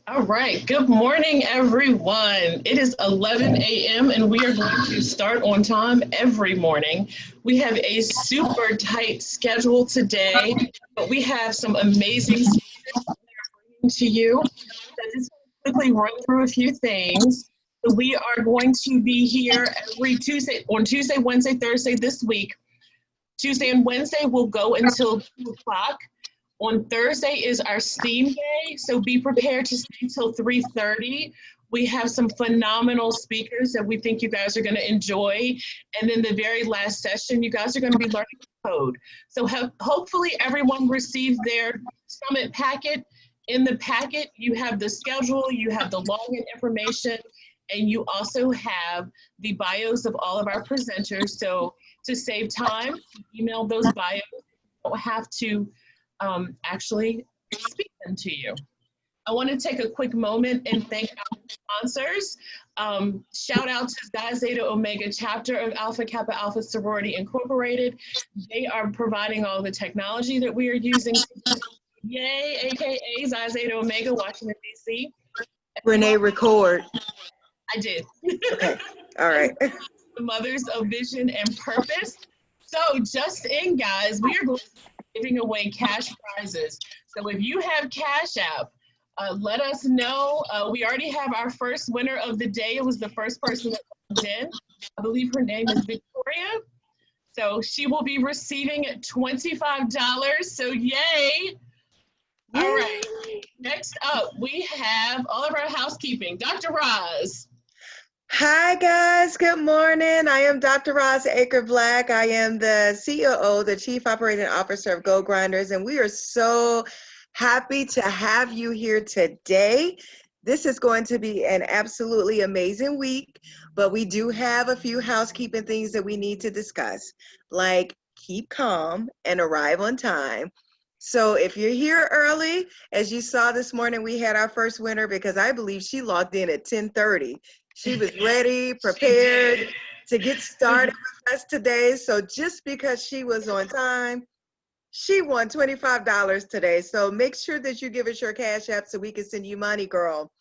All right. Good morning, everyone. It is 11 a.m. and we are going to start on time every morning. We have a super tight schedule today, but we have some amazing speakers to you. So just quickly run through a few things. So we are going to be here every Tuesday, on Tuesday, Wednesday, Thursday this week. Tuesday and Wednesday will go until 2 o'clock. On Thursday is our STEAM day, so be prepared to stay until 3:30. We have some phenomenal speakers that we think you guys are going to enjoy. And then the very last session, you guys are going to be learning code. So hopefully everyone received their summit packet. In the packet, you have the schedule, you have the login information, and you also have the bios of all of our presenters. So to save time, email those bios. You don't have to actually speak them to you. I want to take a quick moment and thank our sponsors. Shout out to Xi Zeta Omega chapter of Alpha Kappa Alpha Sorority Incorporated. They are providing all the technology that we are using. Yay, aka Xi Zeta Omega, Washington, D.C. Renee, record. I did. Okay, all right. The Mothers of Vision and Purpose. So just in, guys, we are going to be giving away cash prizes. So if you have Cash App, let us know. We already have our first winner of the day. It was the first person that comes in. I believe her name is Victoria. So she will be receiving $25. So yay. All right. Next up, we have all of our housekeeping. Dr. Roz. Hi, guys. Good morning. I am Dr. Roz Aker Black. I am the COO, the Chief Operating Officer of Go Grinders, and we are so happy to have you here today. This is going to be an absolutely amazing week, but we do have a few housekeeping things that we need to discuss, like keep calm and arrive on time. So if you're here early, as you saw this morning, we had our first winner because I believe she logged in at 10:30. She was ready, prepared to get started with us today. So just because she was on time, she won $25 today. So make sure that you give us your Cash App so we can send you money, girl.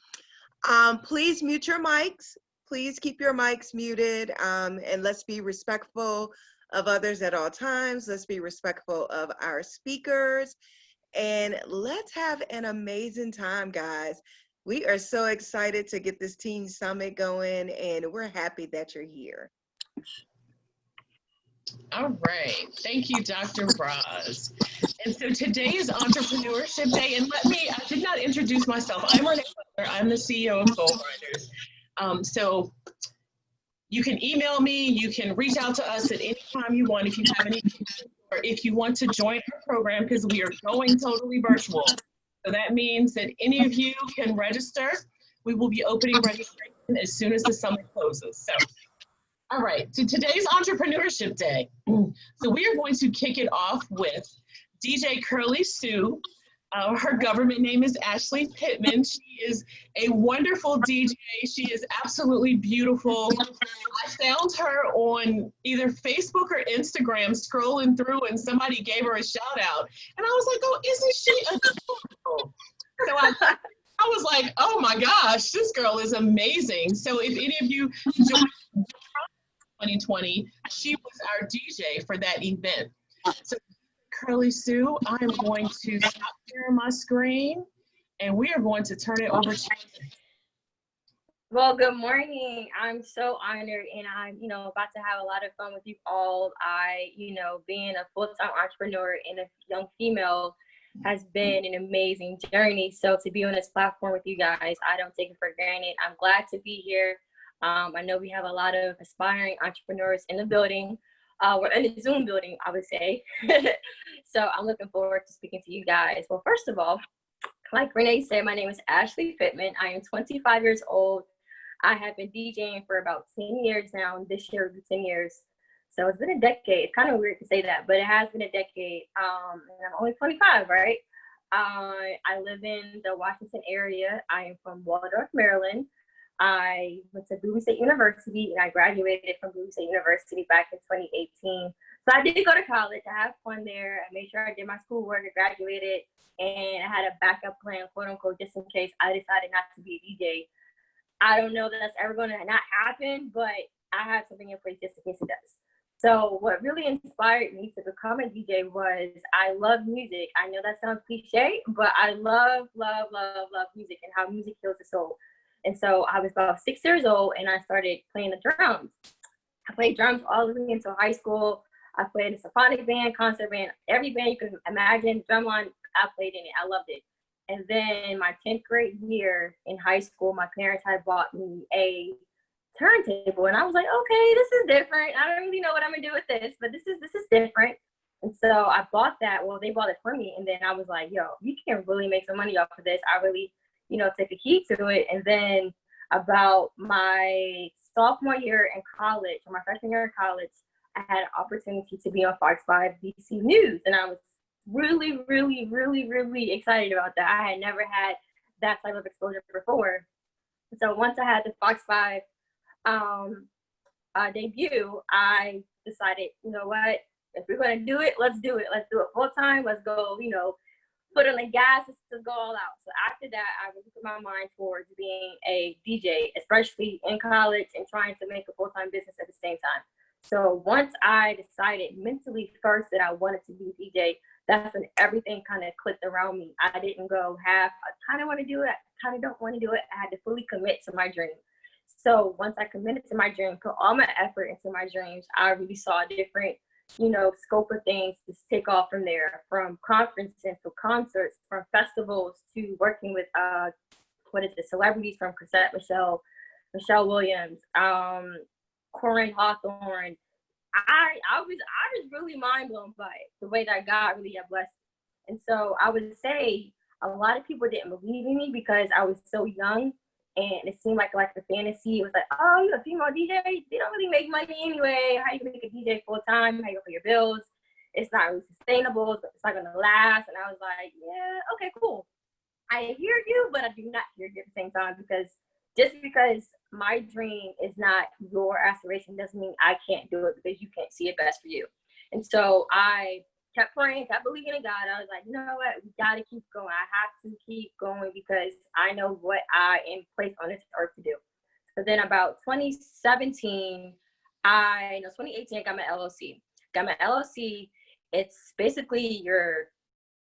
Please mute your mics. Please keep your mics muted, and let's be respectful of others at all times. Let's be respectful of our speakers, and let's have an amazing time, guys. We are so excited to get this Teen Summit going, and we're happy that you're here. All right. Thank you, Dr. Roz. And so today is Entrepreneurship Day. And I did not introduce myself. I'm Renee Butler. I'm the CEO of Goal Grinders. So you can email me. You can reach out to us at any time you want if you have any questions or if you want to join our program because we are going totally virtual. So that means that any of you can register. We will be opening registration as soon as the summit closes. So, all right, so today's Entrepreneurship Day. So we are going to kick it off with DJ Curly Sue. Her government name is Ashley Pittman. She is a wonderful DJ. She is absolutely beautiful. I found her on either Facebook or Instagram scrolling through and somebody gave her a shout out. And I was like, oh, isn't she adorable? So I was like, oh my gosh, this girl is amazing. So if any of you joined 2020, she was our DJ for that event. So Curly Sue, I am going to stop sharing my screen and we are going to turn it over to you. Well, good morning. I'm so honored and I'm, about to have a lot of fun with you all. Being a full-time entrepreneur and a young female has been an amazing journey. So to be on this platform with you guys, I don't take it for granted. I'm glad to be here. I know we have a lot of aspiring entrepreneurs in the building. We're in the Zoom building, I would say. So I'm looking forward to speaking to you guys. Well, first of all, like Renee said, my name is Ashley Pittman. I am 25 years old. I have been DJing for about 10 years now, and this year will be 10 years. So it's been a decade. It's kind of weird to say that, but it has been a decade. And I'm only 25, right? I live in the Washington area. I am from Waldorf, Maryland. I went to Bowie State University and I graduated from Bowie State University back in 2018. So I did go to college. I had fun there. I made sure I did my schoolwork. I graduated, and I had a backup plan, quote unquote, just in case I decided not to be a DJ. I don't know that that's ever going to not happen, but I have something in place just in case it does. So what really inspired me to become a DJ was I love music. I know that sounds cliche, but I love, love, love, love music and how music heals the soul. And so I was about 6 years old and I started playing the drums. I played drums all the way until high school. I played in a symphonic band, concert band, every band you can imagine, drumline, I played in it. I loved it. And then my 10th grade year in high school, my parents had bought me a turntable, and I was like, okay, this is different. I don't really know what I'm gonna do with this, but this is different. And so I bought that. Well, they bought it for me, and then I was like, yo, you can really make some money off of this. I really, took a heed to it. And then about my sophomore year in college, or my freshman year in college, I had an opportunity to be on Fox 5 DC News, and I was really, really, really, really excited about that. I had never had that type of exposure before. So once I had the Fox 5 debut, I decided, you know what, if we're going to do it, let's do it. Let's do it full time. Let's go, put on the gas to go all out. So after that, I really put my mind towards being a DJ, especially in college and trying to make a full-time business at the same time. So once I decided mentally first that I wanted to be a DJ, that's when everything kind of clicked around me. I didn't go half, I kind of want to do it, I kind of don't want to do it. I had to fully commit to my dream. So once I committed to my dream, put all my effort into my dreams, I really saw a different, scope of things to take off from there, from conferences to concerts, from festivals to working with, celebrities from Cassette Michelle Williams, Corinne Hawthorne. I was really mind blown by it, the way that God really had blessed me. And so I would say a lot of people didn't believe in me because I was so young. And it seemed like a fantasy. It was like, oh, you're a female DJ? They don't really make money anyway. How you gonna make a DJ full time? How you gonna pay your bills? It's not really sustainable. It's not gonna last. And I was like, yeah, okay, cool. I hear you, but I do not hear you at the same time, because just because my dream is not your aspiration doesn't mean I can't do it because you can't see it best for you. And so I kept praying, kept believing in God. I was like, you know what? We got to keep going. I have to keep going because I know what I am placed on this earth to do. So then about 2018, I got my LLC. It's basically you're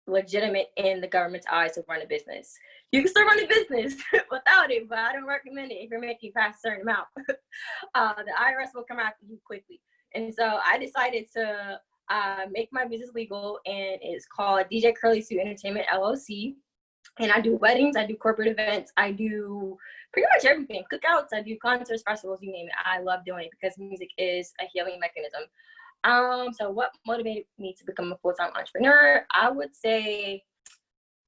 legitimate in the government's eyes to run a business. You can still run a business without it, but I don't recommend it if you're making past a certain amount. The IRS will come after you quickly. And so I decided to make my business legal, and it's called DJ Curly Sue Entertainment LLC. And I do weddings, I do corporate events, I do pretty much everything. Cookouts, I do concerts, festivals, you name it. I love doing it because music is a healing mechanism. So what motivated me to become a full-time entrepreneur? I would say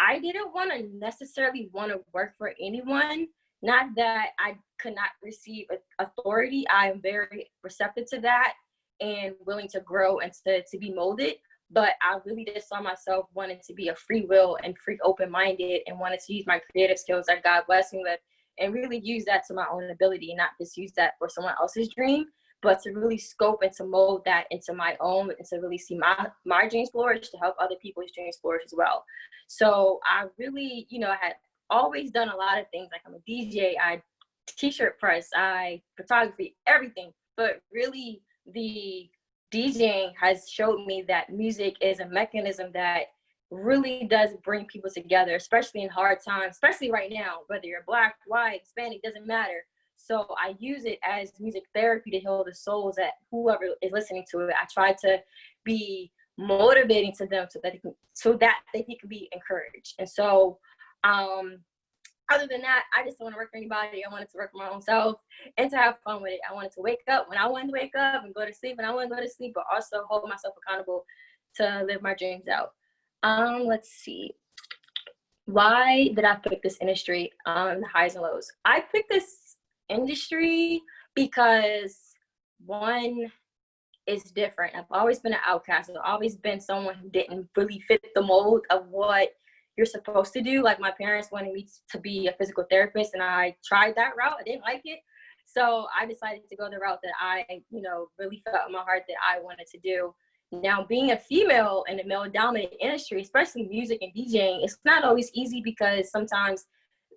I didn't necessarily want to work for anyone. Not that I could not receive authority. I am very receptive to that and willing to grow and to be molded. But I really just saw myself wanting to be a free will and free open-minded, and wanted to use my creative skills that God blessed me with and really use that to my own ability, not just use that for someone else's dream, but to really scope and to mold that into my own, and to really see my dreams flourish, to help other people's dreams flourish as well. So I really, I had always done a lot of things. Like, I'm a DJ, I t-shirt press, I photography, everything. But really, the DJing has showed me that music is a mechanism that really does bring people together, especially in hard times, especially right now, whether you're Black, white, Hispanic, doesn't matter. So I use it as music therapy to heal the souls that whoever is listening to it. I try to be motivating to them so that they can be encouraged. And so, other than that, I just don't want to work for anybody. I wanted to work for my own self and to have fun with it. I wanted to wake up when I wanted to wake up and go to sleep when I wanted to go to sleep, but also hold myself accountable to live my dreams out. Let's see. Why did I pick this industry? The highs and lows. I picked this industry because, one, it's different. I've always been an outcast. I've always been someone who didn't really fit the mold of what you're supposed to do. Like, my parents wanted me to be a physical therapist, and I tried that route. I didn't like it. So I decided to go the route that I, really felt in my heart that I wanted to do. Now, being a female in a male-dominant industry, especially music and DJing, it's not always easy because sometimes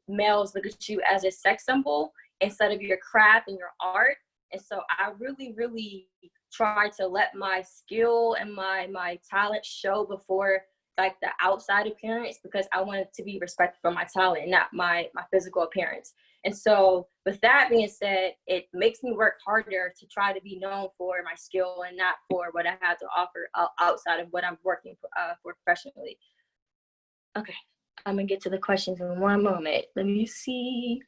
males look at you as a sex symbol instead of your craft and your art. And so I really, really try to let my skill and my talent show before like the outside appearance, because I wanted to be respected for my talent and not my physical appearance. And so with that being said, it makes me work harder to try to be known for my skill and not for what I have to offer outside of what I'm working for professionally. Okay, I'm gonna get to the questions in one moment. Let me see.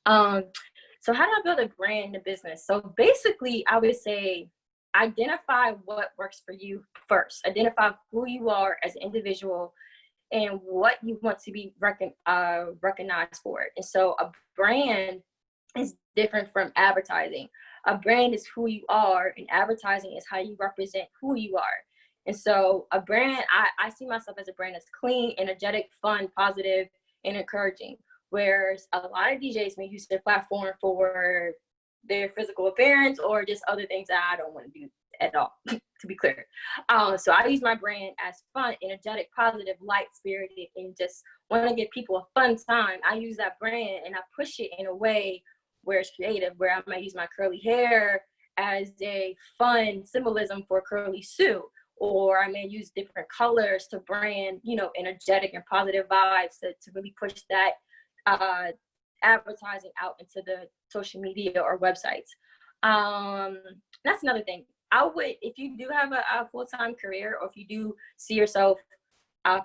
So how do I build a brand in a business? So basically, I would say identify what works for you first. Identify who you are as an individual and what you want to be recognized for. And so a brand is different from advertising. A brand is who you are, and advertising is how you represent who you are. And so a brand, I see myself as a brand that's clean, energetic, fun, positive, and encouraging. Whereas a lot of DJs may use their platform for their physical appearance or just other things that I don't want to do at all, to be clear. So I use my brand as fun, energetic, positive, light-spirited, and just want to give people a fun time. I use that brand and I push it in a way where it's creative, where I might use my curly hair as a fun symbolism for curly Sue, or I may use different colors to brand, energetic and positive vibes to really push that advertising out into the social media or websites. That's another thing. I would, if you do have a full-time career, or if you do see yourself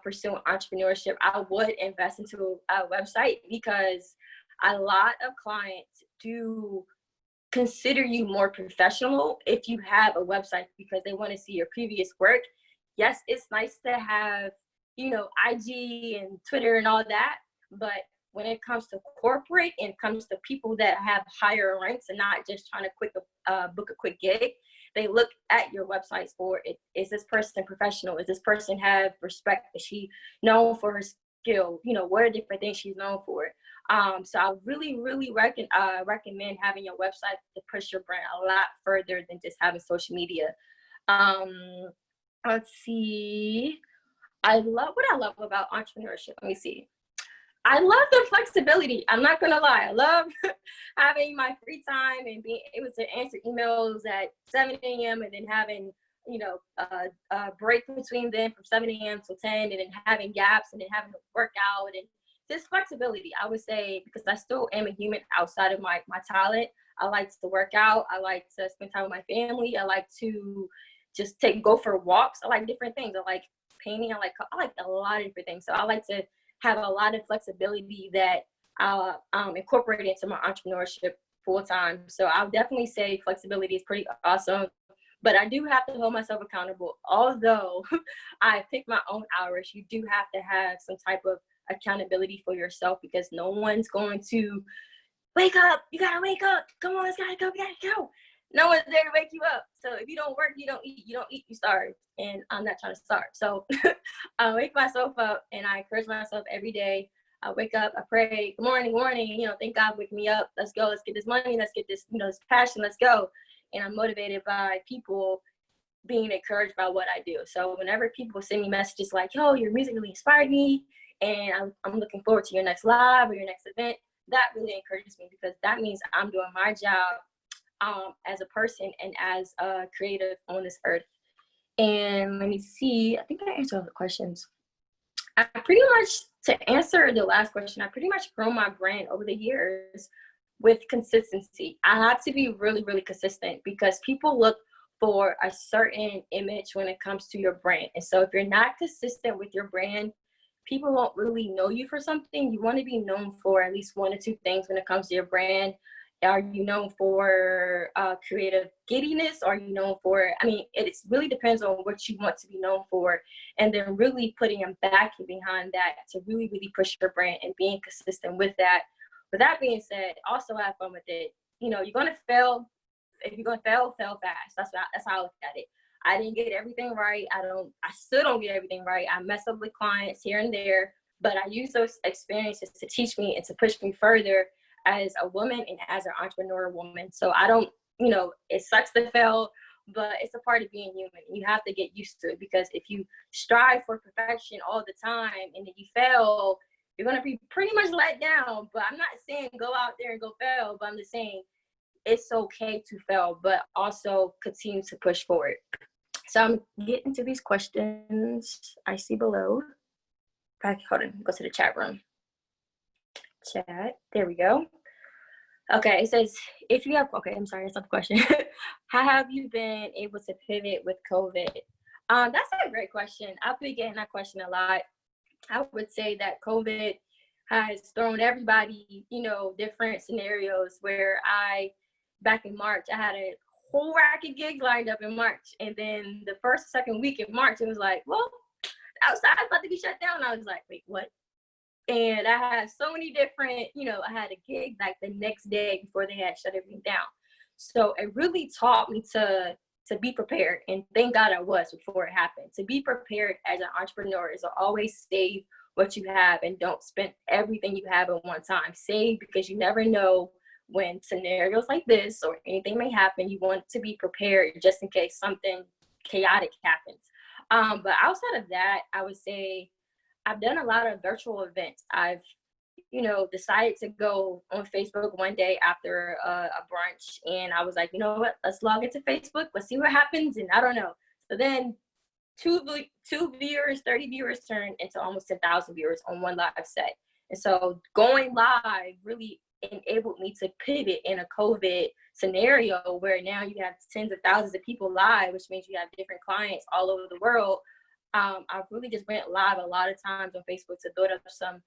pursuing entrepreneurship, I would invest into a website, because a lot of clients do consider you more professional if you have a website, because they want to see your previous work. Yes, it's nice to have, IG and Twitter and all that, but when it comes to corporate and comes to people that have higher ranks and not just trying to book a quick gig, they look at your websites for it. Is this person professional? Is this person have respect? Is she known for her skill? What are different things she's known for? So I really, really recommend having your website to push your brand a lot further than just having social media. Let's see. What I love about entrepreneurship. Let me see. I love the flexibility. I'm not gonna lie. I love having my free time and being able to answer emails at 7 a.m. and then having, a break between them from 7 a.m. till 10, and then having gaps, and then having to work out, and just flexibility, I would say, because I still am a human outside of my talent. I like to work out. I like to spend time with my family. I like to just go for walks. I like different things. I like painting. I like a lot of different things. So I like to have a lot of flexibility that I'll incorporate into my entrepreneurship full time. So I'll definitely say flexibility is pretty awesome, but I do have to hold myself accountable. Although I pick my own hours, you do have to have some type of accountability for yourself, because no one's going to wake up. You gotta wake up. Come on, let's gotta go. We gotta go. No one's there to wake you up. So if you don't work, you don't eat. You don't eat, you starve. And I'm not trying to starve. So I wake myself up and I encourage myself every day. I wake up, I pray, good morning, thank God wake me up. Let's go. Let's get this money. Let's get this, this passion. Let's go. And I'm motivated by people being encouraged by what I do. So whenever people send me messages like, yo, your music really inspired me, and I'm looking forward to your next live or your next event, that really encourages me, because that means I'm doing my job as a person and as a creative on this earth. And let me see, I think I answered all the questions. I pretty much, to answer the last question, I pretty much grown my brand over the years with consistency. I have to be really, really consistent, because people look for a certain image when it comes to your brand. And so if you're not consistent with your brand, people won't really know you for something. You want to be known for at least one or two things when it comes to your brand. Are you known for creative giddiness? Are you known for, it really depends on what you want to be known for, and then really putting a backing behind that to really, really push your brand and being consistent with that. With that being said, also have fun with it. You're going to fail. If you're going to fail fast. That's how I look at it. I didn't get everything right. I still don't get everything right. I mess up with clients here and there, but I use those experiences to teach me and to push me further as a woman and as an entrepreneur woman. So I don't, it sucks to fail, but it's a part of being human. You have to get used to it, because if you strive for perfection all the time and then you fail, you're going to be pretty much let down. But I'm not saying go out there and go fail, but I'm just saying it's okay to fail, but also continue to push forward. So I'm getting to these questions I see below. Hold on, go to the chat room. Chat, there we go. Okay, it says, if you have, okay, I'm sorry, that's not the question. How have you been able to pivot with COVID? That's a great question. I've been getting that question a lot. I would say that COVID has thrown everybody, different scenarios where back in March, I had a whole rack of gigs lined up in March. And then the second week in March, it was like, well, outside's about to be shut down. I was like, wait, what? And I had so many different, I had a gig like the next day before they had shut everything down. So it really taught me to be prepared. And thank God I was before it happened. To be prepared as an entrepreneur is to always save what you have and don't spend everything you have at one time. Save, because you never know when scenarios like this or anything may happen. You want to be prepared just in case something chaotic happens. But outside of that, I would say I've done a lot of virtual events. I've, decided to go on Facebook one day after a brunch, and I was like, you know what, let's log into Facebook. Let's see what happens. And I don't know. So then two viewers, 30 viewers turned into almost 10,000 viewers on one live set. And so going live really enabled me to pivot in a COVID scenario where now you have tens of thousands of people live, which means you have different clients all over the world. I really just went live a lot of times on Facebook to build up some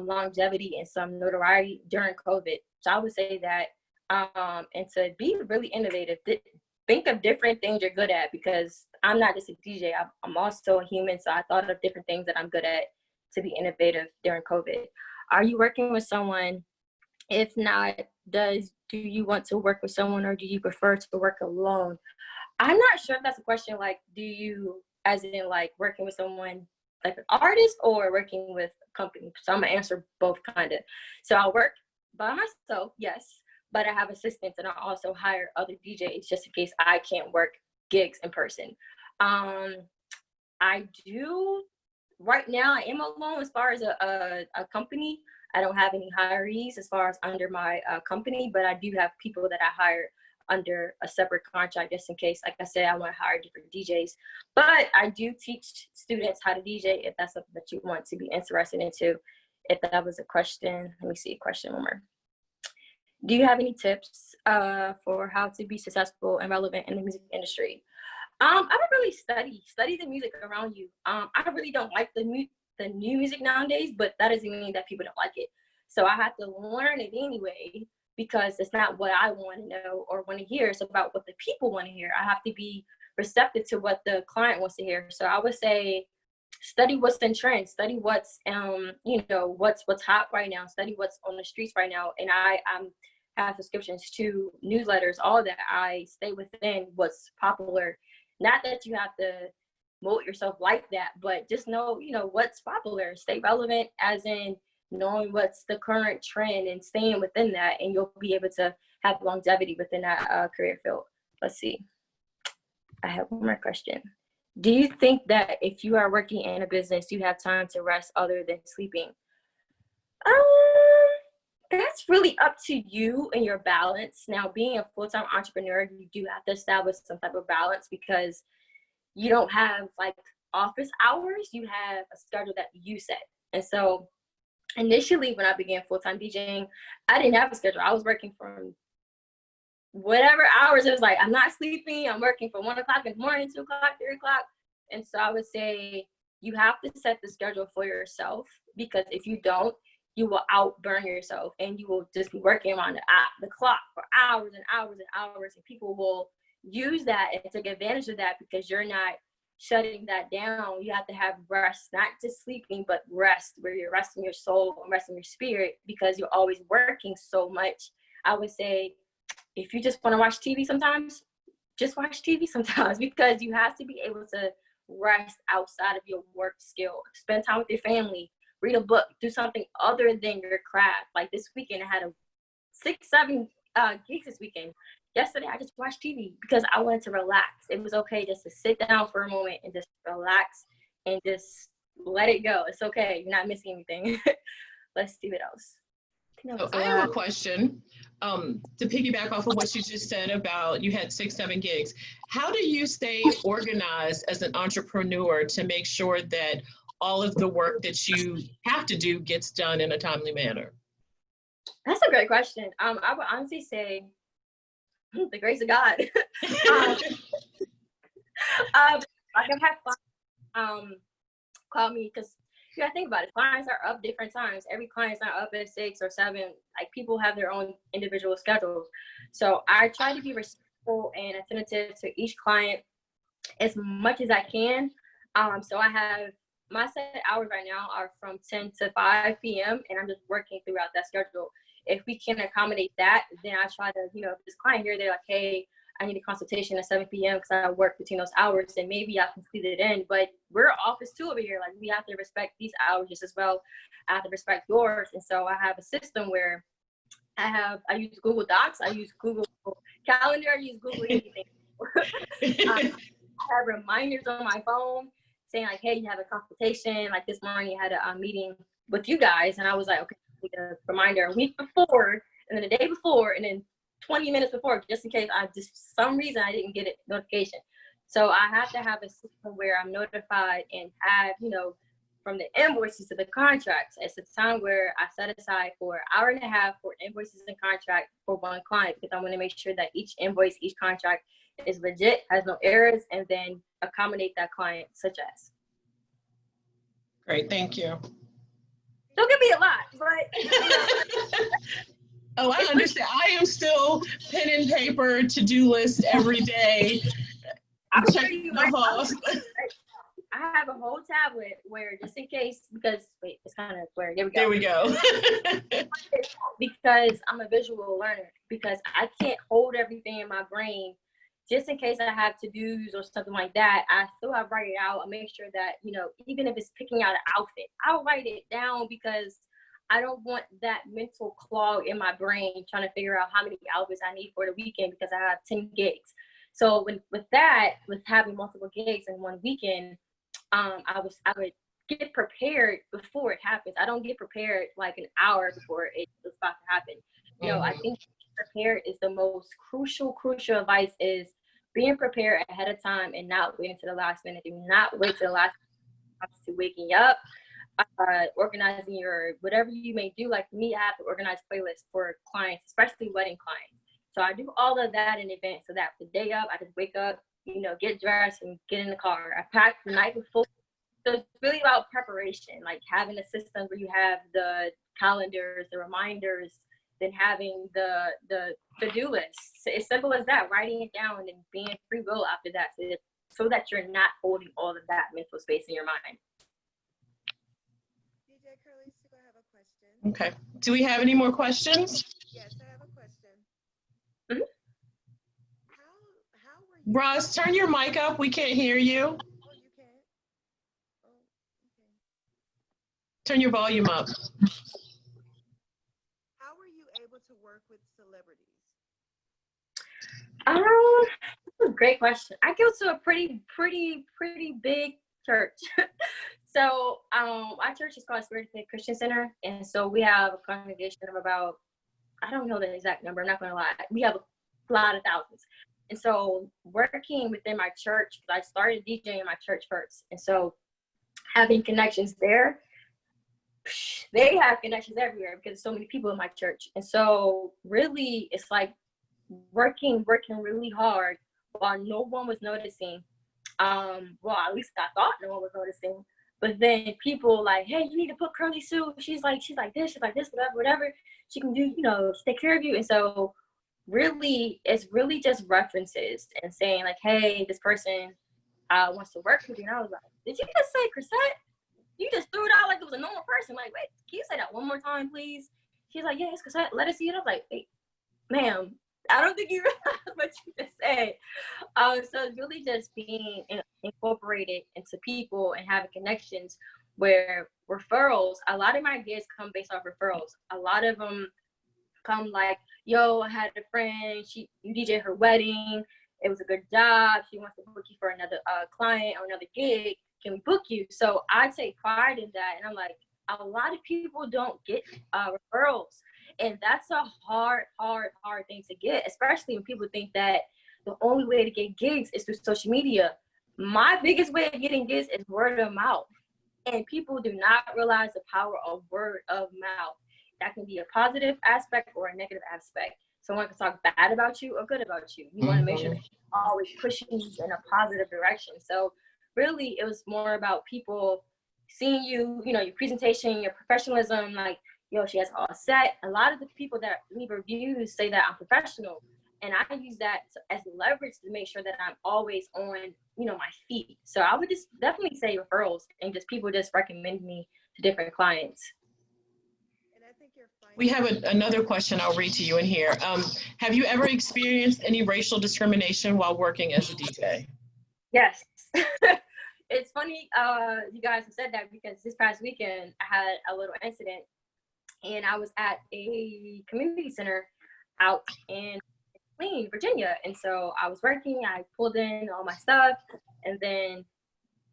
longevity and some notoriety during COVID. So I would say that, and to be really innovative, think of different things you're good at, because I'm not just a DJ, I'm also a human. So I thought of different things that I'm good at to be innovative during COVID. Are you working with someone? If not, do you want to work with someone, or do you prefer to work alone? I'm not sure if that's a question, like, do you, as in like working with someone like an artist or working with a company? So I'm gonna answer both kind of. So I work by myself, yes, but I have assistants, and I also hire other DJs just in case I can't work gigs in person. I do, right now I am alone as far as a company. I don't have any hirees as far as under my company, but I do have people that I hire under a separate contract just in case, like I said, I want to hire different DJs. But I do teach students how to DJ if that's something that you want to be interested into. If that was a question, let me see, question one more. Do you have any tips for how to be successful and relevant in the music industry? I don't really study the music around you. I really don't like the new music nowadays, but that doesn't mean that people don't like it. So I have to learn it anyway, because it's not what I want to know or want to hear. It's about what the people want to hear. I have to be receptive to what the client wants to hear. So I would say study what's in trend, study what's what's hot right now, study what's on the streets right now. And I have subscriptions to newsletters, all that. I stay within what's popular. Not that you have to mold yourself like that, but just know, what's popular. Stay relevant, as in knowing what's the current trend and staying within that, and you'll be able to have longevity within that career field. Let's see. I have one more question. Do you think that if you are working in a business, you have time to rest other than sleeping? That's really up to you and your balance. Now, being a full-time entrepreneur, you do have to establish some type of balance, because you don't have like office hours. You have a schedule that you set. And so initially when I began full-time DJing, I didn't have a schedule. I was working from whatever hours. It was like, I'm not sleeping. I'm working from 1 o'clock in the morning, 2 o'clock, 3 o'clock. And so I would say you have to set the schedule for yourself, because if you don't, you will outburn yourself and you will just be working around the clock for hours and hours and hours. And people will use that and take advantage of that because you're not shutting that down. You have to have rest, not just sleeping, but rest, where you're resting your soul and resting your spirit, because you're always working so much. I would say if you just want to watch TV sometimes, just watch TV sometimes, because you have to be able to rest outside of your work skill. Spend time with your family, read a book, do something other than your craft. Like this weekend, I had 6-7 gigs this weekend. yesterday I just watched TV because I wanted to relax. It was okay just to sit down for a moment and just relax and just let it go. It's okay. You're not missing anything. Let's see what else. So I have a question to piggyback off of what you just said about you had 6-7 gigs. How do you stay organized as an entrepreneur to make sure that all of the work that you have to do gets done in a timely manner? That's a great question. I would honestly say the grace of God. I can have fun. Call me because you gotta think about it. Clients are up different times. Every client's not up at 6 or 7. Like people have their own individual schedules. So I try to be respectful and attentive to each client as much as I can. So I have my set hours right now are from 10 to 5 p.m. and I'm just working throughout that schedule. If we can accommodate that, then I try to, if this client here, they're like, hey, I need a consultation at 7 p.m. because I work between those hours, and maybe I can squeeze it in. But we're office two over here. Like we have to respect these hours just as well. I have to respect yours. And so I have a system where I use Google Docs, I use Google Calendar, I use Google anything. I have reminders on my phone saying like, hey, you have a consultation. Like this morning I had a meeting with you guys, and I was like, okay, a reminder a week before, and then the day before, and then 20 minutes before, just in case for some reason I didn't get a notification. So I have to have a system where I'm notified and have, from the invoices to the contracts. It's a time where I set aside for an hour and a half for invoices and contract for one client, because I want to make sure that each invoice, each contract is legit, has no errors, and then accommodate that client, such as. Great, thank you. Don't give me a lot, but Oh, I understand. I am still pen and paper, to-do list every day. Checking them off. I have a whole tablet where, just in case, because wait, it's kind of where. There we go. Because I'm a visual learner, because I can't hold everything in my brain. Just in case I have to-dos or something like that, I still have write it out. I make sure that, even if it's picking out an outfit, I'll write it down, because I don't want that mental clog in my brain trying to figure out how many outfits I need for the weekend, because I have 10 gigs. So with having multiple gigs in one weekend, I would get prepared before it happens. I don't get prepared like an hour before it's about to happen. I think prepared is the most crucial advice, is being prepared ahead of time and not waiting to the last minute. Do not wait to the last minute to waking up, organizing your whatever you may do. Like me, I have to organize playlists for clients, especially wedding clients. So I do all of that in advance, so that the day up, I just wake up, get dressed and get in the car. I pack the night before. So it's really about preparation, like having a system where you have the calendars, the reminders, then having the to-do list. It's simple as that, writing it down and being free will after that, so that you're not holding all of that mental space in your mind. DJ Curly, I have a question. Okay. Do we have any more questions? Yes, I have a question. Mm-hmm. How were you? Roz, turn your mic up. We can't hear you. Oh, you can't? Oh, okay. Turn your volume up. How were you able to work with celebrities? Great question. I go to a pretty big church. So our church is called Spirit Faith Christian Center, and so we have a congregation of about, I don't know the exact number, I'm not gonna lie, we have a lot of thousands. And so working within my church, I started DJing in my church first, and so having connections there, they have connections everywhere because there's so many people in my church. And so really it's like working really hard while no one was noticing. Well, at least I thought no one was noticing. But then people like, hey, you need to put Curly Sue. She's like this, whatever. She can do, she take care of you. And so really, it's really just references and saying like, hey, this person wants to work with you. And I was like, did you just say Chrisette? You just threw it out like it was a normal person. Like, wait, can you say that one more time, please? She's like, yeah, it's Chrisette. Let us see it. I was like, wait, ma'am, I don't think you realize what you just said. So it's really just being incorporated into people and having connections where referrals, a lot of my gigs come based off referrals. A lot of them come like, yo, I had a friend, you DJ her wedding, it was a good job, she wants to book you for another client or another gig, can we book you? So I take pride in that, and I'm like, a lot of people don't get referrals, and that's a hard thing to get, especially when people think that the only way to get gigs is through social media. My biggest way of getting gigs is word of mouth, and people do not realize the power of word of mouth. That can be a positive aspect or a negative aspect. Someone can talk bad about you or good about you. You want to make sure that you're always pushing you in a positive direction. So really, it was more about people seeing you, you know, your presentation, your professionalism, like, yo, she has all set. A lot of the people that leave reviews say that I'm professional. And I use that as leverage to make sure that I'm always on, you know, my feet. So I would just definitely say referrals and just people just recommend me to different clients. We have another question I'll read to you in here. Have you ever experienced any racial discrimination while working as a DJ? Yes. It's funny you guys have said that, because this past weekend I had a little incident, and I was at a community center out in Virginia. And so I was working, I pulled in all my stuff, and then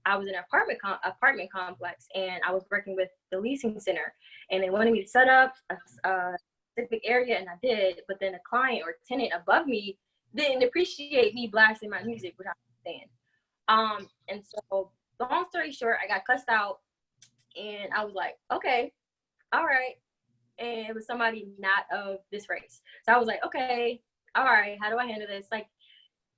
I was in an apartment complex, and I was working with the leasing center, and they wanted me to set up a specific area, and I did, but then a client or tenant above me didn't appreciate me blasting my music, which I understand. And so long story short, I got cussed out, and I was like, okay, all right. And it was somebody not of this race. So I was like, okay, all right, how do I handle this? Like,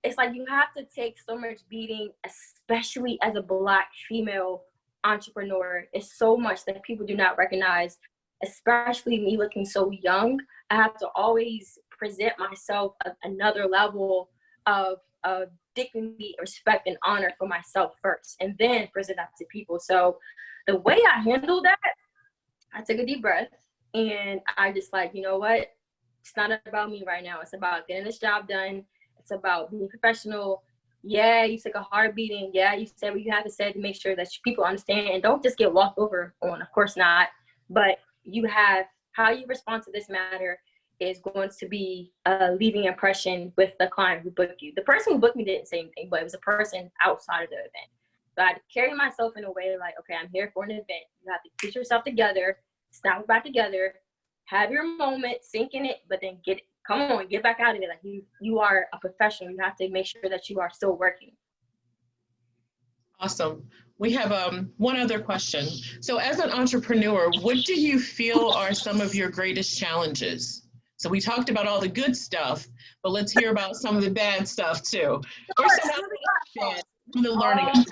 it's like you have to take so much beating, especially as a Black female entrepreneur. It's so much that people do not recognize, especially me looking so young. I have to always present myself another level of dignity, respect, and honor for myself first, and then present that to people. So the way I handled that, I took a deep breath, and I just like, you know what? It's not about me right now. It's about getting this job done. It's about being professional. Yeah, you took a hard beating. Yeah, you said what you have to say to make sure that people understand, and don't just get walked over on. Of course not. But you have, how you respond to this matter is going to be a leaving impression with the client who booked you. The person who booked me didn't say anything, but it was a person outside of the event. So I had to carry myself in a way like, okay, I'm here for an event. You have to get yourself together, snap back together, have your moment, sink in it, but then come on, get back out of it. Like you are a professional. You have to make sure that you are still working. Awesome. We have one other question. So as an entrepreneur, what do you feel are some of your greatest challenges? So we talked about all the good stuff, but let's hear about some of the bad stuff too. Or some of the learning opportunities.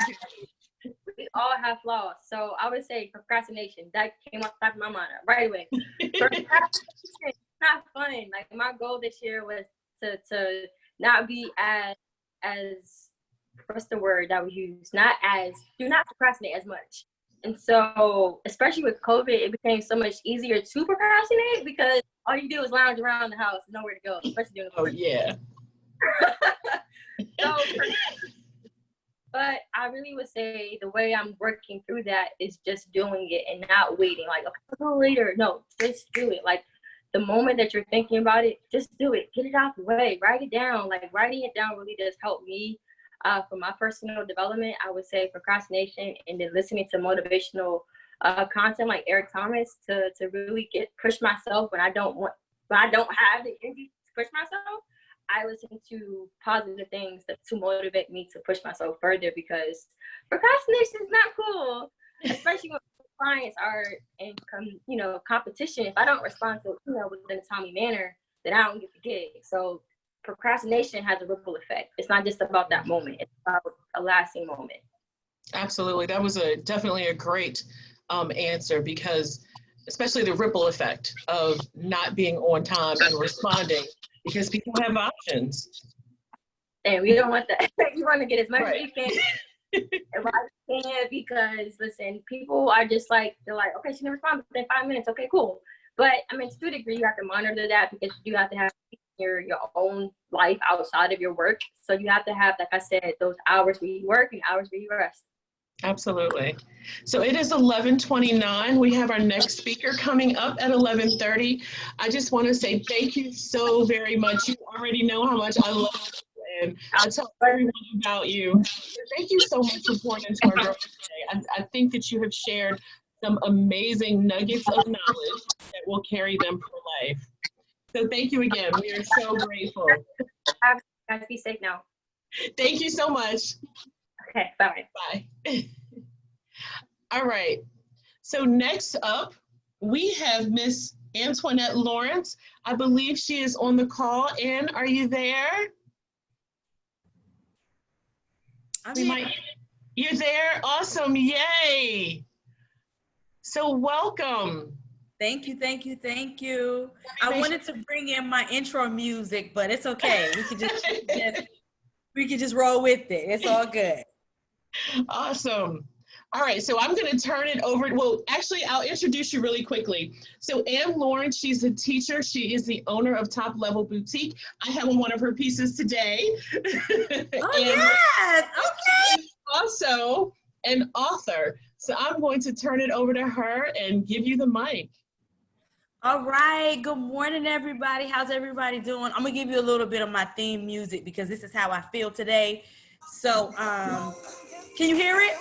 We all have flaws. So I would say procrastination. That came off the top of my mind right away. Procrastination is not fun. Like, my goal this year was to not be as what's the word that we use? Do not procrastinate as much. And so, especially with COVID, it became so much easier to procrastinate because all you do is lounge around the house, nowhere to go, especially during the Oh, yeah. So, but I really would say the way I'm working through that is just doing it and not waiting. Like, okay, I'll do it later. No, just do it. Like, the moment that you're thinking about it, just do it. Get it out the way. Write it down. Like, writing it down really does help me. For my personal development, I would say procrastination, and then listening to motivational content like Eric Thomas to really push myself when I don't have the energy to push myself. I listen to positive things to motivate me to push myself further, because procrastination is not cool, especially when clients are in competition. If I don't respond to within a timely manner, then I don't get the gig. So procrastination has a ripple effect. It's not just about that moment. It's about a lasting moment. Absolutely. That was definitely a great answer, because especially the ripple effect of not being on time and responding, because people have options. And we don't want that. You want to get as much as you can. Because listen, people are just like, they're like, okay, she didn't respond within 5 minutes. Okay, cool. But I mean, to a degree, you have to monitor that, because you have to have your own life outside of your work. So you have to have, like I said, those hours where you work and hours where you rest. Absolutely. So it is 11:29. We have our next speaker coming up at 11:30. I just want to say thank you so very much. You already know how much I love you, and I tell everyone about you. Thank you so much for pouring into our girls today. I think that you have shared some amazing nuggets of knowledge that will carry them for life. So thank you again. We are so grateful. Guys, be safe now. Thank you so much. Okay, bye. Bye. All right. So next up, we have Miss Antoinette Lawrence. I believe she is on the call. Ann, are you there? You're there? Awesome. Yay. So welcome. Thank you, thank you, thank you. I wanted to bring in my intro music, but it's okay. We can just roll with it. It's all good. Awesome. All right, so I'm going to turn it over. Well, actually, I'll introduce you really quickly. So Ann Lawrence, she's a teacher. She is the owner of Top Level Boutique. I have on one of her pieces today. Oh, yes. Okay. She's also an author. So I'm going to turn it over to her and give you the mic. All right. Good morning, everybody. How's everybody doing? I'm going to give you a little bit of my theme music because this is how I feel today. So, can you hear it?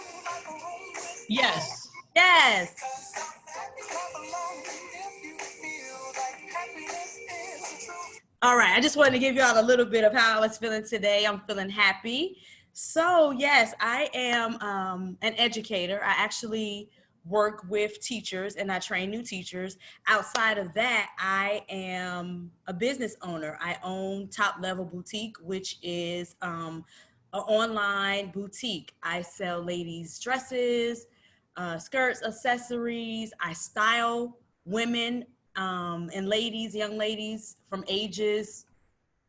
Yes. Yes. All right. I just wanted to give y'all a little bit of how I was feeling today. I'm feeling happy. So, yes, I am an educator. I actually work with teachers and I train new teachers. Outside of that, I am a business owner. I own Top Level Boutique, which is an online boutique. I sell ladies' dresses, skirts, accessories. I style women and ladies, young ladies from ages,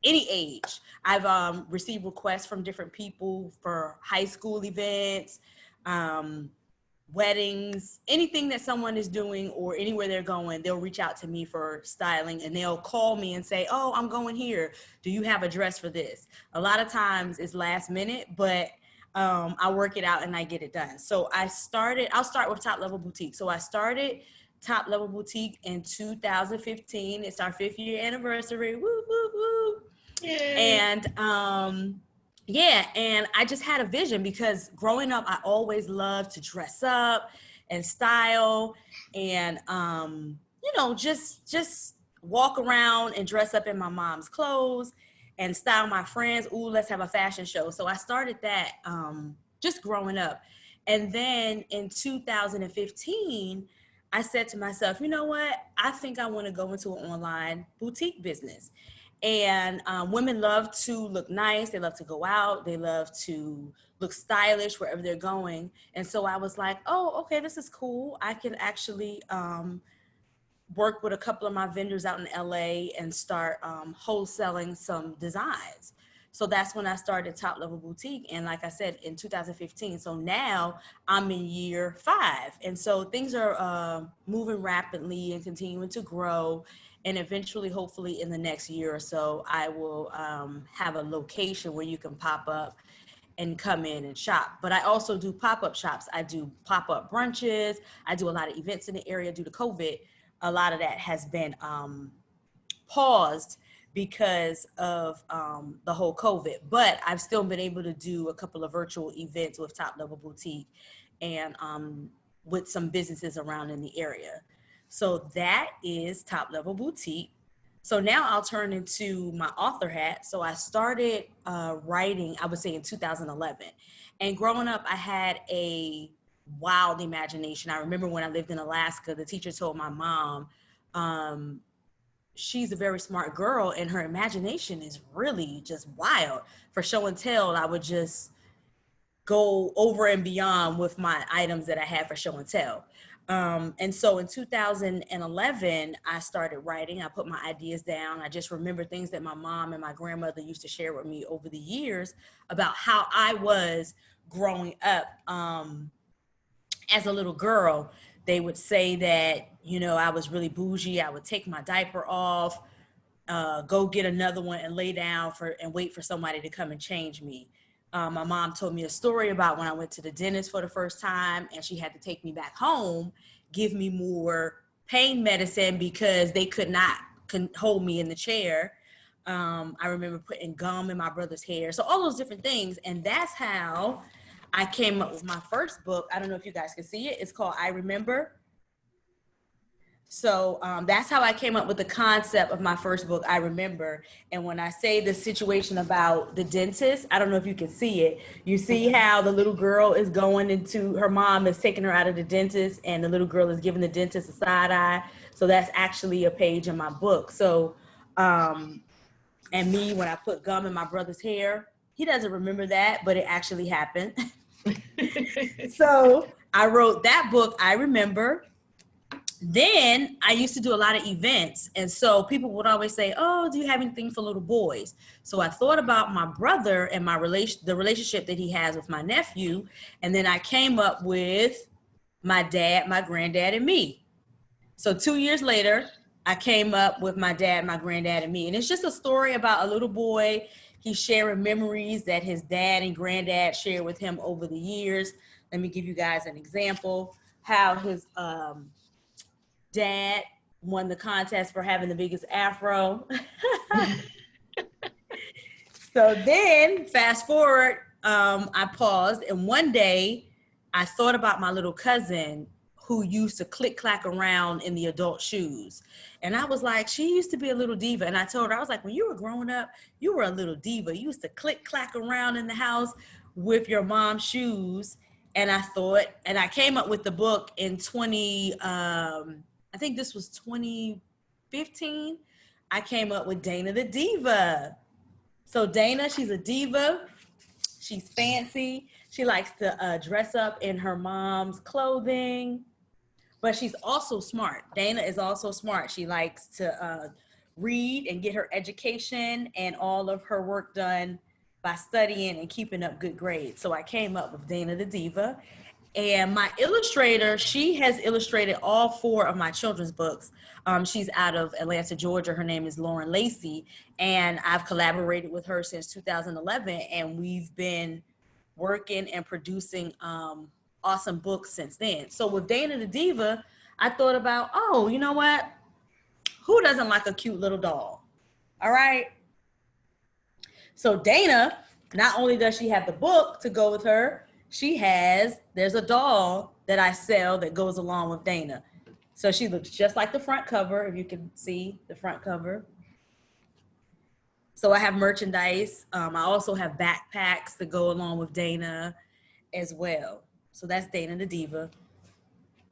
any age. I've received requests from different people for high school events, weddings, anything that someone is doing or anywhere they're going, they'll reach out to me for styling and they'll call me and say, oh, I'm going here. Do you have a dress for this? A lot of times it's last minute, but I work it out and I get it done. So I'll start with Top Level Boutique. So I started Top Level Boutique in 2015. It's our 5th year anniversary. Woo, woo, woo. Yay. And yeah, and I just had a vision because growing up, I always loved to dress up and style and, just walk around and dress up in my mom's clothes and style my friends. Ooh, let's have a fashion show. So I started that just growing up. And then in 2015, I said to myself, you know what? I think I want to go into an online boutique business. And women love to look nice. They love to go out. They love to look stylish wherever they're going. And so I was like, oh, okay, this is cool. I can actually work with a couple of my vendors out in LA and start wholesaling some designs. So that's when I started Top Level Boutique. And like I said, in 2015. So now I'm in year 5. And so things are moving rapidly and continuing to grow. And eventually, hopefully in the next year or so, I will have a location where you can pop up and come in and shop. But I also do pop-up shops. I do pop-up brunches. I do a lot of events in the area due to COVID. A lot of that has been paused because of the whole COVID. But I've still been able to do a couple of virtual events with Top Level Boutique and with some businesses around in the area. So that is Top Level Boutique. So now I'll turn into my author hat. So I started writing, I would say in 2011. And growing up, I had a wild imagination. I remember when I lived in Alaska, the teacher told my mom, she's a very smart girl and her imagination is really just wild. For show and tell, I would just go over and beyond with my items that I had for show and tell. And so in 2011, I started writing. I put my ideas down. I just remember things that my mom and my grandmother used to share with me over the years about how I was growing up as a little girl. They would say that, I was really bougie. I would take my diaper off, go get another one and lay down and wait for somebody to come and change me. My mom told me a story about when I went to the dentist for the first time and she had to take me back home, give me more pain medicine because they could not hold me in the chair. I remember putting gum in my brother's hair. So all those different things. And that's how I came up with my first book. I don't know if you guys can see it. It's called I Remember. So that's how I came up with the concept of my first book, I Remember. And when I say the situation about the dentist, I don't know if you can see it. You see how the little girl is going into, her mom is taking her out of the dentist and the little girl is giving the dentist a side eye. So that's actually a page in my book. So, and me, when I put gum in my brother's hair, he doesn't remember that, but it actually happened. So I wrote that book, I Remember. Then I used to do a lot of events. And so people would always say, oh, do you have anything for little boys? So I thought about my brother and the relationship that he has with my nephew. And then I came up with my dad, my granddad, and me. So 2 years later, I came up with my dad, my granddad, and me. And it's just a story about a little boy. He's sharing memories that his dad and granddad shared with him over the years. Let me give you guys an example. How his dad won the contest for having the biggest afro. So then fast forward, I paused, and one day I thought about my little cousin who used to click clack around in the adult shoes. And I was like, she used to be a little diva. And I told her, I was like, when you were growing up, you were a little diva. You used to click clack around in the house with your mom's shoes. And I thought, and I came up with the book in I think this was 2015. I came up with Dana the Diva. So Dana, she's a diva. She's fancy. She likes to dress up in her mom's clothing, but she's also smart. Dana is also smart. She likes to read and get her education and all of her work done by studying and keeping up good grades. So I came up with Dana the Diva. And my illustrator, she has illustrated all 4 of my children's books. She's out of Atlanta, Georgia. Her name is Lauren Lacey. And I've collaborated with her since 2011. And we've been working and producing awesome books since then. So with Dana the Diva, I thought about, oh, you know what? Who doesn't like a cute little doll? All right. So Dana, not only does she have the book to go with her, there's a doll that I sell that goes along with Dana. So she looks just like the front cover, if you can see the front cover. So I have merchandise. I also have backpacks that go along with Dana as well. So that's Dana the Diva.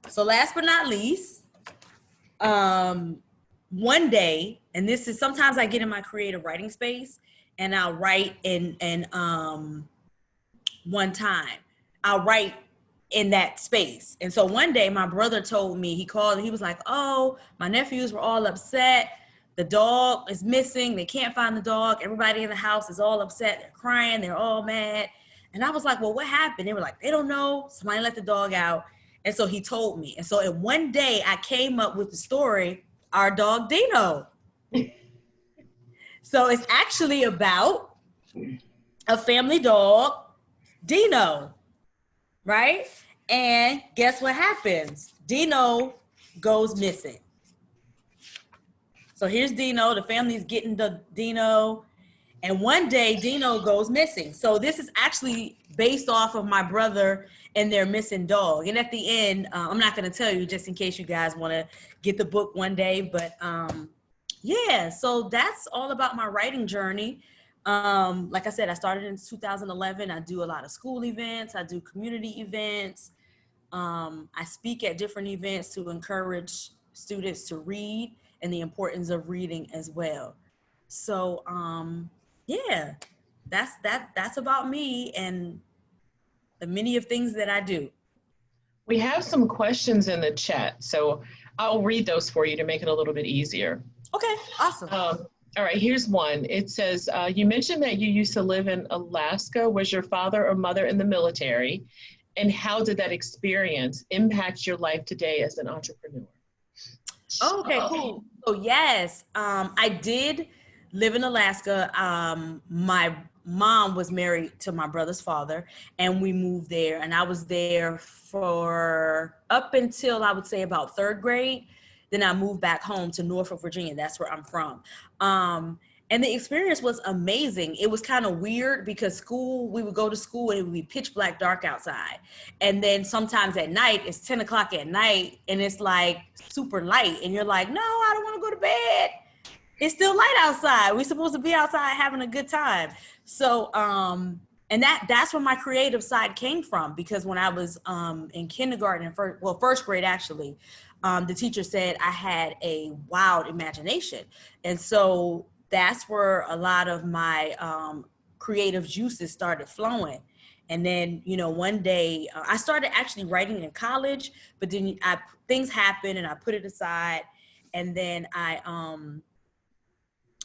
So last but not least, one day, and this is, sometimes I get in my creative writing space and I'll write one time. I'll write in that space. And so one day my brother told me, he called and he was like, oh, my nephews were all upset. The dog is missing. They can't find the dog. Everybody in the house is all upset. They're crying. They're all mad. And I was like, well, what happened? They were like, they don't know. Somebody let the dog out. And so he told me. And so in one day I came up with the story, Our Dog Dino. So it's actually about a family dog, Dino. Right? And guess what happens? Dino goes missing. So here's Dino. The family's getting the Dino. And one day Dino goes missing. So this is actually based off of my brother and their missing dog. And at the end, I'm not going to tell you just in case you guys want to get the book one day. But yeah, so that's all about my writing journey. Like I said, I started in 2011. I do a lot of school events. I do community events. I speak at different events to encourage students to read and the importance of reading as well. So, yeah, that's about me and the many of things that I do. We have some questions in the chat, so I'll read those for you to make it a little bit easier. Okay, awesome. All right, here's one. It says, you mentioned that you used to live in Alaska. Was your father or mother in the military? And how did that experience impact your life today as an entrepreneur? Okay, cool. So yes, I did live in Alaska. My mom was married to my brother's father, and we moved there, and I was there for up until I would say about third grade. Then I moved back home to Norfolk, Virginia. That's where I'm from. And the experience was amazing. It was kind of weird because we would go to school and it would be pitch black dark outside. And then sometimes at night, it's 10 o'clock at night and it's like super light. And you're like, no, I don't want to go to bed. It's still light outside. We're supposed to be outside having a good time. So, and that's where my creative side came from, because when I was in kindergarten and first grade, actually, the teacher said I had a wild imagination. And so that's where a lot of my creative juices started flowing. And then, one day I started actually writing in college, but then things happened and I put it aside. And then I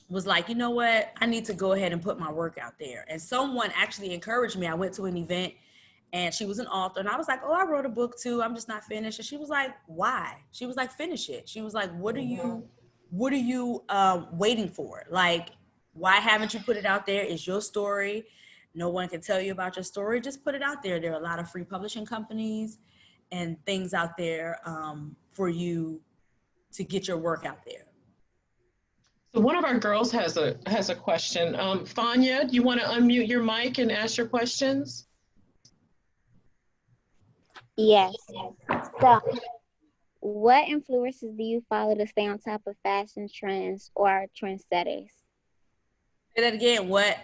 was like, you know what? I need to go ahead and put my work out there. And someone actually encouraged me. I went to an event and she was an author. And I was like, oh, I wrote a book too. I'm just not finished. And she was like, why? She was like, finish it. She was like, what are you waiting for? Like, why haven't you put it out there? It's your story. No one can tell you about your story. Just put it out there. There are a lot of free publishing companies and things out there for you to get your work out there. So one of our girls has a question. Fanya, do you want to unmute your mic and ask your questions? Yes. So, what influencers do you follow to stay on top of fashion trends or trendsetters? Say that again. What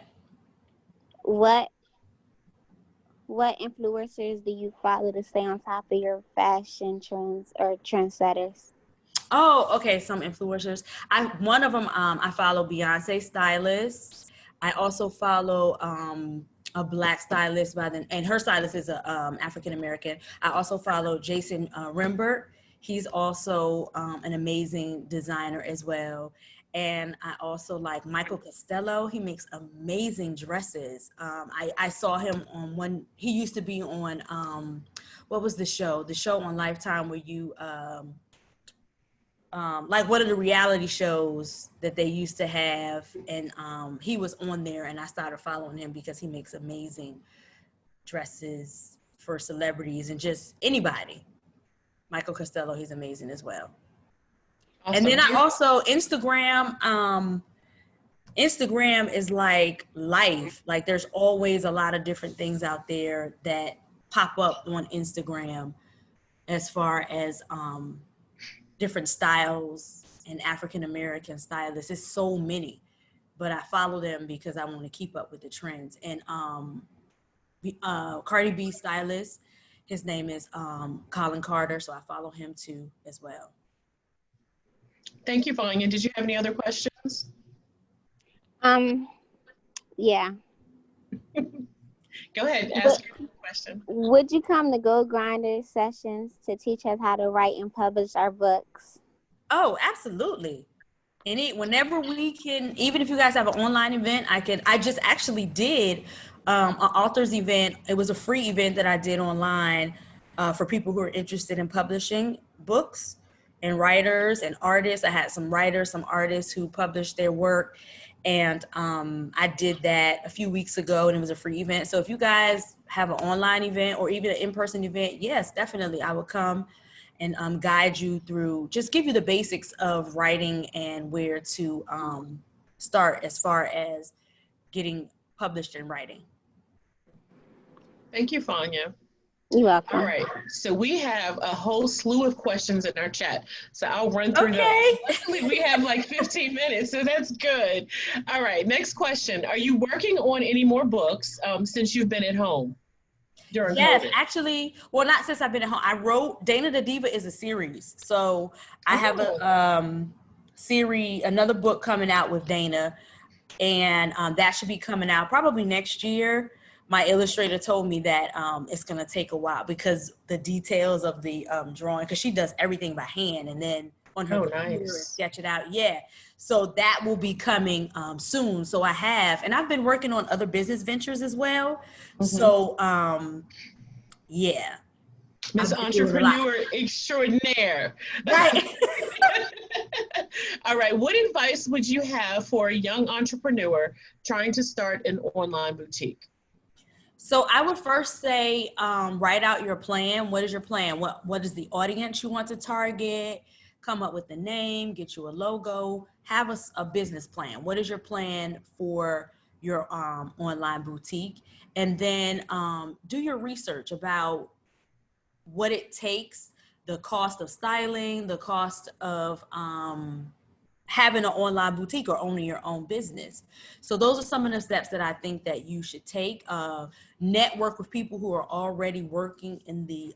influencers do you follow to stay on top of your fashion trends or trendsetters? Oh, okay. Some influencers. One of them, I follow Beyonce stylist. I also follow a Black stylist and her stylist is a African American. I also follow Jason Rimbert. He's also an amazing designer as well. And I also like Michael Costello. He makes amazing dresses. I saw him on he used to be on, what was the show? The show on Lifetime where you, like one of the reality shows that they used to have. And he was on there and I started following him because he makes amazing dresses for celebrities and just anybody. Michael Costello, he's amazing as well. Awesome. And then I also, Instagram is like life. Like there's always a lot of different things out there that pop up on Instagram as far as different styles and African-American stylists. It's so many, but I follow them because I want to keep up with the trends. And Cardi B stylist, his name is Colin Carter, so I follow him too as well. Thank you, Vanya. Did you have any other questions? Yeah. Go ahead, ask your question. Would you come to Go Grinders sessions to teach us how to write and publish our books? Oh, absolutely. Whenever we can, even if you guys have an online event, I just actually did an author's event. It was a free event that I did online for people who are interested in publishing books and writers and artists. I had some writers, some artists who published their work. And I did that a few weeks ago and it was a free event. So if you guys have an online event or even an in-person event, yes, definitely I will come and guide you through, just give you the basics of writing and where to start as far as getting published in writing. Thank you, Fanya. You're welcome. All right, so we have a whole slew of questions in our chat. So I'll run through those. Luckily, we have like 15 minutes, so that's good. All right, next question. Are you working on any more books since you've been at home during Yes, COVID? Actually, well, not since I've been at home. I wrote, Dana the Diva is a series. So I have a series, another book coming out with Dana, and that should be coming out probably next year. My illustrator told me that it's going to take a while because the details of the drawing, because she does everything by hand and then on her computer and sketch it out. Yeah. So that will be coming soon. So and I've been working on other business ventures as well. Mm-hmm. So yeah. Miss Entrepreneur Extraordinaire. Right. All right. What advice would you have for a young entrepreneur trying to start an online boutique? So I would first say, write out your plan. What is your plan? What is the audience you want to target? Come up with a name, get you a logo, have a business plan. What is your plan for your online boutique? And then do your research about what it takes, the cost of styling, the cost of having an online boutique or owning your own business. So those are some of the steps that I think that you should take. Network with people who are already working in the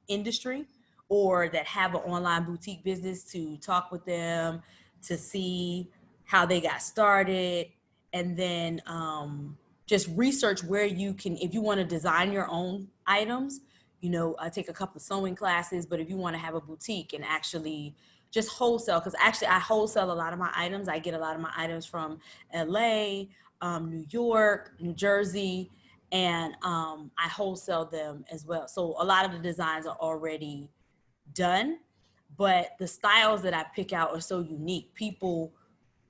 industry or that have an online boutique business, to talk with them, to see how they got started. And then just research where you can, if you want to design your own items, I take a couple of sewing classes, but if you want to have a boutique and actually just wholesale, because actually I wholesale a lot of my items. I get a lot of my items from LA, New York, New Jersey, and I wholesale them as well. So a lot of the designs are already done, but the styles that I pick out are so unique. People,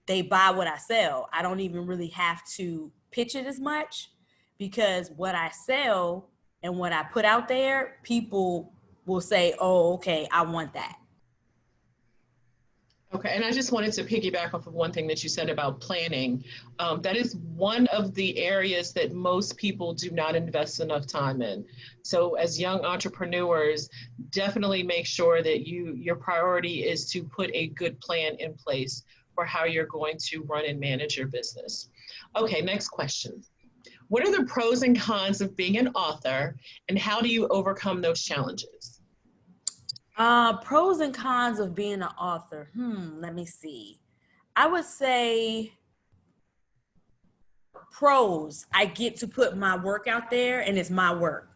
they buy what I sell. I don't even really have to pitch it as much, because what I sell and what I put out there, people will say, oh, okay, I want that. Okay, and I just wanted to piggyback off of one thing that you said about planning. That is one of the areas that most people do not invest enough time in. So as young entrepreneurs, definitely make sure that your priority is to put a good plan in place for how you're going to run and manage your business. Okay, next question. What are the pros and cons of being an author, and how do you overcome those challenges? Pros and cons of being an author. Let me see. I would say pros. I get to put my work out there, and it's my work,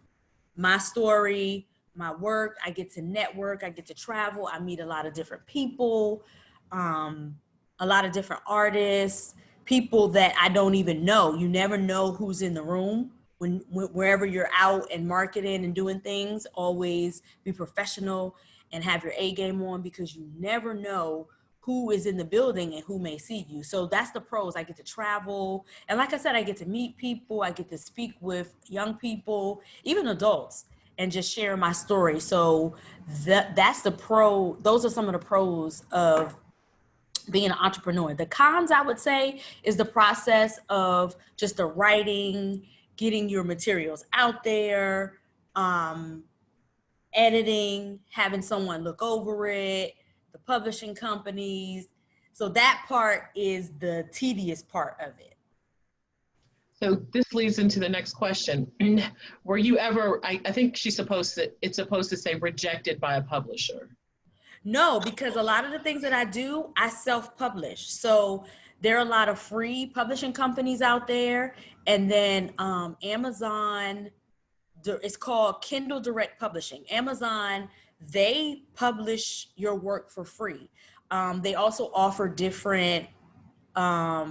my story, my work. I get to network. I get to travel. I meet a lot of different people, a lot of different artists, people that I don't even know. You never know who's in the room. Wherever you're out and marketing and doing things, always be professional and have your A game on, because you never know who is in the building and who may see you. So that's the pros. I get to travel. And like I said, I get to meet people. I get to speak with young people, even adults, and just share my story. So that's the pro. Those are some of the pros of being an entrepreneur. The cons, I would say, is the process of just the writing, getting your materials out there, editing, having someone look over it, the publishing companies. So that part is the tedious part of it. So this leads into the next question. Were you ever, I think it's supposed to say rejected by a publisher? No, because a lot of the things that I do, I self-publish. So there are a lot of free publishing companies out there. And then Amazon, it's called Kindle Direct Publishing. Amazon, they publish your work for free. They also offer different a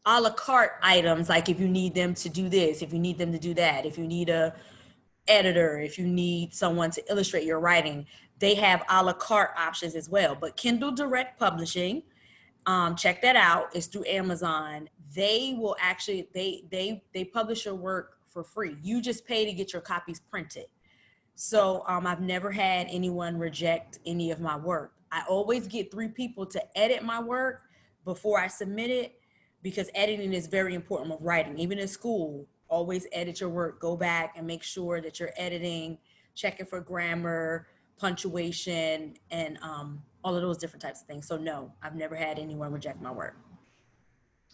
la carte items, like if you need them to do this, if you need them to do that, if you need a editor, if you need someone to illustrate your writing, they have a la carte options as well. But Kindle Direct Publishing, check that out. It's through Amazon. They will actually, they publish your work for free. You just pay to get your copies printed. So I've never had anyone reject any of my work. I always get 3 people to edit my work before I submit it, because editing is very important with writing. Even in school, always edit your work. Go back and make sure that you're editing, checking for grammar, punctuation, and all of those different types of things. So no, I've never had anyone reject my work.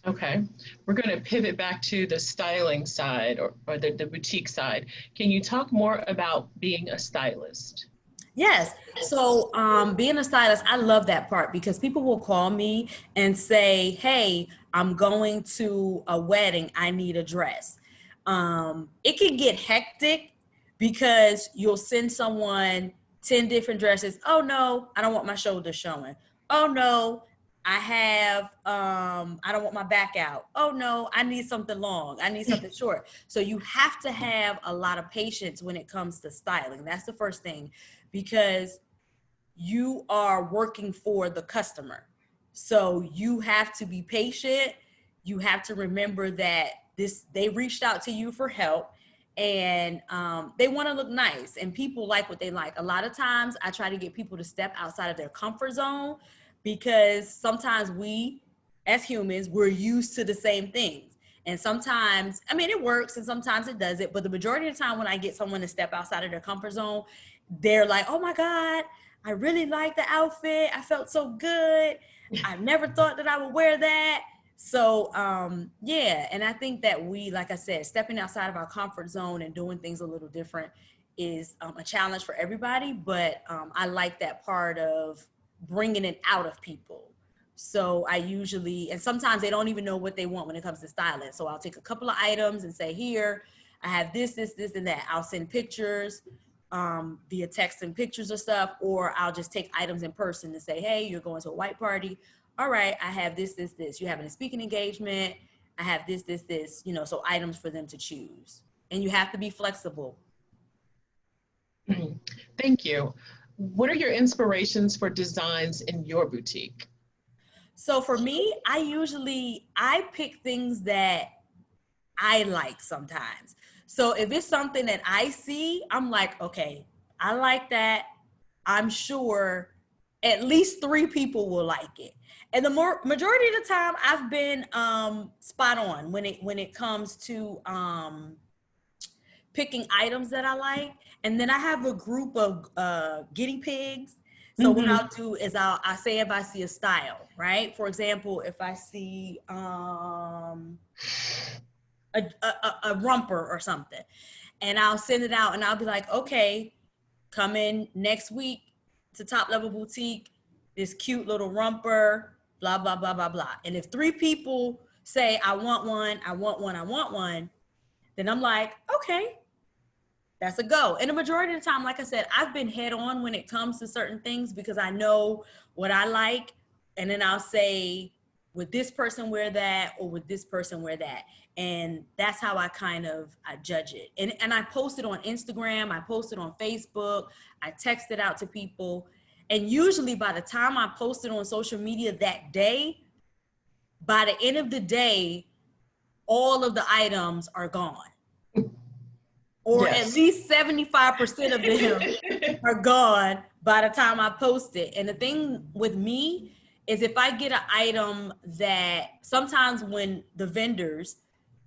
Okay, we're going to pivot back to the styling side, or the boutique side. Can you talk more about being a stylist? Yes. So being a stylist, I love that part, because people will call me and say, hey, I'm going to a wedding. I need a dress. It can get hectic, because you'll send someone 10 different dresses. Oh no, I don't want my shoulders showing. Oh no, I have, I don't want my back out. Oh no, I need something long. I need something short. So you have to have a lot of patience when it comes to styling. That's the first thing, because you are working for the customer. So you have to be patient. You have to remember that they reached out to you for help, and they want to look nice, and people like what they like. A lot of times I try to get people to step outside of their comfort zone, because sometimes we as humans, we're used to the same things. And sometimes, I mean, it works and sometimes it doesn't, but the majority of the time when I get someone to step outside of their comfort zone, they're like, oh my God, I really like the outfit. I felt so good. I never thought that I would wear that. So yeah, and I think that we, like I said, stepping outside of our comfort zone and doing things a little different is a challenge for everybody. But I like that part of bringing it out of people. So I usually, and sometimes they don't even know what they want when it comes to styling. So I'll take a couple of items and say, here, I have this, and that. I'll send pictures via text and pictures or stuff, or I'll just take items in person and say, hey, you're going to a white party. All right, I have this. You're having a speaking engagement. I have this, so items for them to choose. And you have to be flexible. Thank you. What are your inspirations for designs in your boutique? So for me, I pick things that I like sometimes. So if it's something that I see, I'm like, okay, I like that. I'm sure at least 3 people will like it. And the majority of the time I've been spot on when it comes to picking items that I like. And then I have a group of guinea pigs. So what I'll do is I'll say if I see a style, right? For example, if I see a romper or something, and I'll send it out and I'll be like, okay, come in next week to Top Level Boutique, this cute little romper, blah, blah, blah, blah, blah. And if 3 people say, I want one, I want one, I want one, then I'm like, okay, that's a go. And the majority of the time, like I said, I've been head on when it comes to certain things because I know what I like. And then I'll say, would this person wear that, or would this person wear that? And that's how I judge it. And I post it on Instagram, I post it on Facebook, I text it out to people. And usually by the time I post it on social media that day, by the end of the day, all of the items are gone. Or yes, at least 75% of them are gone by the time I post it. And the thing with me is if I get an item that sometimes when the vendors,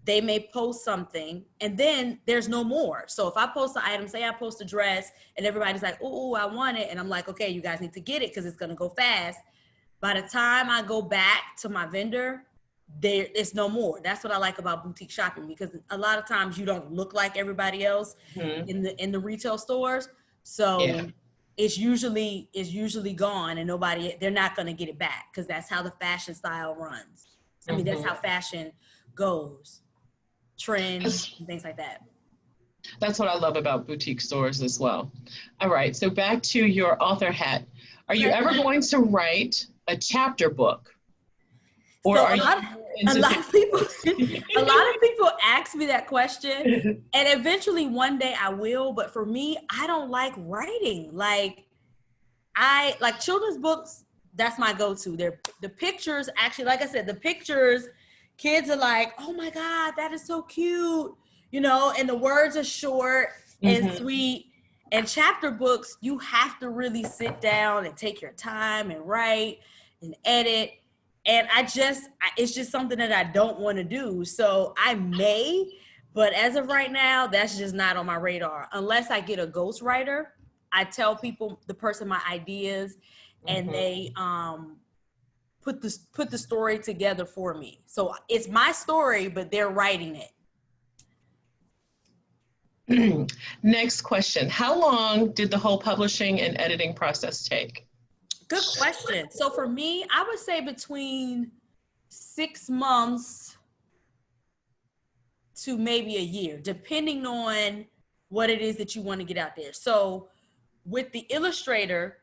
they may post something and then there's no more. So if I post an item, say I post a dress and everybody's like, oh, I want it. And I'm like, okay, you guys need to get it because it's going to go fast. By the time I go back to my vendor, it's no more. That's what I like about boutique shopping, because a lot of times you don't look like everybody else in the retail stores. So it's usually gone and they're not going to get it back, because that's how the fashion style runs. I mean, that's how fashion goes, trends and things like that. That's what I love about boutique stores as well. All right, so back to your author hat. Are you ever going to write a chapter book? Or so a lot of people ask me that question, and eventually one day I will. But for me, I don't like writing. I like children's books. That's my go-to. The pictures, actually, like I said, the pictures, kids are like, oh my God, that is so cute. And the words are short and sweet. And chapter books, you have to really sit down and take your time and write and edit. And it's just something that I don't want to do. So I may, but as of right now, that's just not on my radar. Unless I get a ghostwriter, I tell the person my ideas, and they put the story together for me. So it's my story, but they're writing it. Next question. How long did the whole publishing and editing process take? Good question. So for me, I would say between 6 months to maybe a year, depending on what it is that you want to get out there. So with the illustrator,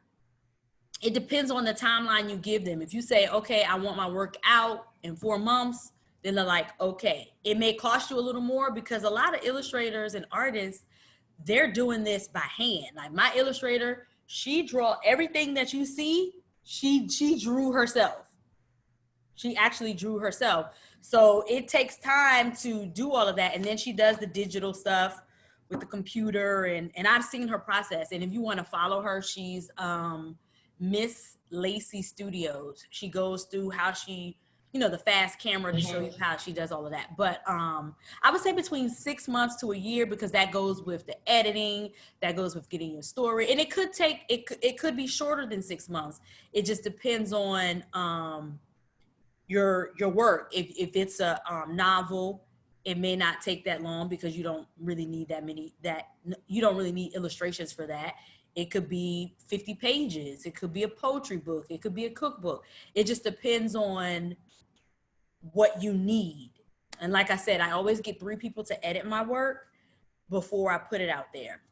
it depends on the timeline you give them. If you say, okay, I want my work out in 4 months, then they're like, okay. It may cost you a little more because a lot of illustrators and artists, they're doing this by hand. Like my illustrator, she draw everything that you see, she drew herself. She actually drew herself. So it takes time to do all of that. And then she does the digital stuff with the computer. And I've seen her process. And if you want to follow her, she's Miss Lacey Studios. She goes through how she, you know, the fast camera to show you how she does all of that. But I would say between 6 months to a year, because that goes with the editing, that goes with getting your story. And it could take, it could be shorter than 6 months. It just depends on your work. If it's a novel, it may not take that long because you don't really need you don't really need illustrations for that. It could be 50 pages. It could be a poetry book. It could be a cookbook. It just depends on what you need. And like I said, I always get 3 people to edit my work before I put it out there.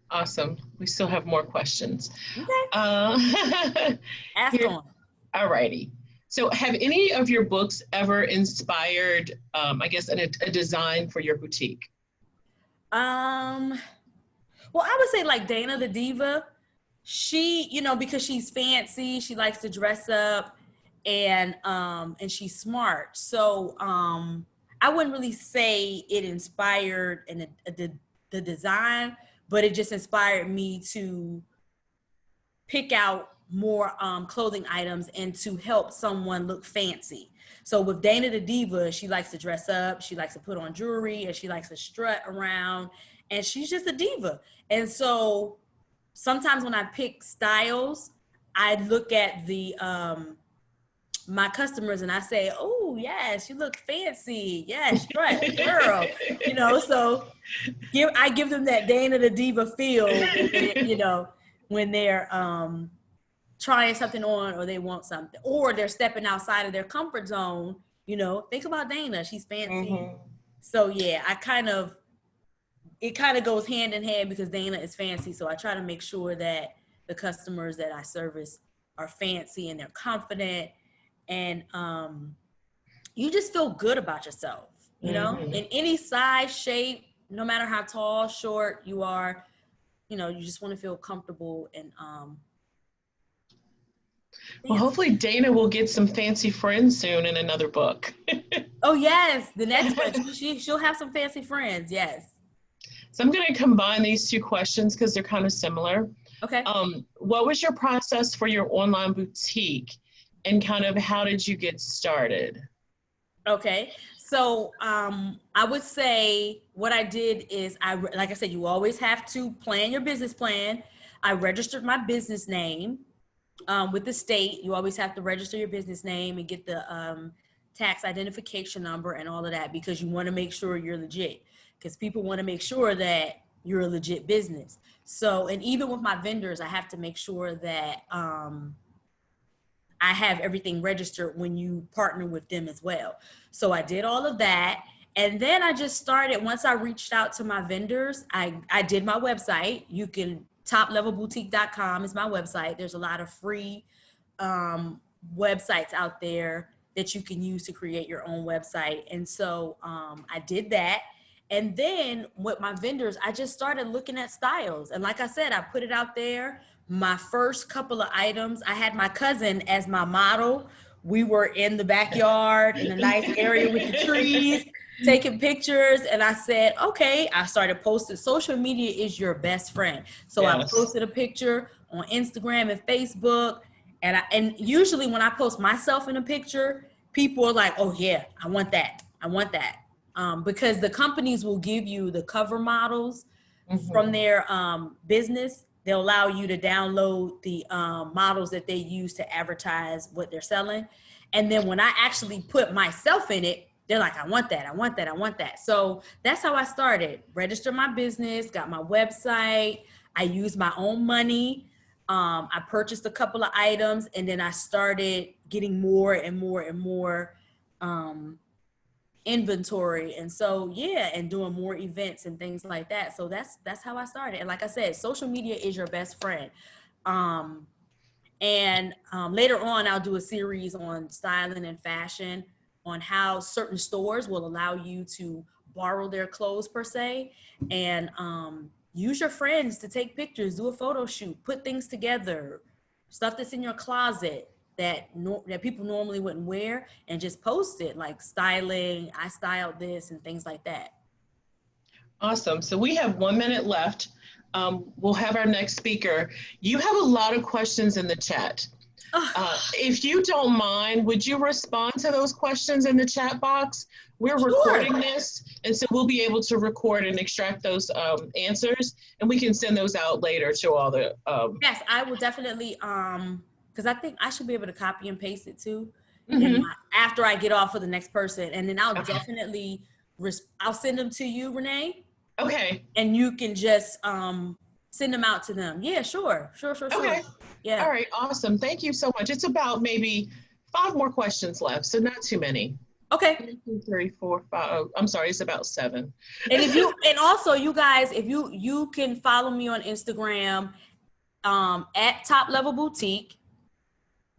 Awesome. We still have more questions. Okay. Ask on. All righty. So have any of your books ever inspired, I guess, a design for your boutique? Well, I would say like Dana the Diva, she, you know, because she's fancy, she likes to dress up and she's smart. So I wouldn't really say it inspired the design, but it just inspired me to pick out more clothing items and to help someone look fancy. So with Dana the Diva, she likes to dress up, she likes to put on jewelry, and she likes to strut around, and she's just a diva. And so sometimes when I pick styles, I look at the my customers and I say, oh yes, you look fancy. Yes, strut, girl. You know, so I give them that Dana the Diva feel, you know, when they're trying something on or they want something, or they're stepping outside of their comfort zone. You know, think about Dana, she's fancy. So yeah, it kind of goes hand in hand because Dana is fancy. So I try to make sure that the customers that I service are fancy and they're confident, and you just feel good about yourself, you know, in any size, shape, no matter how tall, short you are, you know, you just want to feel comfortable and well, hopefully Dana will get some fancy friends soon in another book. Oh yes, the next one, she'll have some fancy friends. Yes. So I'm going to combine these 2 questions because they're kind of similar. Okay. What was your process for your online boutique, and kind of how did you get started? Okay. So I would say what I did is like I said, you always have to plan your business plan. I registered my business name with the state. You always have to register your business name and get the tax identification number and all of that, because you want to make sure you're legit, because people want to make sure that you're a legit business. So, and even with my vendors, I have to make sure that I have everything registered when you partner with them as well. So I did all of that. And then I just started, once I reached out to my vendors, I did my website. You can, toplevelboutique.com is my website. There's a lot of free websites out there that you can use to create your own website. And so I did that. And then with my vendors, I just started looking at styles. And like I said, I put it out there. My first couple of items, I had my cousin as my model. We were in the backyard in a nice area with the trees, taking pictures. And I said, okay, I started posting. Social media is your best friend. So yes. I posted a picture on Instagram and Facebook. And usually when I post myself in a picture, people are like, oh yeah, I want that. I want that. Because the companies will give you the cover models from their business. They'll allow you to download the models that they use to advertise what they're selling. And then when I actually put myself in it, they're like, I want that, I want that, I want that. So that's how I started. Registered my business, got my website. I used my own money. I purchased a couple of items, and then I started getting more and more and more inventory. And so, yeah, and doing more events and things like that. So that's how I started. And like I said, social media is your best friend. And later on, I'll do a series on styling and fashion, on how certain stores will allow you to borrow their clothes per se, and use your friends to take pictures, do a photo shoot, put things together, stuff that's in your closet that that people normally wouldn't wear, and just post it, like styling, I styled this, and things like that. Awesome. So we have 1 minute left. We'll have our next speaker. You have a lot of questions in the chat. If you don't mind, would you respond to those questions in the chat box? We're recording this, and so we'll be able to record and extract those answers, and we can send those out later to all the. Yes, I will definitely, because I think I should be able to copy and paste it too, after I get off for the next person, and then I'll definitely, I'll send them to you, Renee. Okay. And you can just send them out to them. Yeah, sure. Okay. Yeah. All right, awesome. Thank you so much. It's about maybe 5 more questions left, so not too many. Okay. 1, 2, 3, 4, 5. Oh, I'm sorry, it's about 7. And if you, and also you guys, if you can follow me on Instagram at Top Level Boutique,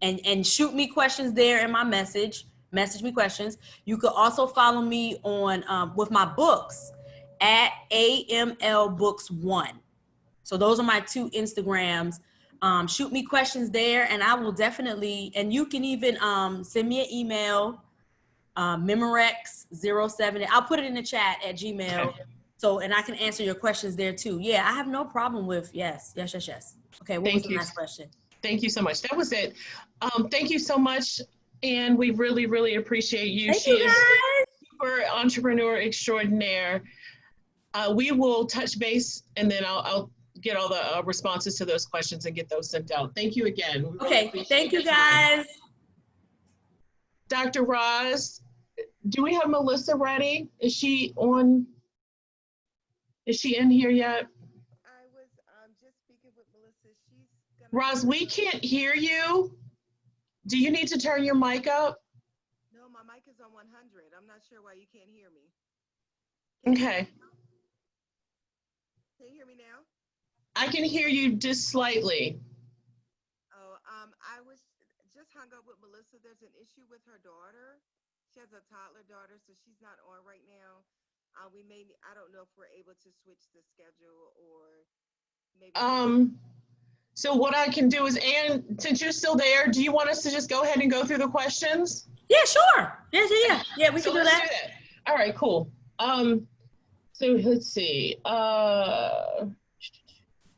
and shoot me questions there in my message me questions. You could also follow me on with my books at AML Books 1. So those are my 2 Instagrams. Shoot me questions there, and I will definitely, and you can even send me an email, Memorex07. I'll put it in the chat at Gmail. Okay. So, and I can answer your questions there too. Yeah, I have no problem with, yes. Okay, what was the last question? Thank you so much. That was it. Thank you so much. And we really, really appreciate you. Thank you guys. Super entrepreneur extraordinaire. We will touch base, and then I'll get all the responses to those questions and get those sent out. Thank you again. Okay, thank you guys. Dr. Roz, do we have Melissa ready? Is she on? Is she in here yet? I was just speaking with Melissa. She's gonna. Roz, we can't hear you. Do you need to turn your mic up? No, my mic is on 100. I'm not sure why you can't hear me. Okay. Can you hear me now? I can hear you just slightly. Oh, I was just hung up with Melissa. There's an issue with her daughter. She has a toddler daughter, so she's not on right now. I don't know if we're able to switch the schedule or maybe. So what I can do is, Anne, since you're still there, do you want us to just go ahead and go through the questions? Yeah, sure. Yeah, we can do that. All right, cool. So let's see.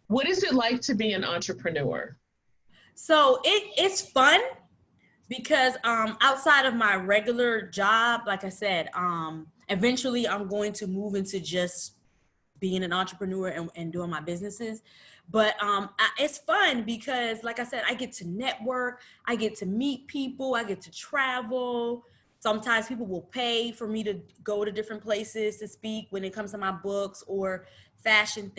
What is it like to be an entrepreneur? So it's fun because outside of my regular job, like I said, eventually I'm going to move into just being an entrepreneur and doing my businesses. But it's fun because, like I said, I get to network, I get to meet people, I get to travel. Sometimes people will pay for me to go to different places to speak when it comes to my books or fashion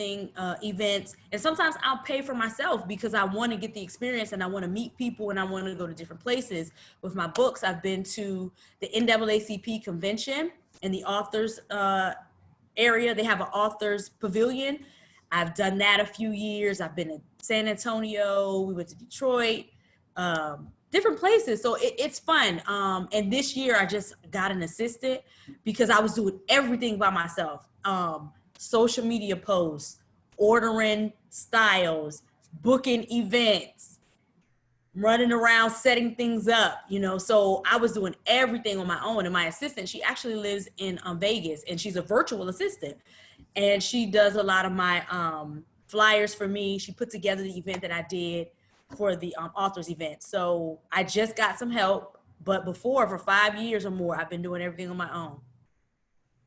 events. And sometimes I'll pay for myself because I want to get the experience and I want to meet people and I want to go to different places. With my books, I've been to the NAACP convention in the authors area. They have an authors pavilion. I've done that a few years. I've been in San Antonio. We went to Detroit, different places. So it's fun. And this year I just got an assistant because I was doing everything by myself. Social media posts, ordering styles, booking events, running around, setting things up, so I was doing everything on my own. And my assistant, she actually lives in Vegas, and she's a virtual assistant. And she does a lot of my flyers for me. She put together the event that I did for the authors event. So I just got some help, but before, for 5 years or more, I've been doing everything on my own.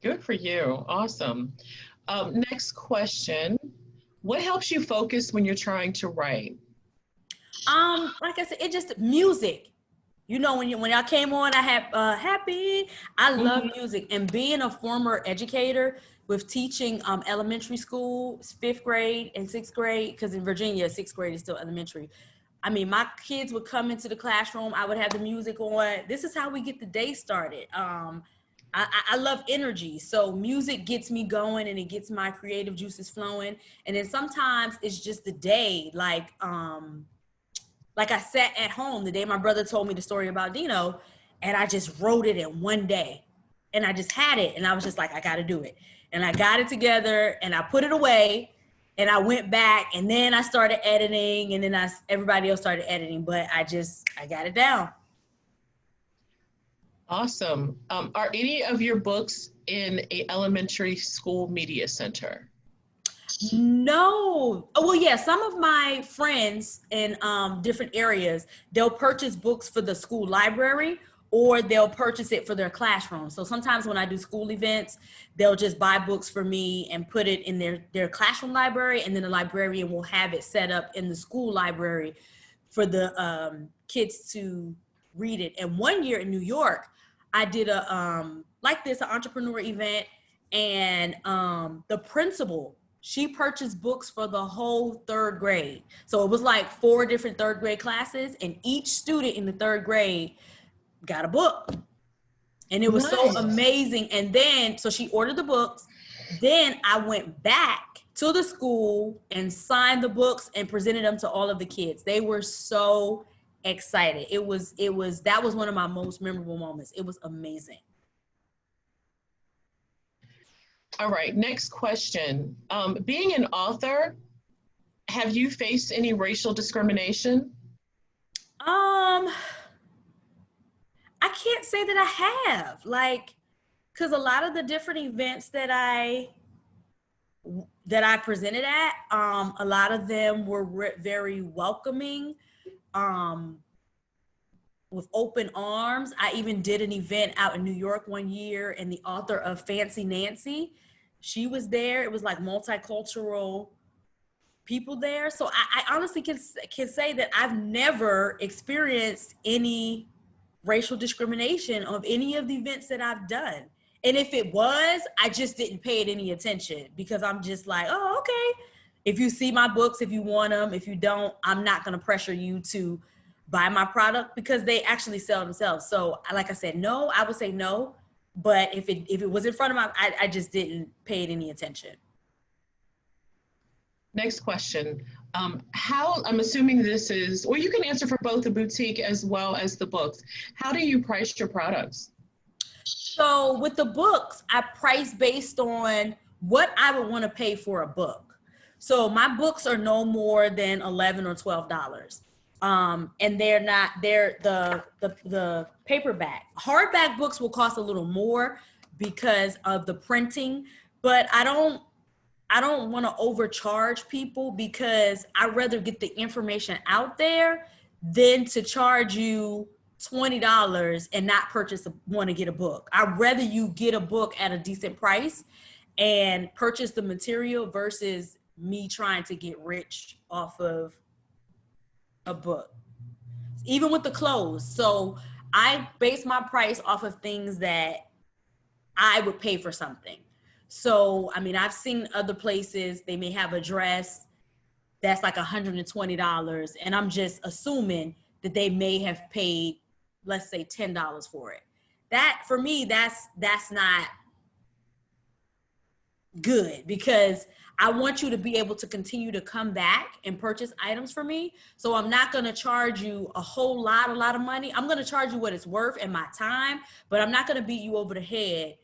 Good for you. Awesome. Next question. What helps you focus when you're trying to write? Like I said, it just music. When I came on, I had happy. I love music, and being a former educator with teaching elementary school, 5th grade and 6th grade, because in Virginia, 6th grade is still elementary. I mean, my kids would come into the classroom. I would have the music on. This is how we get the day started. I love energy. So music gets me going and it gets my creative juices flowing. And then sometimes it's just the day, like I sat at home the day my brother told me the story about Dino, and I just wrote it in one day. And I just had it, and I was just like, I got to do it. And I got it together, and I put it away, and I went back, and then I started editing, and then everybody else started editing, but I got it down. Awesome. Are any of your books in a elementary school media center? No. Oh, well, yeah, some of my friends in different areas, they'll purchase books for the school library, or they'll purchase it for their classroom. So sometimes when I do school events, they'll just buy books for me and put it in their classroom library, and then the librarian will have it set up in the school library for the kids to read it. And one year in New York, I did an entrepreneur event, and the principal, she purchased books for the whole third grade. So it was like 4 different third grade classes, and each student in the third grade got a book. And it was so amazing. And then, so she ordered the books. Then I went back to the school and signed the books and presented them to all of the kids. They were so excited. That was one of my most memorable moments. It was amazing. All right, next question. Being an author, have you faced any racial discrimination? I can't say that I have, because a lot of the different events that I presented at, a lot of them were very welcoming, with open arms. I even did an event out in New York one year, and the author of Fancy Nancy, she was there. It was like multicultural people there. So I honestly can say that I've never experienced any racial discrimination of any of the events that I've done. And if it was, I just didn't pay it any attention, because I'm just like, oh, okay. If you see my books, if you want them, if you don't, I'm not going to pressure you to buy my product, because they actually sell themselves. So like I said, no, I would say no. But if it was in front of I just didn't pay it any attention. Next question. I'm assuming this is, or you can answer for both the boutique as well as the books. How do you price your products? So with the books, I price based on what I would want to pay for a book. So my books are no more than $11 or $12. And they're the paperback. Hardback books will cost a little more because of the printing, but I don't want to overcharge people, because I'd rather get the information out there than to charge you $20 and not want to get a book. I'd rather you get a book at a decent price and purchase the material versus me trying to get rich off of a book. Even with the clothes. So I base my price off of things that I would pay for something. So, I mean, I've seen other places, they may have a dress that's like $120, and I'm just assuming that they may have paid, let's say, $10 for it. That, for me, that's not good, because I want you to be able to continue to come back and purchase items for me. So I'm not going to charge you a lot of money. I'm going to charge you what it's worth and my time, but I'm not going to beat you over the head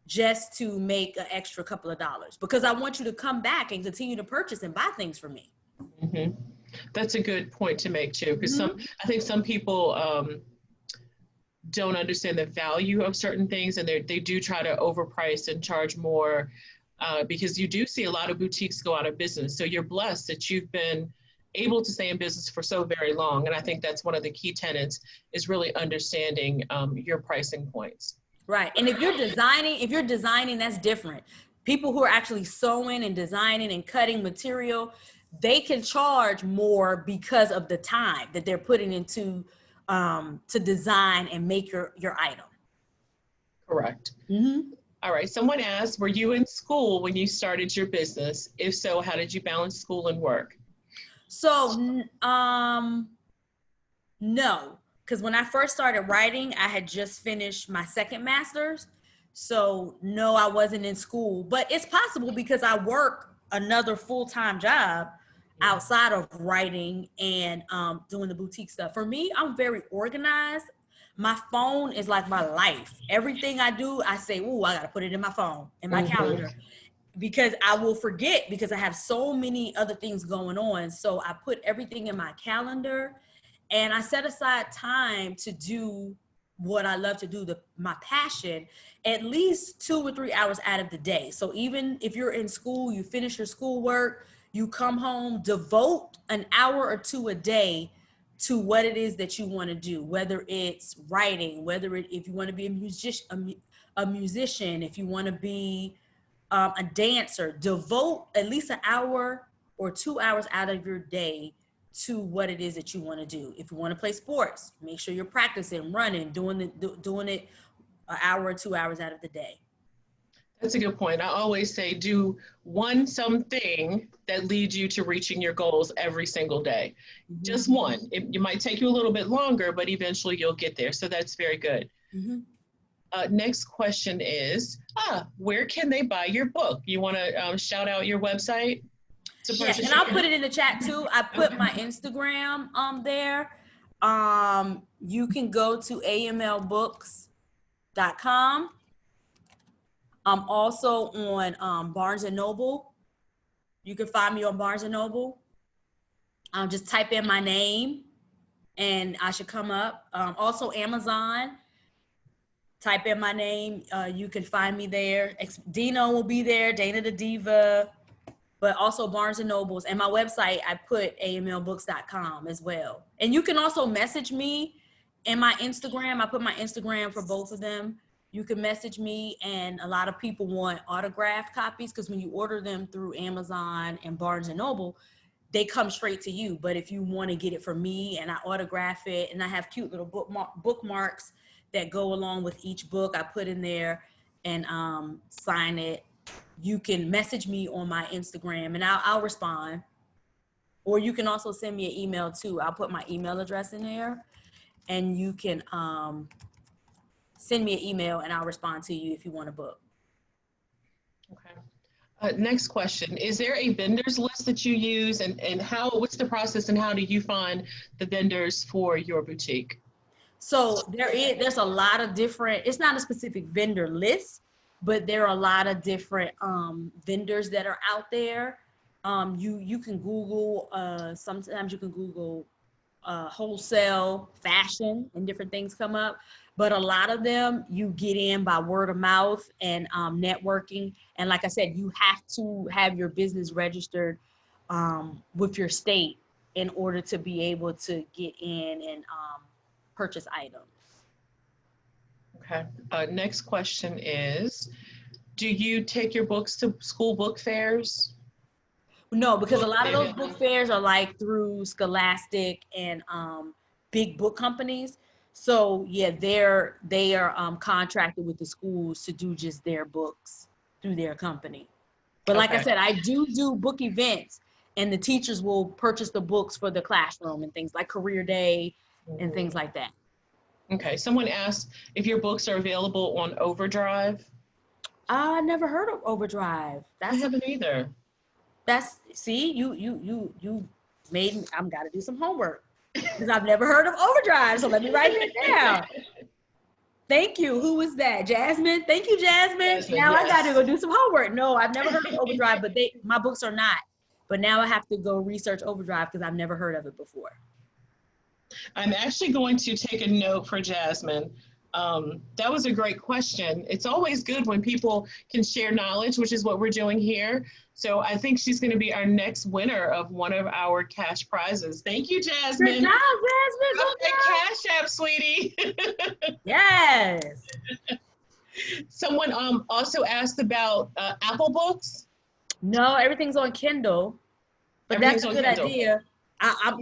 just to make an extra couple of dollars, because I want you to come back and continue to purchase and buy things for me. Mm-hmm. That's a good point to make too, because I think some people don't understand the value of certain things, and they do try to overprice and charge more, because you do see a lot of boutiques go out of business. So you're blessed that you've been able to stay in business for so very long. And I think that's one of the key tenets, is really understanding your pricing points. Right. And if you're designing, that's different. People who are actually sewing and designing and cutting material, they can charge more because of the time that they're putting into to design and make your item. Correct. Mm-hmm. All right. Someone asked, were you in school when you started your business? If so, how did you balance school and work? So, no. Because when I first started writing, I had just finished my second master's. So no, I wasn't in school, but it's possible because I work another full-time job outside of writing and doing the boutique stuff. For me, I'm very organized. My phone is like my life. Everything I do, I say, "Ooh, I got to put it in my phone, in my calendar," because I will forget because I have so many other things going on. So I put everything in my calendar and I set aside time to do what I love to do, my passion, at least 2 or 3 hours out of the day. So even if you're in school, you finish your schoolwork, you come home, devote an hour or two a day to what it is that you want to do, whether it's writing, if you want to be a musician, if you want to be a dancer, devote at least an hour or 2 hours out of your day to what it is that you want to do. If you want to play sports, make sure you're practicing, running, doing it an hour or 2 hours out of the day. That's a good point. I always say do something that leads you to reaching your goals every single day. Mm-hmm. Just one. It might take you a little bit longer, but eventually you'll get there. So that's very good. Mm-hmm. Next question is, where can they buy your book? You want to shout out your website? Yes, and I'll put it in the chat too. I put my Instagram there. You can go to amlbooks.com. I'm also on Barnes & Noble. You can find me on Barnes & Noble. Just type in my name and I should come up. Also Amazon. Type in my name. You can find me there. Dino will be there, Dana the Diva. But also Barnes & Nobles. And my website, I put amlbooks.com as well. And you can also message me in my Instagram. I put my Instagram for both of them. You can message me, and a lot of people want autographed copies because when you order them through Amazon and Barnes & Noble, they come straight to you. But if you want to get it from me and I autograph it, and I have cute little bookmarks that go along with each book, I put in there and sign it. You can message me on my Instagram and I'll respond. Or you can also send me an email too. I'll put my email address in there and you can send me an email and I'll respond to you if you want a book. Okay. Next question. Is there a vendors list that you use and what's the process and how do you find the vendors for your boutique? So there's a lot of different, it's not a specific vendor list, but there are a lot of different vendors that are out there. You can Google, sometimes you can Google wholesale fashion and different things come up. But a lot of them you get in by word of mouth and networking. And like I said, you have to have your business registered with your state in order to be able to get in and purchase items. Okay. Next question is, do you take your books to school book fairs? No, because a lot of those book fairs are like through Scholastic and big book companies. So yeah, they are contracted with the schools to do just their books through their company. But like I said, I do book events and the teachers will purchase the books for the classroom and things like Career Day and things like that. Okay, someone asked if your books are available on Overdrive. I never heard of Overdrive. I haven't either. See, you made me, I'm gotta do some homework because I've never heard of Overdrive. So let me write it down. Thank you. Who was that? Jasmine. Thank you, Jasmine. Now yes. I gotta go do some homework. No, I've never heard of Overdrive, but my books are not. But now I have to go research Overdrive because I've never heard of it before. I'm actually going to take a note for Jasmine. That was a great question. It's always good when people can share knowledge, which is what we're doing here. So I think she's going to be our next winner of one of our cash prizes. Thank you, Jasmine. Good job, Jasmine. Okay, Cash App, sweetie. Yes. Someone also asked about Apple Books. No, everything's on Kindle, but that's a good idea.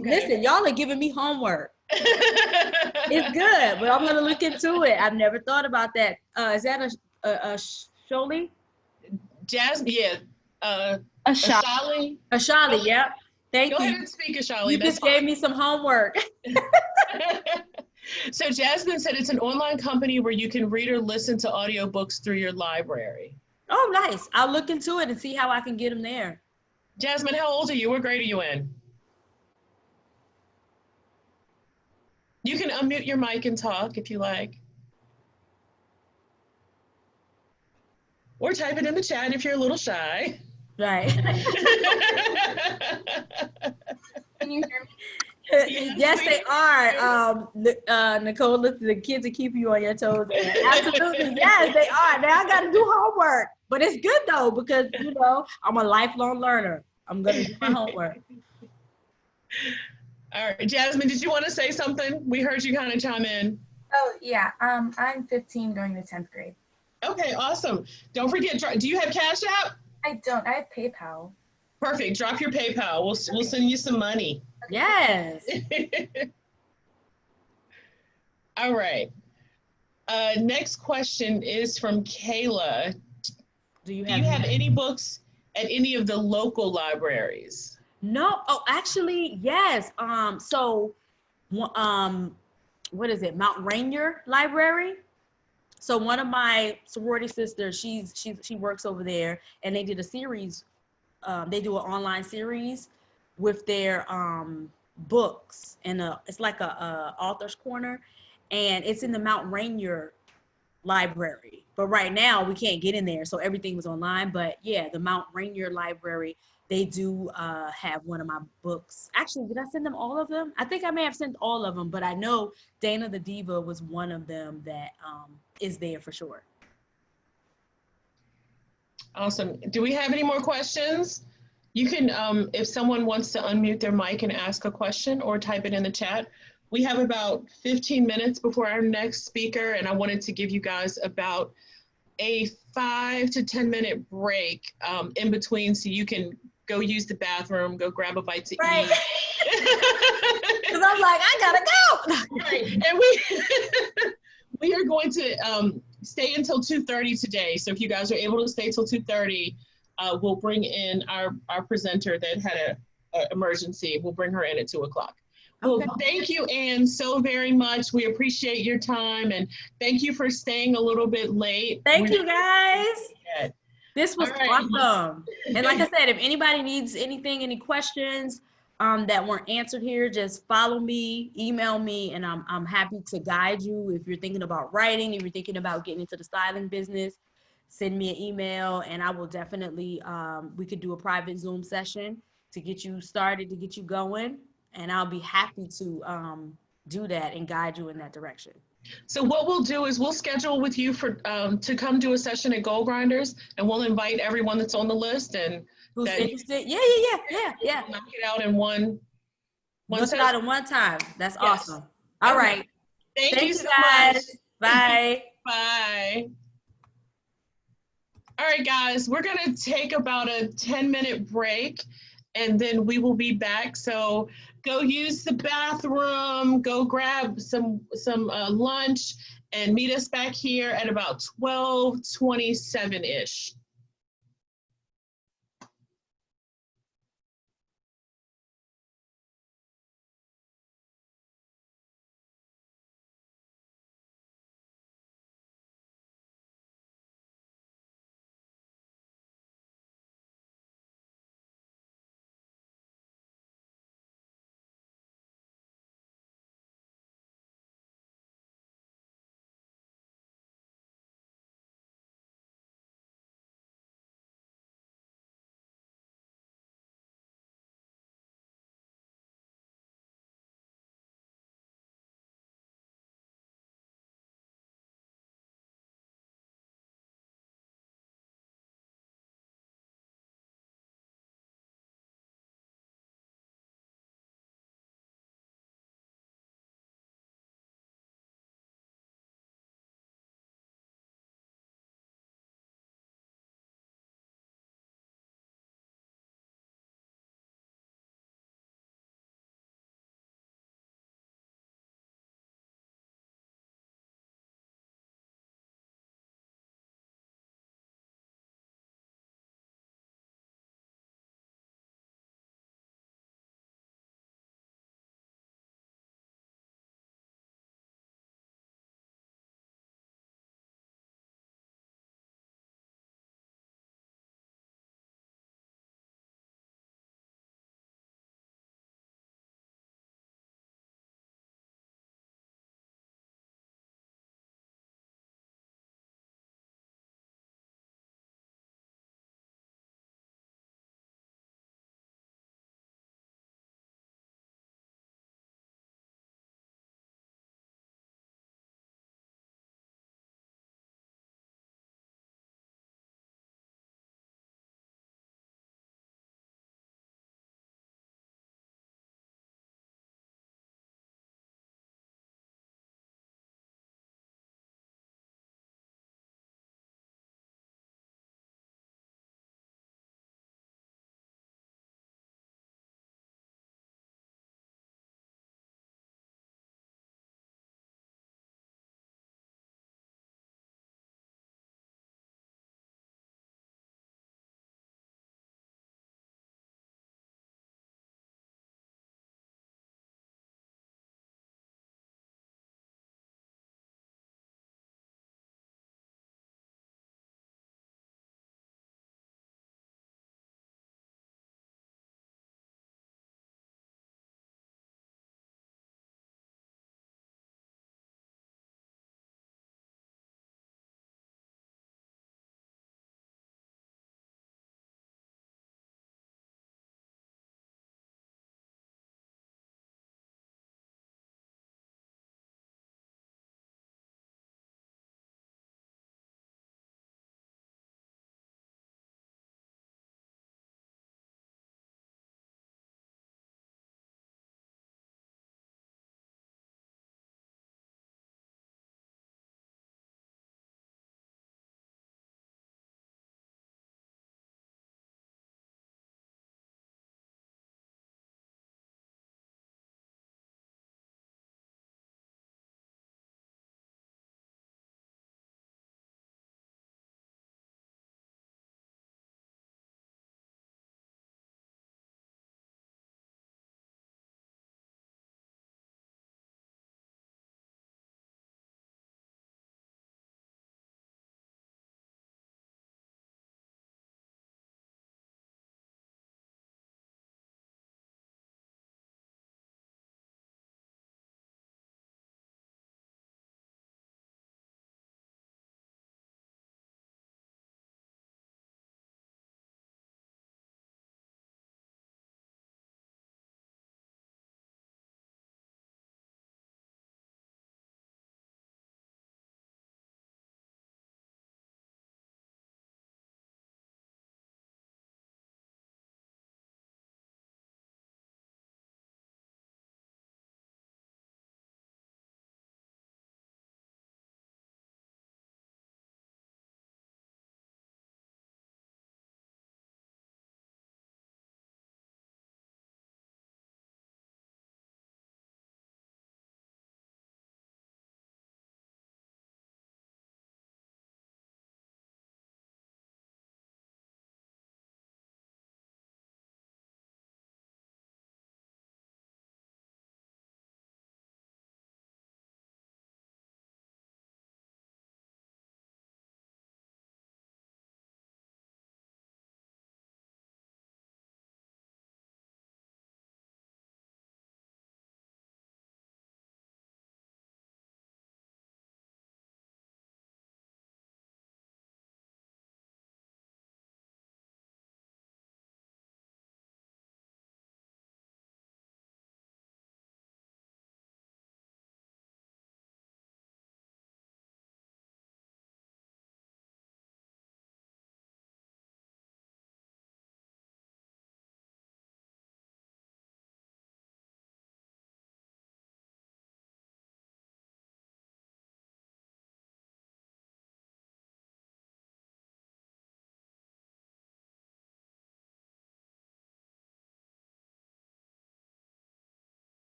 Listen, y'all are giving me homework. It's good, but I'm gonna look into it. I've never thought about that. Is that a Sholi? Jasmine, yeah. Ashali, yeah. Thank you. Go ahead and speak, Ashali. You just gave me some homework. So Jasmine said it's an online company where you can read or listen to audiobooks through your library. Oh, nice. I'll look into it and see how I can get them there. Jasmine, how old are you? What grade are you in? You can unmute your mic and talk if you like. Or type it in the chat if you're a little shy. Right. Can you hear me? Yes, they are. Nicole, the kids are keeping you on your toes. Absolutely, yes, they are. Now I got to do homework, but it's good though because I'm a lifelong learner. I'm gonna do my homework. All right, Jasmine, did you want to say something? We heard you kind of chime in. Oh, yeah. I'm 15 going to 10th grade. Okay, awesome. Don't forget, do you have Cash App? I don't. I have PayPal. Perfect. Drop your PayPal. We'll send you some money. Yes. All right. Next question is from Kayla. Do you Do you have any books at any of the local libraries? No. Oh, actually, yes. So, what is it? Mount Rainier Library. So one of my sorority sisters, she works over there, and they did a series. They do an online series with their books, and it's like a author's corner, and it's in the Mount Rainier Library. But right now we can't get in there, so everything was online. But yeah, the Mount Rainier Library, they do have one of my books. Actually, did I send them all of them? I think I may have sent all of them, but I know Dana the Diva was one of them that is there for sure. Awesome. Do we have any more questions? You can, if someone wants to unmute their mic and ask a question or type it in the chat. We have about 15 minutes before our next speaker, and I wanted to give you guys about a 5 to 10 minute break in between so you can go use the bathroom, go grab a bite to Right. eat. Because I'm like, I gotta go. Right. And we are going to stay until 2:30 today. So if you guys are able to stay till 2:30, we'll bring in our presenter that had an emergency. We'll bring her in at 2 o'clock. Well, thank you, Anne, so very much. We appreciate your time, and thank you for staying a little bit late. Thank you, guys. This was awesome. And like I said, if anybody needs anything, any questions that weren't answered here, just follow me, email me, and I'm happy to guide you. If you're thinking about writing, if you're thinking about getting into the styling business, send me an email, and I will definitely, we could do a private Zoom session to get you started, to get you going. And I'll be happy to do that and guide you in that direction. So what we'll do is we'll schedule with you for to come do a session at Gold Grinders, and we'll invite everyone that's on the list and who's interested. Yeah. Knock it out in one session. Out in one time. That's awesome. All right. Thank you so guys. Much. Bye. Bye. All right, guys, we're gonna take about a 10-minute break, and then we will be back. So go use the bathroom, go grab some lunch, and meet us back here at about 12:27-ish.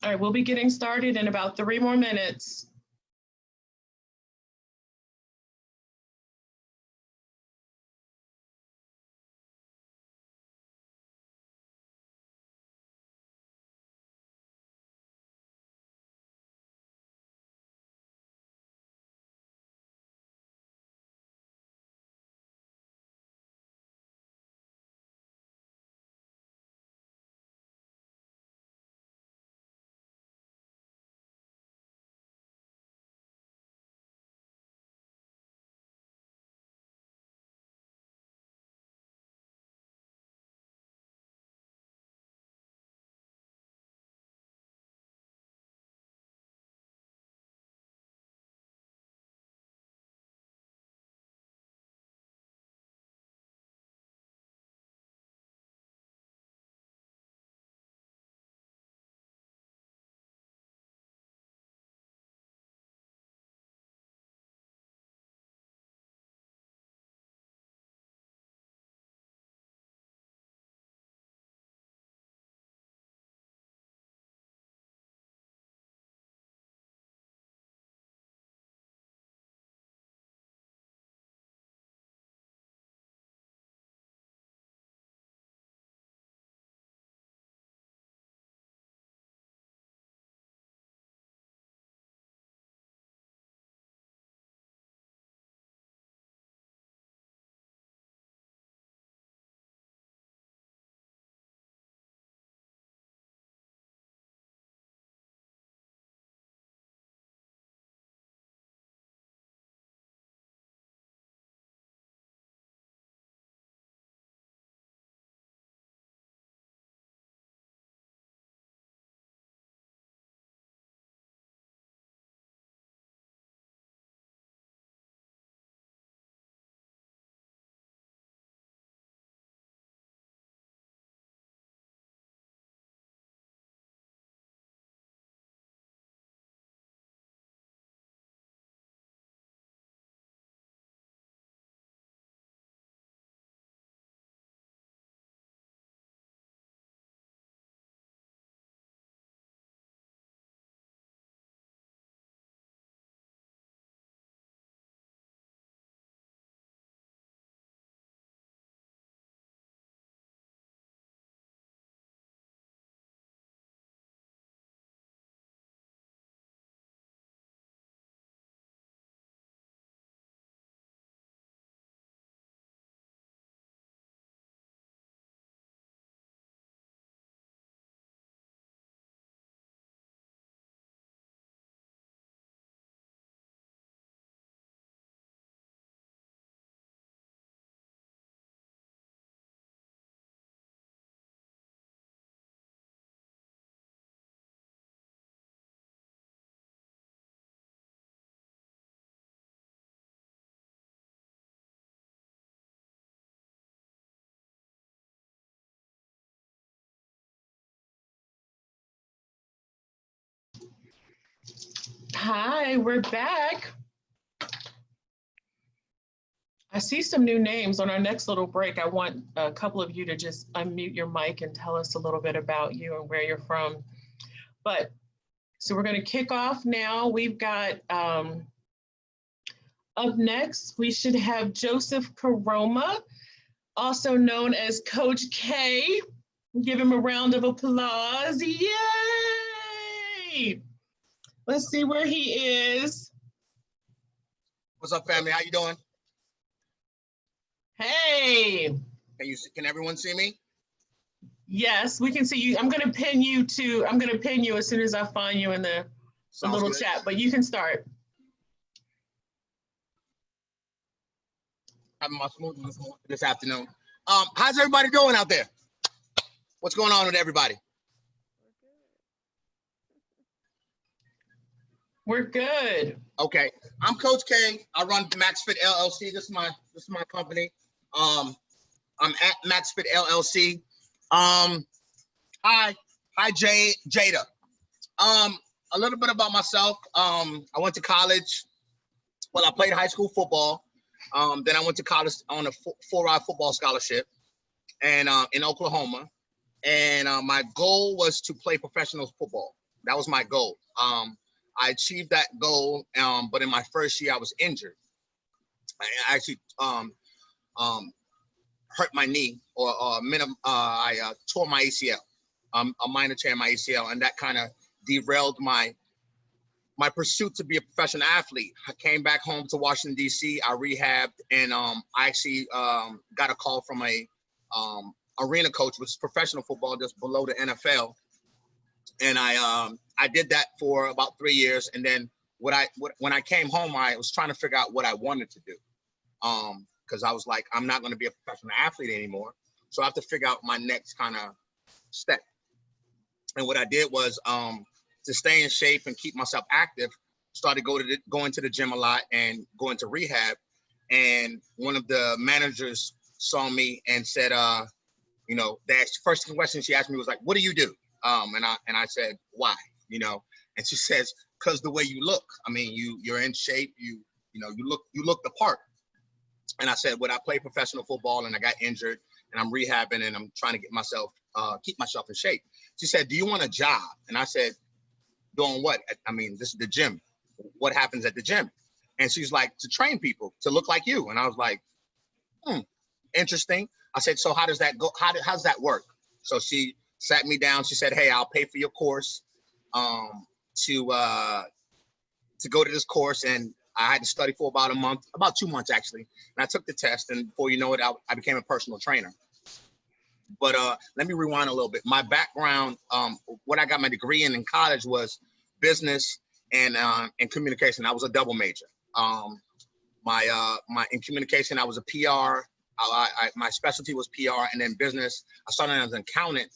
All right, we'll be getting started in about 3 more minutes. Hi, we're back. I see some new names. On our next little break, I want a couple of you to just unmute your mic and tell us a little bit about you and where you're from. But so we're going to kick off now. We've got up next, we should have Joseph Karoma, also known as Coach K. Give him a round of applause. Yay! Let's see where he is. What's up, family? How you doing? Hey. Can everyone see me? Yes, we can see you. I'm gonna pin you too. I'm gonna pin you as soon as I find you in the little good. chat, but you can start. Having my smoothie this afternoon. How's everybody doing out there? What's going on with everybody? We're good. Okay, I'm Coach K. I run MaxFit LLC. This is my company. I'm at MaxFit LLC. Hi Jada. A little bit about myself. I went to college. Well, I played high school football. Then I went to college on a four-ride football scholarship, and in Oklahoma. And my goal was to play professional football. That was my goal. I achieved that goal, but in my first year I was injured. I actually hurt my knee, or I tore my ACL, a minor tear in my ACL, and that kind of derailed my pursuit to be a professional athlete. I came back home to Washington, D.C. I rehabbed, and I actually got a call from a arena coach, which is professional football, just below the NFL. And I did that for about 3 years. And then when I came home, I was trying to figure out what I wanted to do. Because I was like, I'm not going to be a professional athlete anymore. So I have to figure out my next kind of step. And what I did was, to stay in shape and keep myself active, started going to the gym a lot and going to rehab. And one of the managers saw me and said, the first question she asked me was like, "What do you do?" And I said, "Why?" And she says, "Because the way you look. I mean, you're in shape. You look the part." And I said, "Well, I play professional football and I got injured and I'm rehabbing and I'm trying to get myself, keep myself in shape." She said, "Do you want a job?" And I said, "Doing what?" I mean, this is the gym. What happens at the gym? And she's like, "To train people to look like you." And I was like, interesting. I said, "So how does that go? How does that work?" So she sat me down. She said, "Hey, I'll pay for your course to go to this course." And I had to study for about a month, about 2 months actually. And I took the test, and before you know it, I became a personal trainer. But let me rewind a little bit. My background, what I got my degree in college was business and communication. I was a double major. In communication, I was a PR. My specialty was PR, and then business. I started as an accountant.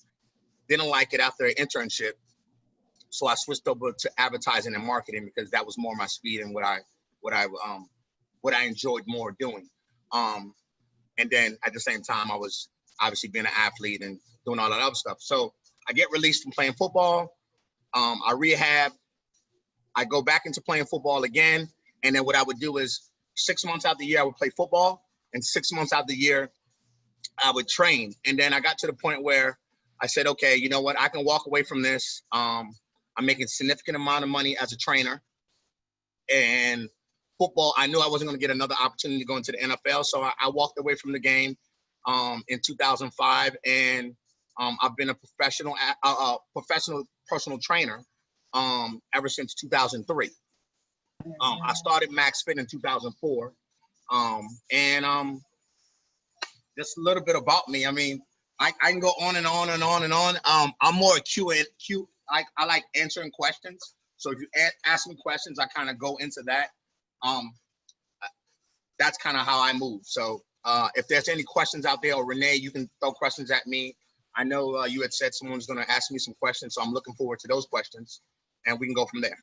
Didn't like it after an internship, so I switched over to advertising and marketing because that was more my speed and what I enjoyed more doing. And then at the same time, I was obviously being an athlete and doing all that other stuff. So I get released from playing football. I rehab. I go back into playing football again. And then what I would do is 6 months out the year, I would play football. And 6 months out the year, I would train. And then I got to the point where I said, okay, you know what? I can walk away from this. I'm making a significant amount of money as a trainer. And football, I knew I wasn't going to get another opportunity to go into the NFL. So I walked away from the game in 2005. And I've been a professional personal trainer ever since 2003. I started Max Fit in 2004. Just a little bit about me. I mean, I can go on and on and on and on. I'm more acute. I like answering questions. So if you ask me questions, I kind of go into that. That's kind of how I move. So if there's any questions out there, or Renee, you can throw questions at me. I know you had said someone's going to ask me some questions, so I'm looking forward to those questions, and we can go from there.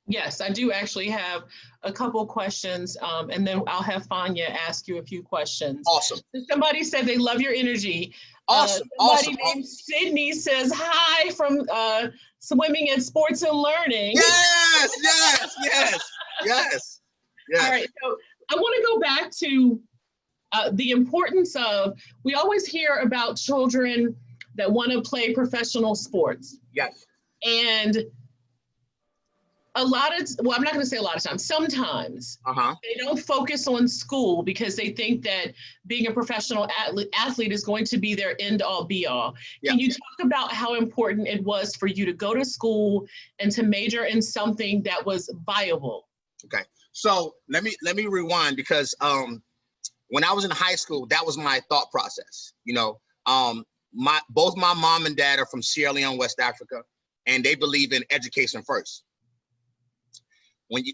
Yes, I do actually have a couple questions, and then I'll have Fanya ask you a few questions. Awesome. Somebody said they love your energy. Awesome. Somebody named Sydney says hi from Swimming and Sports and Learning. Yes. All right, so I want to go back to the importance of, we always hear about children that want to play professional sports. Yes. And I'm not going to say a lot of times, sometimes they don't focus on school because they think that being a professional athlete is going to be their end all be all. Yeah. Can you talk about how important it was for you to go to school and to major in something that was viable? Okay. So let me rewind, because when I was in high school, that was my thought process. Both my mom and dad are from Sierra Leone, West Africa, and they believe in education first. When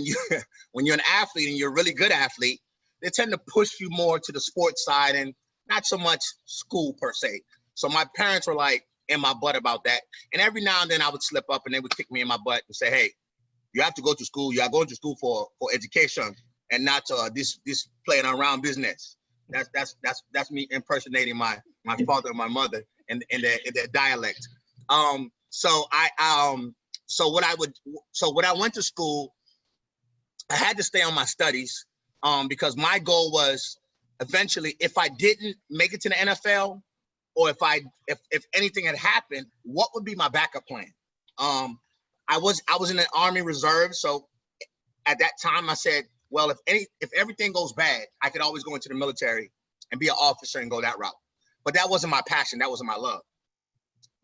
you're an athlete and you're a really good athlete, they tend to push you more to the sports side and not so much school per se. So my parents were like in my butt about that. And every now and then I would slip up and they would kick me in my butt and say, "Hey, you have to go to school. You are going to school for education and not this playing around business." That's me impersonating my father and my mother in their dialect. So when I went to school, I had to stay on my studies because my goal was eventually, if I didn't make it to the NFL, or if anything had happened, what would be my backup plan? I was in the Army Reserve, so at that time I said, well, if everything goes bad, I could always go into the military and be an officer and go that route. But that wasn't my passion. That wasn't my love.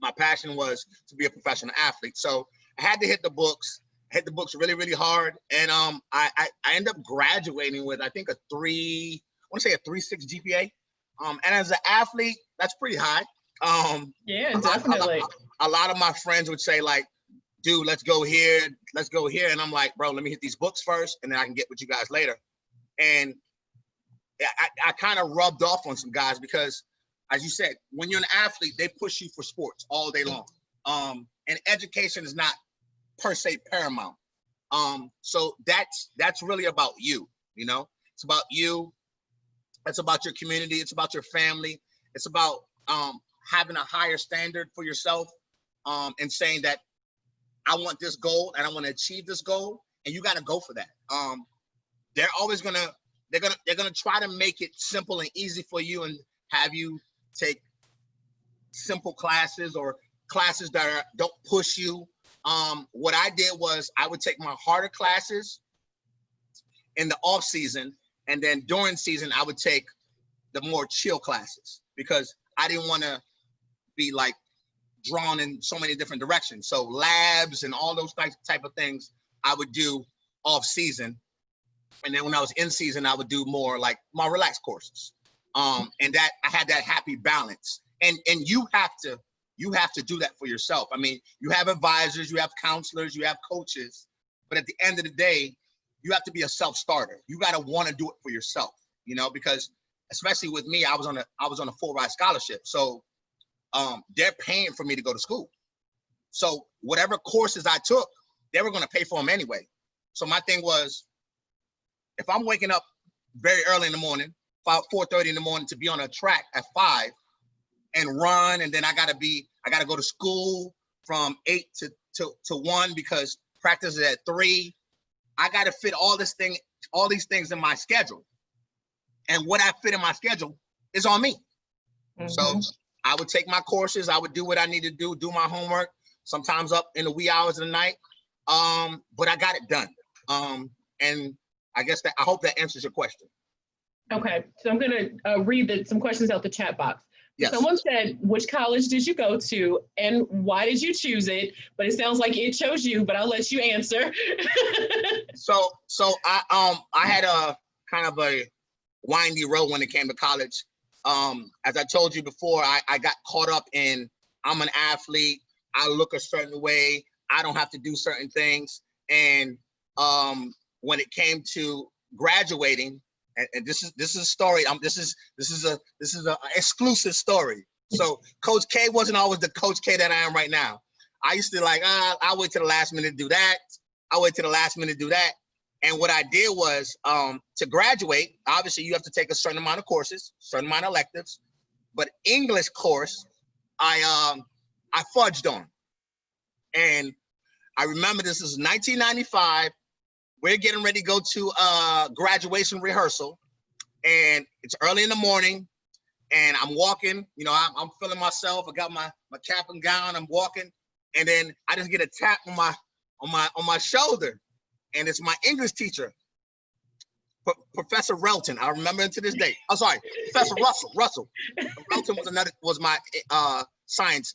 My passion was to be a professional athlete. So I had to hit the books. I hit the books really, really hard. And I ended up graduating with, I think, a 3.6 GPA. And as an athlete, that's pretty high. Yeah, definitely. A lot of my friends would say, like, dude, let's go here. And I'm like, bro, let me hit these books first, and then I can get with you guys later. And I kind of rubbed off on some guys because, as you said, when you're an athlete, they push you for sports all day long. And education is not per se paramount. So that's really about you, you know? It's about you. It's about your community. It's about your family. It's about having a higher standard for yourself, and saying that I want this goal and I want to achieve this goal, and you got to go for that. They're always gonna try to make it simple and easy for you and have you take simple classes or classes that don't push you. What I did was I would take my harder classes in the off season, and then during season I would take the more chill classes because I didn't want to be like drawn in so many different directions. So labs and all those type of things I would do off season. And then when I was in season, I would do more like my relaxed courses. And that I had that happy balance. And you have to do that for yourself. I mean, you have advisors, you have counselors, you have coaches, but at the end of the day, you have to be a self-starter. You got to want to do it for yourself, you know, because especially with me, I was on a full ride scholarship. So they're paying for me to go to school. So whatever courses I took, they were going to pay for them anyway. So my thing was, if I'm waking up very early in the morning, 4:30 in the morning to be on a track at 5 and run, and then I got to go to school from 8 to 1 because practice is at 3. I got to fit all these things in my schedule. And what I fit in my schedule is on me. Mm-hmm. So I would take my courses, I would do what I need to do my homework, sometimes up in the wee hours of the night. But I got it done. And I guess I hope that answers your question. Okay, so I'm gonna read some questions out the chat box. Yes. Someone said, which college did you go to and why did you choose it? But it sounds like it chose you, but I'll let you answer. So I had a kind of a windy road when it came to college. As I told you before, I got caught up in, I'm an athlete, I look a certain way, I don't have to do certain things. And when it came to graduating, and this is a story. This is a exclusive story. So Coach K wasn't always the Coach K that I am right now. I used to I'll wait till the last minute to do that. I'll wait till the last minute to do that. And what I did was to graduate, obviously you have to take a certain amount of courses, certain amount of electives, but English course, I fudged on. And I remember this is 1995. We're getting ready to go to graduation rehearsal, and it's early in the morning, and I'm walking, you know, I'm feeling myself. I got my cap and gown, I'm walking, and then I just get a tap on my shoulder, and it's my English teacher, Professor Relton. I remember him to this day. I'm sorry, Professor Russell. Relton was my science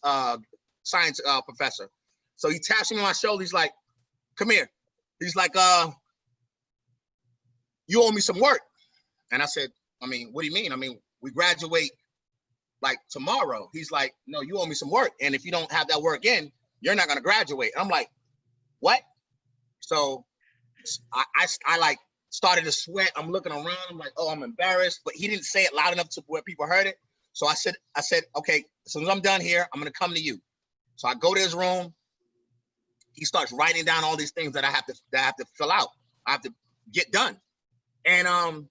professor. So he taps me on my shoulder. He's like, "Come here." He's like, "You owe me some work." And I said, "I mean, what do you mean? I mean, we graduate like tomorrow." He's like, "No, you owe me some work. And if you don't have that work in, you're not gonna graduate." And I'm like, "What?" So I like started to sweat. I'm looking around. I'm like, "Oh, I'm embarrassed." But he didn't say it loud enough to where people heard it. So I said, "Okay, as soon as I'm done here, I'm gonna come to you." So I go to his room. He starts writing down all these things that I have to fill out. I have to get done. And I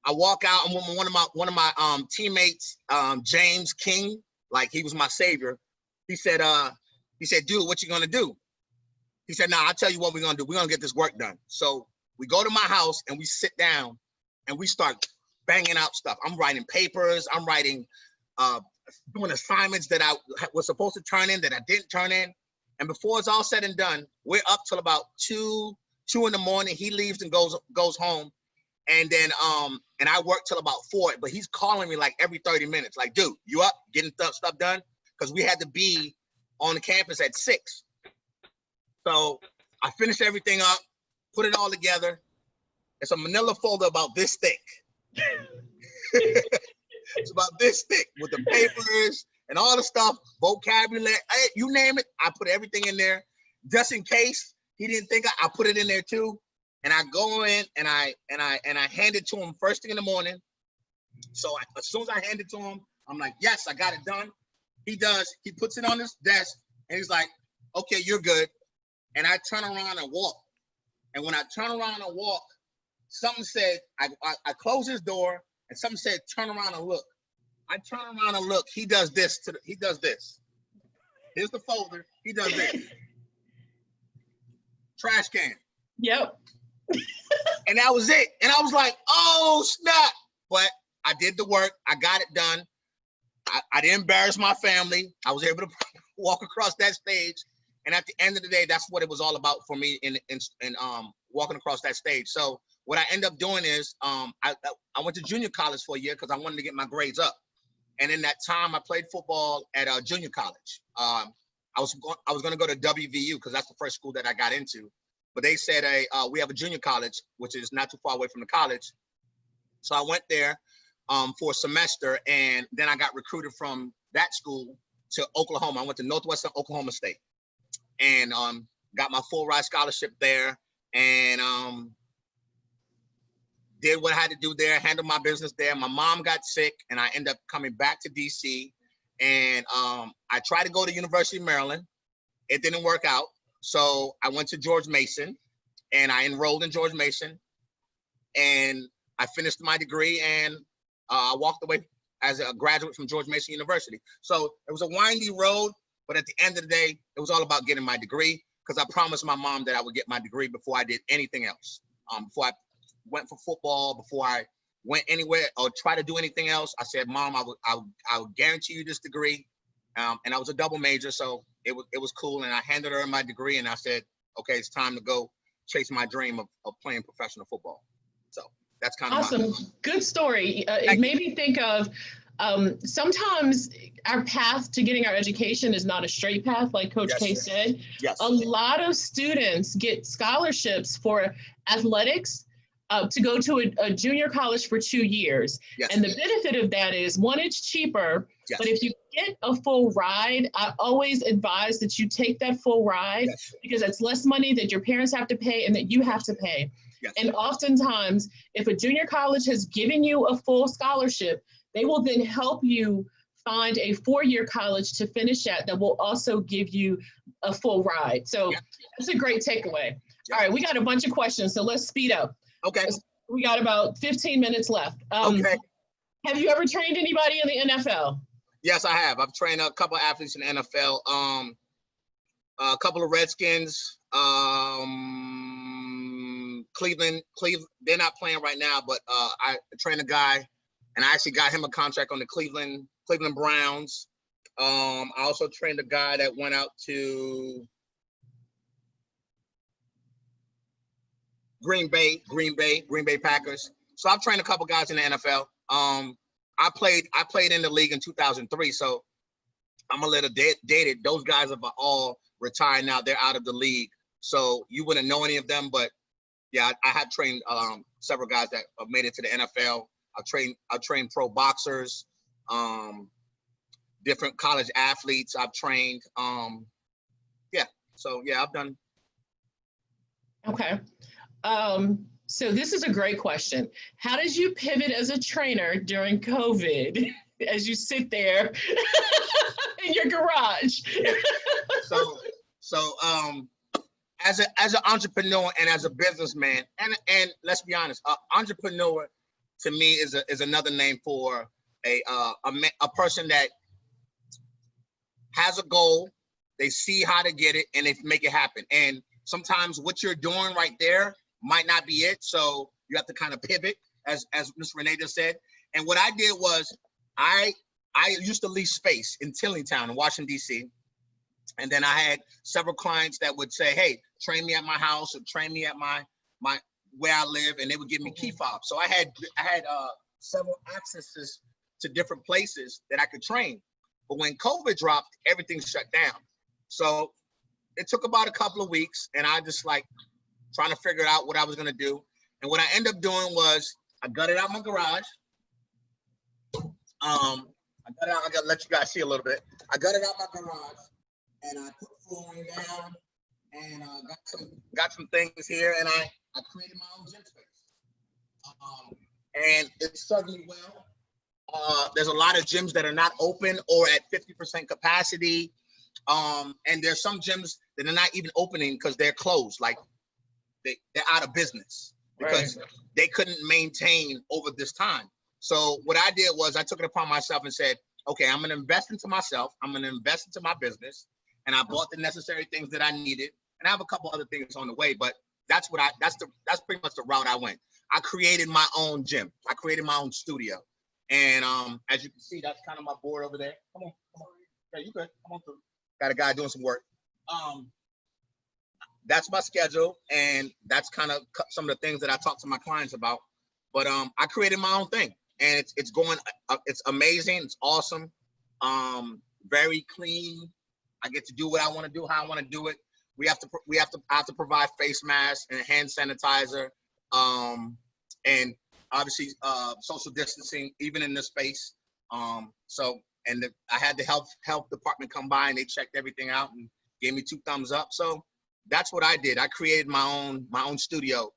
walk out, and one of my teammates, James King, like he was my savior. He said, "Dude, what you gonna do?" He said, "Nah, I'll tell you what we're gonna do. We're gonna get this work done." So we go to my house and we sit down and we start banging out stuff. I'm writing papers. I'm writing, doing assignments that I was supposed to turn in that I didn't turn in. And before it's all said and done, we're up till about 2 in the morning. He leaves and goes home. And then and I work till about 4, but he's calling me like every 30 minutes, like, dude, you up, getting stuff done? Because we had to be on the campus at 6. So I finished everything up, put it all together. It's a manila folder about this thick. It's about this thick with the papers and all the stuff, vocabulary, you name it. I put everything in there just in case he didn't think I put it in there too. And I go in and I hand it to him first thing in the morning. So as soon as I hand it to him, I'm like, yes, I got it done. He does. He puts it on his desk and he's like, okay, you're good. And I turn around and walk. And when I turn around and walk, something said, I close his door and something said, turn around and look. I turn around and look. He does this. He does this. Here's the folder. He does this. Trash can. Yep. And that was it. And I was like, oh, snap. But I did the work. I got it done. I didn't embarrass my family. I was able to walk across that stage. And at the end of the day, that's what it was all about for me in walking across that stage. So what I ended up doing is I went to junior college for a year because I wanted to get my grades up. And in that time, I played football at junior college. I was going to go to WVU because that's the first school that I got into. But they said, we have a junior college, which is not too far away from the college. So I went there for a semester, and then I got recruited from that school to Oklahoma. I went to Northwestern Oklahoma State and got my full ride scholarship there, and did what I had to do there, handled my business there. My mom got sick, and I ended up coming back to DC, and I tried to go to University of Maryland. It didn't work out. So I went to George Mason and I enrolled in George Mason and I finished my degree and I walked away as a graduate from George Mason University. So it was a windy road, but at the end of the day, it was all about getting my degree because I promised my mom that I would get my degree before I did anything else. Before I went for football, before I went anywhere or try to do anything else, I said, Mom, I will guarantee you this degree. And I was a double major, so it was cool. And I handed her my degree, and I said, "Okay, it's time to go chase my dream of playing professional football." So that's kind of awesome. Good story. It made me think of sometimes our path to getting our education is not a straight path, like Coach K said. Yes. A lot of students get scholarships for athletics. To go to a junior college for 2 years. Yes. And the benefit of that is, one, it's cheaper, yes. But if you get a full ride, I always advise that you take that full ride yes. because it's less money that your parents have to pay and that you have to pay. Yes. And oftentimes, if a junior college has given you a full scholarship, they will then help you find a 4-year college to finish at that will also give you a full ride. So that's a great takeaway. All right, we got a bunch of questions, so let's speed up. Okay. We got about 15 minutes left. Okay. Have you ever trained anybody in the NFL? Yes, I have. I've trained a couple of athletes in the NFL. A couple of Redskins. Cleveland. They're not playing right now, but I trained a guy, and I actually got him a contract on the Cleveland Browns. I also trained a guy that went out to Green Bay Packers. So I've trained a couple guys in the NFL. I played in the league in 2003, so I'm a little dated. Those guys have all retired now. They're out of the league, so you wouldn't know any of them. But yeah, I have trained several guys that have made it to the NFL. I've trained pro boxers, different college athletes. I've trained. So yeah, I've done. Okay. So this is a great question. How did you pivot as a trainer during COVID as you sit there in your garage? So as an entrepreneur and as a businessman, and let's be honest, entrepreneur to me is another name for a person that has a goal, they see how to get it, and they make it happen. And sometimes what you're doing right there might not be it. So you have to kind of pivot, as Ms. Renee just said. And what I did was I used to lease space in Tillingtown in Washington, D.C. And then I had several clients that would say, hey, train me at my house or train me at my where I live, and they would give me key fobs. So I had several accesses to different places that I could train. But when COVID dropped, everything shut down. So it took about a couple of weeks, and I just like trying to figure out what I was gonna do. And what I ended up doing was I gutted out my garage. I gotta let you guys see a little bit. I gutted out my garage, and I put flooring down, and got some things here, and I created my own gym space. And it's certainly well. There's a lot of gyms that are not open or at 50% capacity. And there's some gyms that are not even opening because they're closed, like they're out of business because they couldn't maintain over this time. So what I did was I took it upon myself and said, okay, I'm gonna invest into myself, I'm gonna invest into my business, and I bought the necessary things that I needed, and I have a couple other things on the way, but that's pretty much the route I went. I created my own gym. I created my own studio. And as you can see, that's kind of my board over there. Come on. Yeah, you good. Come on through. Got a guy doing some work. That's my schedule, and that's kind of some of the things that I talk to my clients about. But I created my own thing, and it's going. It's amazing. It's awesome. Very clean. I get to do what I want to do, how I want to do it. I have to provide face masks and hand sanitizer, and obviously social distancing even in this space. I had the health department come by, and they checked everything out and gave me 2 thumbs up. So that's what I did. I created my own studio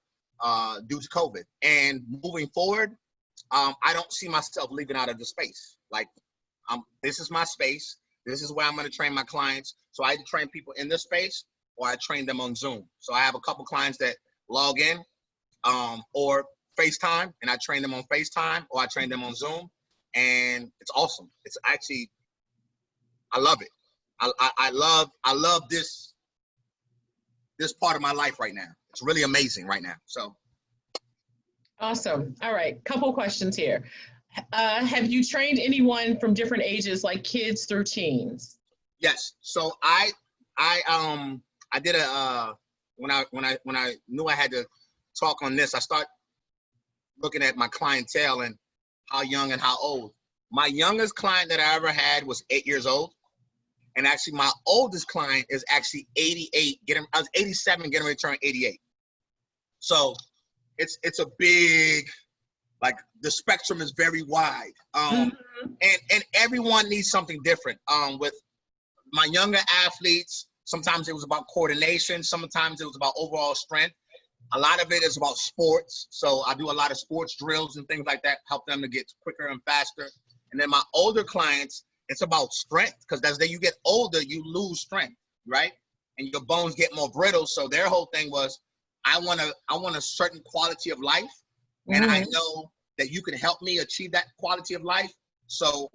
due to COVID. And moving forward, I don't see myself leaving out of the space. Like, this is my space. This is where I'm going to train my clients. So I either train people in this space or I train them on Zoom. So I have a couple clients that log in or FaceTime, and I train them on FaceTime or I train them on Zoom, and it's awesome. It's actually, I love it. I love this part of my life right now. It's really amazing right now. So. Awesome. All right, couple questions here. Have you trained anyone from different ages, like kids through teens? Yes. So I did when I knew I had to talk on this, I start looking at my clientele and how young and how old. My youngest client that I ever had was 8 years old. And actually my oldest client is actually 88, I was 87, getting ready to turn 88. So it's a big, like, the spectrum is very wide. And everyone needs something different. With my younger athletes, sometimes it was about coordination, sometimes it was about overall strength. A lot of it is about sports. So I do a lot of sports drills and things like that, help them to get quicker and faster. And then my older clients, it's about strength, because as you get older, you lose strength, right? And your bones get more brittle. So their whole thing was, I want a certain quality of life. And I know that you can help me achieve that quality of life. So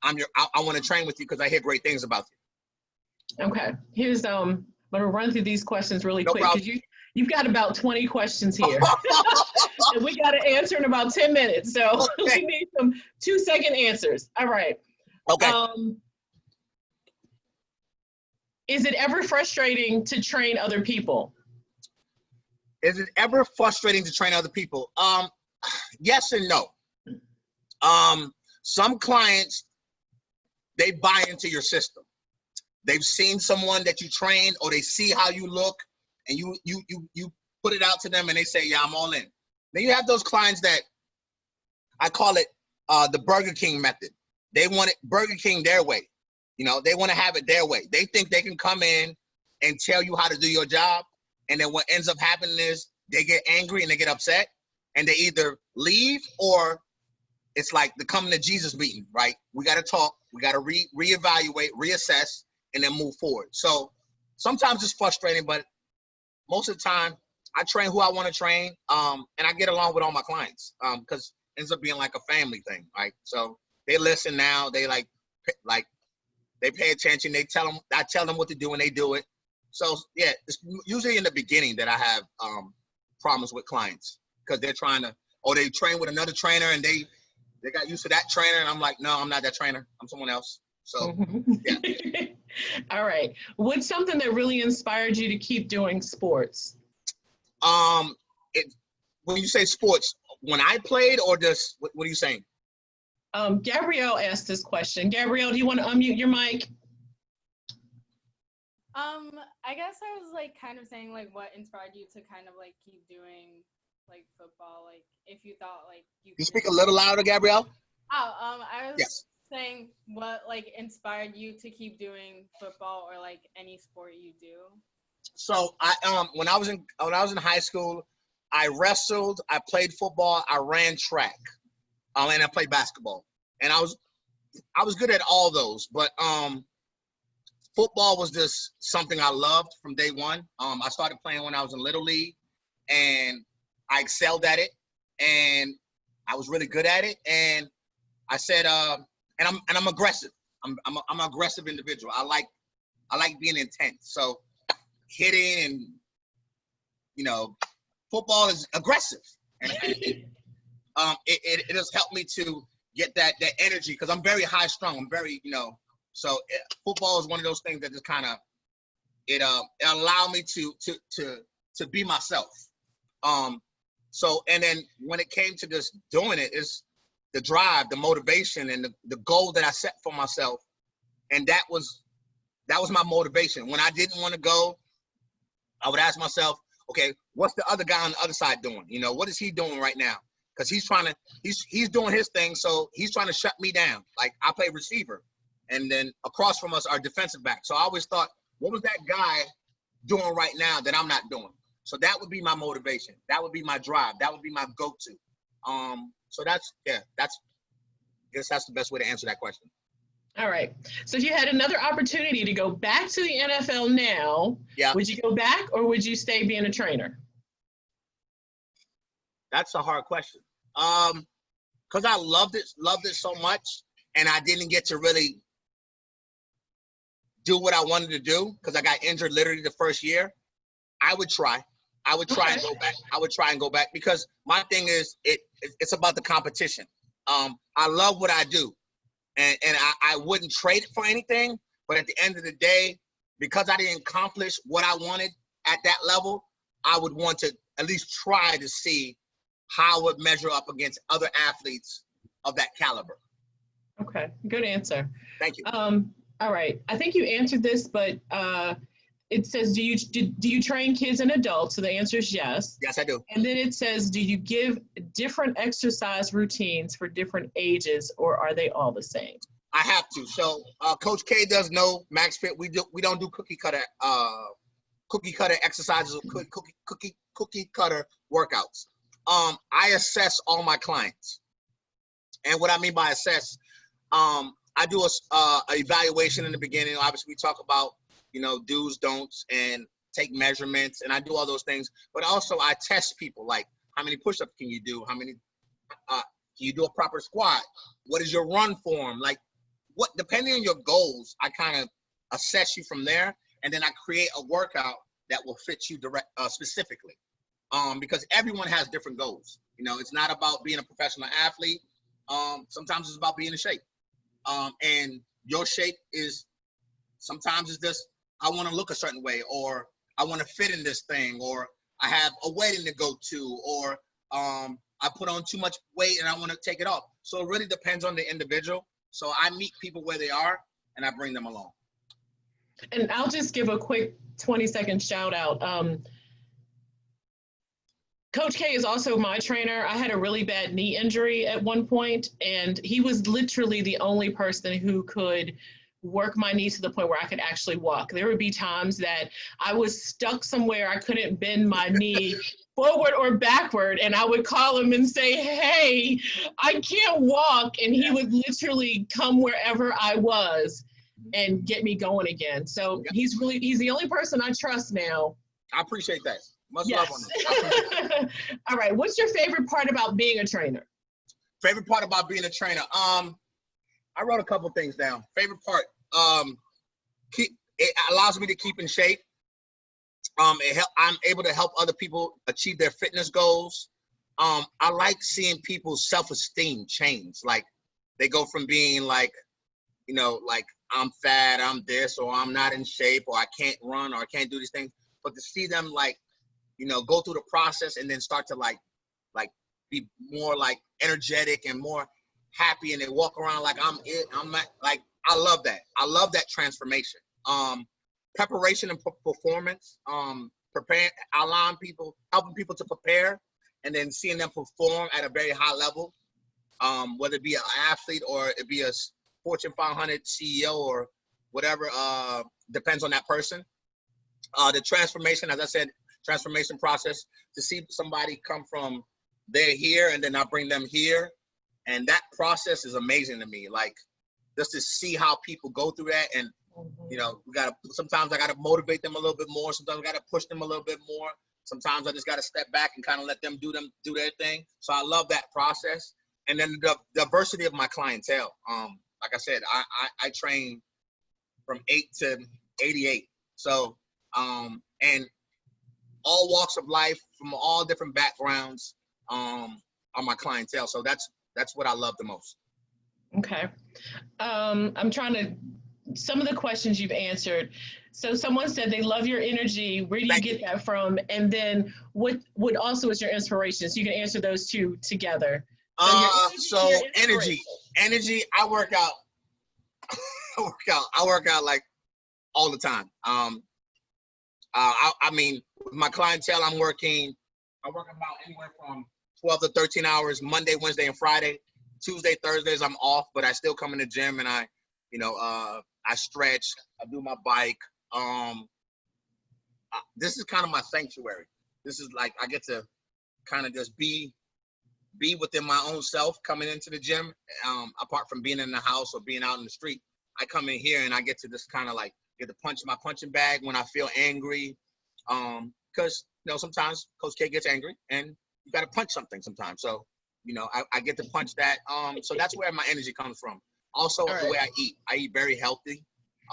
I want to train with you because I hear great things about you. Okay. Here's, I'm going to run through these questions really quick, because you've got about 20 questions here. And we got to answer in about 10 minutes. So we need some 2-second answers. All right. Okay. Is it ever frustrating to train other people? Is it ever frustrating to train other people? Yes and no. Some clients, they buy into your system. They've seen someone that you train, or they see how you look, and you put it out to them, and they say, yeah, I'm all in. Then you have those clients that, I call it the Burger King method. They want it Burger King their way. You know, they want to have it their way. They think they can come in and tell you how to do your job. And then what ends up happening is they get angry and they get upset, and they either leave, or it's like the coming to Jesus meeting, right? We got to talk. We got to reevaluate, reassess, and then move forward. So sometimes it's frustrating, but most of the time I train who I want to train. And I get along with all my clients because it ends up being like a family thing, right? So they listen now. They like they pay attention. I tell them what to do, and they do it. So yeah, it's usually in the beginning that I have problems with clients, because they're trying to, or they train with another trainer and they got used to that trainer, and I'm like, no, I'm not that trainer. I'm someone else. So yeah. All right. What's something that really inspired you to keep doing sports? It, when you say sports, when I played, or just what are you saying? Gabrielle asked this question. Gabrielle, do you want to unmute your mic? I guess I was like kind of saying like what inspired you to kind of like keep doing like football, like if you thought like you You speak a little louder, Gabrielle. I was Yes. saying what like inspired you to keep doing football or like any sport you do. So I when I was in high school, I wrestled, I played football, I ran track, and I played basketball, and I was good at all those, but football was just something I loved from day one. I started playing when I was in Little League, and I excelled at it, and I was really good at it. And I said, and I'm aggressive. I'm an aggressive individual. I like being intense. So hitting and football is aggressive, and it has helped me to get that energy because I'm very high strung. I'm very So football is one of those things that just kind of it allowed me to be myself. So and then when it came to just doing it, is the drive, the motivation, and the goal that I set for myself, and that was my motivation. When I didn't want to go, I would ask myself, okay, what's the other guy on the other side doing? What is he doing right now? Because he's doing his thing, so he's trying to shut me down. Like I play receiver. And then across from us are defensive backs. So I always thought, what was that guy doing right now that I'm not doing? So that would be my motivation. That would be my drive. That would be my go-to. So I guess that's the best way to answer that question. All right. So if you had another opportunity to go back to the NFL now, would you go back or would you stay being a trainer? That's a hard question. Because I loved it so much, and I didn't get to really do what I wanted to do because I got injured literally the first year. I would try and go back. I would try and go back because my thing is it's about the competition. I love what I do, and I wouldn't trade it for anything. But at the end of the day, because I didn't accomplish what I wanted at that level, I would want to at least try to see how I would measure up against other athletes of that caliber. Okay, good answer. Thank you. All right, I think you answered this, but it says, do you train kids and adults? So the answer is yes. Yes, I do. And then it says, do you give different exercise routines for different ages, or are they all the same? I have to. So Coach K does know Max Fit. We don't do cookie cutter exercises, cookie cutter workouts. I assess all my clients, and what I mean by assess, I do a evaluation in the beginning. Obviously, we talk about do's, don'ts, and take measurements, and I do all those things. But also, I test people, like how many push-ups can you do? How many can you do a proper squat? What is your run form? Like, what? Depending on your goals, I kind of assess you from there, and then I create a workout that will fit you specifically. Because everyone has different goals. It's not about being a professional athlete. Sometimes it's about being in shape. And your shape is sometimes it's just, I want to look a certain way, or I want to fit in this thing, or I have a wedding to go to, or I put on too much weight and I want to take it off. So it really depends on the individual. So I meet people where they are and I bring them along. And I'll just give a quick 20-second shout out. Coach K is also my trainer. I had a really bad knee injury at one point, and he was literally the only person who could work my knee to the point where I could actually walk. There would be times that I was stuck somewhere, I couldn't bend my knee forward or backward, and I would call him and say, hey, I can't walk, and he would literally come wherever I was and get me going again. So he's the only person I trust now. I appreciate that. Much yes. love on that. All right. What's your favorite part about being a trainer? Favorite part about being a trainer? I wrote a couple things down. Favorite part, it allows me to keep in shape. I'm able to help other people achieve their fitness goals. I like seeing people's self-esteem change. Like they go from being like, like I'm fat, I'm this, or I'm not in shape, or I can't run, or I can't do these things. But to see them like, you know, go through the process and then start to like be more like energetic and more happy, and they walk around like I'm not, like, I love that. I love that transformation. Preparation and performance, preparing, allowing people, helping people to prepare, and then seeing them perform at a very high level, whether it be an athlete or it be a Fortune 500 CEO or whatever, depends on that person. The transformation, as I said, transformation process, to see somebody come from they're here and then I bring them here. And that process is amazing to me. Like, just to see how people go through that. And, you know, sometimes I got to motivate them a little bit more. Sometimes I got to push them a little bit more. Sometimes I just got to step back and kind of let them do their thing. So I love that process. And then the diversity of my clientele. Like I said, I train from 8 to 88. So, and all walks of life from all different backgrounds, are my clientele. So that's what I love the most. Okay. I'm trying to, some of the questions you've answered. So someone said they love your energy. Where do you get that from? And then what also is your inspiration? So you can answer those two together. So energy, I work out. I work out like all the time. I mean, with my clientele, I work about anywhere from 12 to 13 hours, Monday, Wednesday, and Friday. Tuesday, Thursdays, I'm off, but I still come in the gym and I stretch, I do my bike. This is kind of my sanctuary. This is like, I get to kind of just be within my own self coming into the gym. Apart from being in the house or being out in the street, I come in here and I get to just kind of like get to punch my punching bag when I feel angry. Because, you know, sometimes Coach K gets angry and you got to punch something sometimes. So, you know, I get to punch that. So that's where my energy comes from. Also, the way I eat very healthy.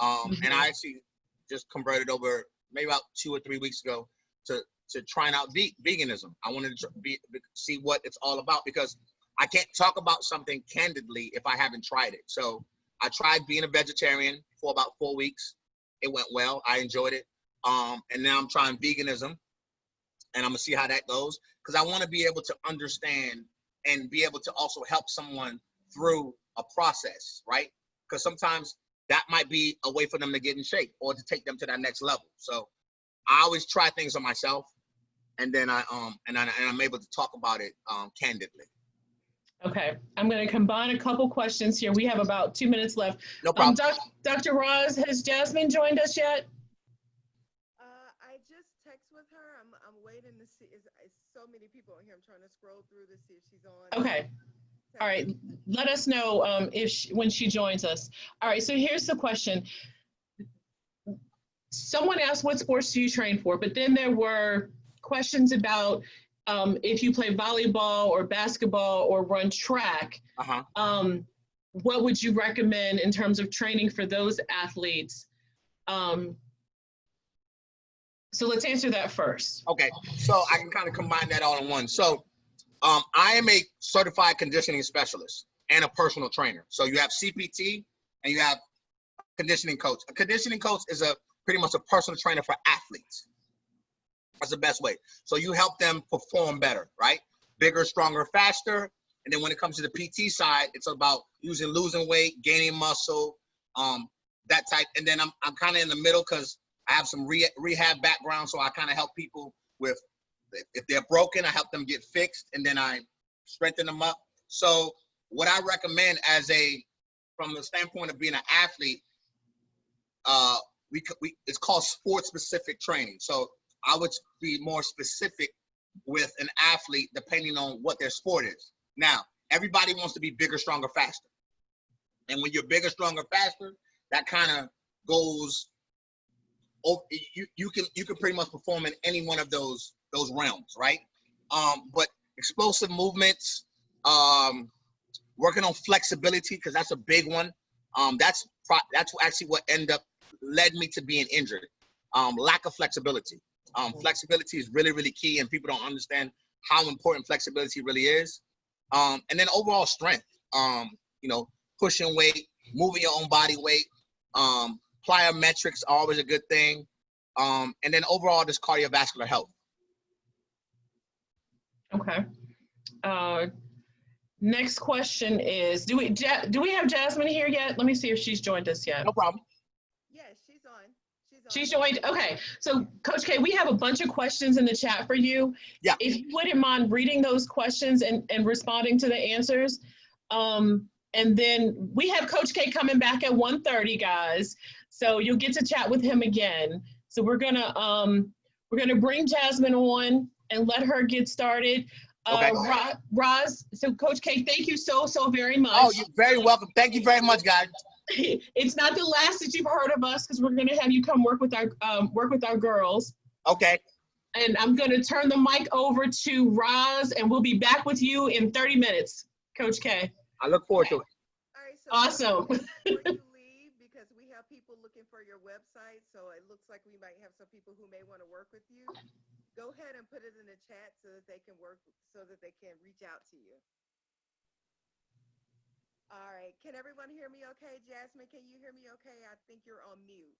And I actually just converted over maybe about 2 or 3 weeks ago to trying out veganism. I wanted to see what it's all about, because I can't talk about something candidly if I haven't tried it. So I tried being a vegetarian for about 4 weeks. It went well. I enjoyed it. And now I'm trying veganism, and I'm gonna see how that goes, because I want to be able to understand and be able to also help someone through a process, right? Because sometimes that might be a way for them to get in shape or to take them to that next level. So I always try things on myself, and then I'm able to talk about it candidly. Okay, I'm going to combine a couple questions here. We have about 2 minutes left. No problem. Dr. Roz, has Jasmine joined us yet? I just text with her. I'm waiting to see. It's so many people in here. I'm trying to scroll through to see if she's on. Okay. All right. Let us know when she joins us. All right. So here's the question. Someone asked, what sports do you train for? But then there were questions about if you play volleyball or basketball or run track. What would you recommend in terms of training for those athletes? So let's answer that first. Okay, so I can kind of combine that all in one. So I am a certified conditioning specialist and a personal trainer. So you have CPT and you have conditioning coach. A conditioning coach is pretty much a personal trainer for athletes. That's the best way. So you help them perform better, right? Bigger, stronger, faster. And then when it comes to the PT side, it's about losing weight, gaining muscle, that type. And then I'm kind of in the middle because I have some rehab background, so I kind of help people with, if they're broken, I help them get fixed, and then I strengthen them up. So what I recommend from the standpoint of being an athlete, it's called sport-specific training. So I would be more specific with an athlete depending on what their sport is. Now, everybody wants to be bigger, stronger, faster. And when you're bigger, stronger, faster, that kind of goes, you can pretty much perform in any one of those realms, right? But explosive movements, working on flexibility, because that's a big one. That's actually what led me to being injured. Lack of flexibility. Flexibility is really, really key, and people don't understand how important flexibility really is. And then overall strength, pushing weight, moving your own body weight, Plyometrics are always a good thing. And then overall, just cardiovascular health. Okay. Next question is, do we have Jasmine here yet? Let me see if she's joined us yet. No problem. Yes, she's on. She's joined. Okay. So Coach K, we have a bunch of questions in the chat for you. Yeah. If you wouldn't mind reading those questions and responding to the answers. And then we have Coach K coming back at 1:30, guys. So you'll get to chat with him again. So we're gonna bring Jasmine on and let her get started. Okay. Roz, so Coach K, thank you so very much. Oh, you're very welcome. Thank you very much, guys. It's not the last that you've heard of us, because we're going to have you come work with our girls. Okay. And I'm going to turn the mic over to Roz, and we'll be back with you in 30 minutes, Coach K. I look forward to it. All right, so Awesome. before you leave, because we have people looking for your website, so it looks like we might have some people who may want to work with you. Go ahead and put it in the chat so that they can reach out to you. All right, can everyone hear me okay? Jasmine, can you hear me okay? I think you're on mute.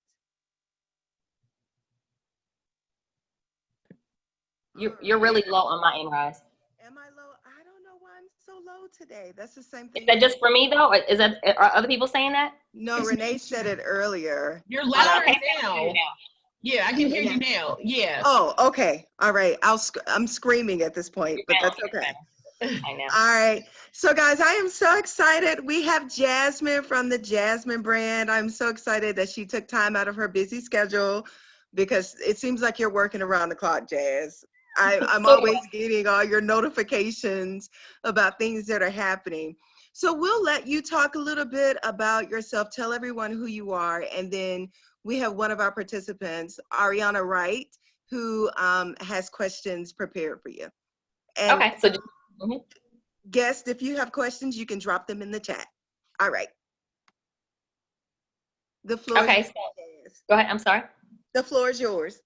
You're really low on my end, Roz. Am I low? I don't know why I'm so low today. That's the same thing. Is that just for me though? Or are other people saying that? No, Renee said it earlier. You're louder Okay. now. Yeah, I can hear you now. Yeah. Oh, okay. All right. I'm screaming at this point, but that's okay. I know. All right. So guys, I am so excited. We have Jasmine from the Jasmine brand. I'm so excited that she took time out of her busy schedule, because it seems like you're working around the clock, Jazz. I'm always getting all your notifications about things that are happening. So we'll let you talk a little bit about yourself. Tell everyone who you are. And then we have one of our participants, Ariana Wright, who has questions prepared for you. And Okay. So guest, if you have questions, you can drop them in the chat. All right. The floor okay. is So, yours. go ahead. I'm sorry. The floor is yours.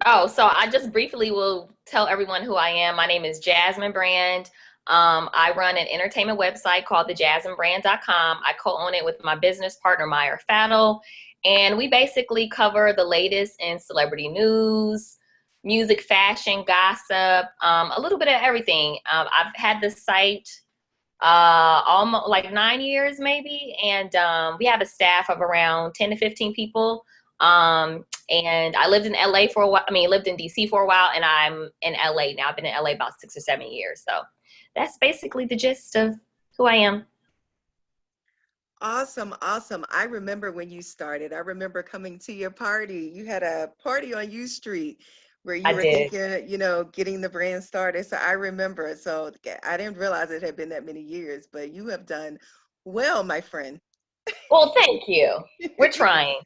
Oh, so I just briefly will tell everyone who I am. My name is Jasmine Brand. I run an entertainment website called thejasminebrand.com. I co-own it with my business partner, Meyer Fattle. And we basically cover the latest in celebrity news, music, fashion, gossip, a little bit of everything. I've had this site almost like 9 years maybe. And we have a staff of around 10 to 15 people. And I lived in LA for a while. Lived in DC for a while, and I'm in LA now. I've been in LA about 6 or 7 years. So that's basically the gist of who I am. Awesome. Awesome. I remember when you started. I remember coming to your party. You had a party on U Street where you were thinking, getting the brand started. So I remember. So I didn't realize it had been that many years, but you have done well, my friend. Well, thank you. We're trying.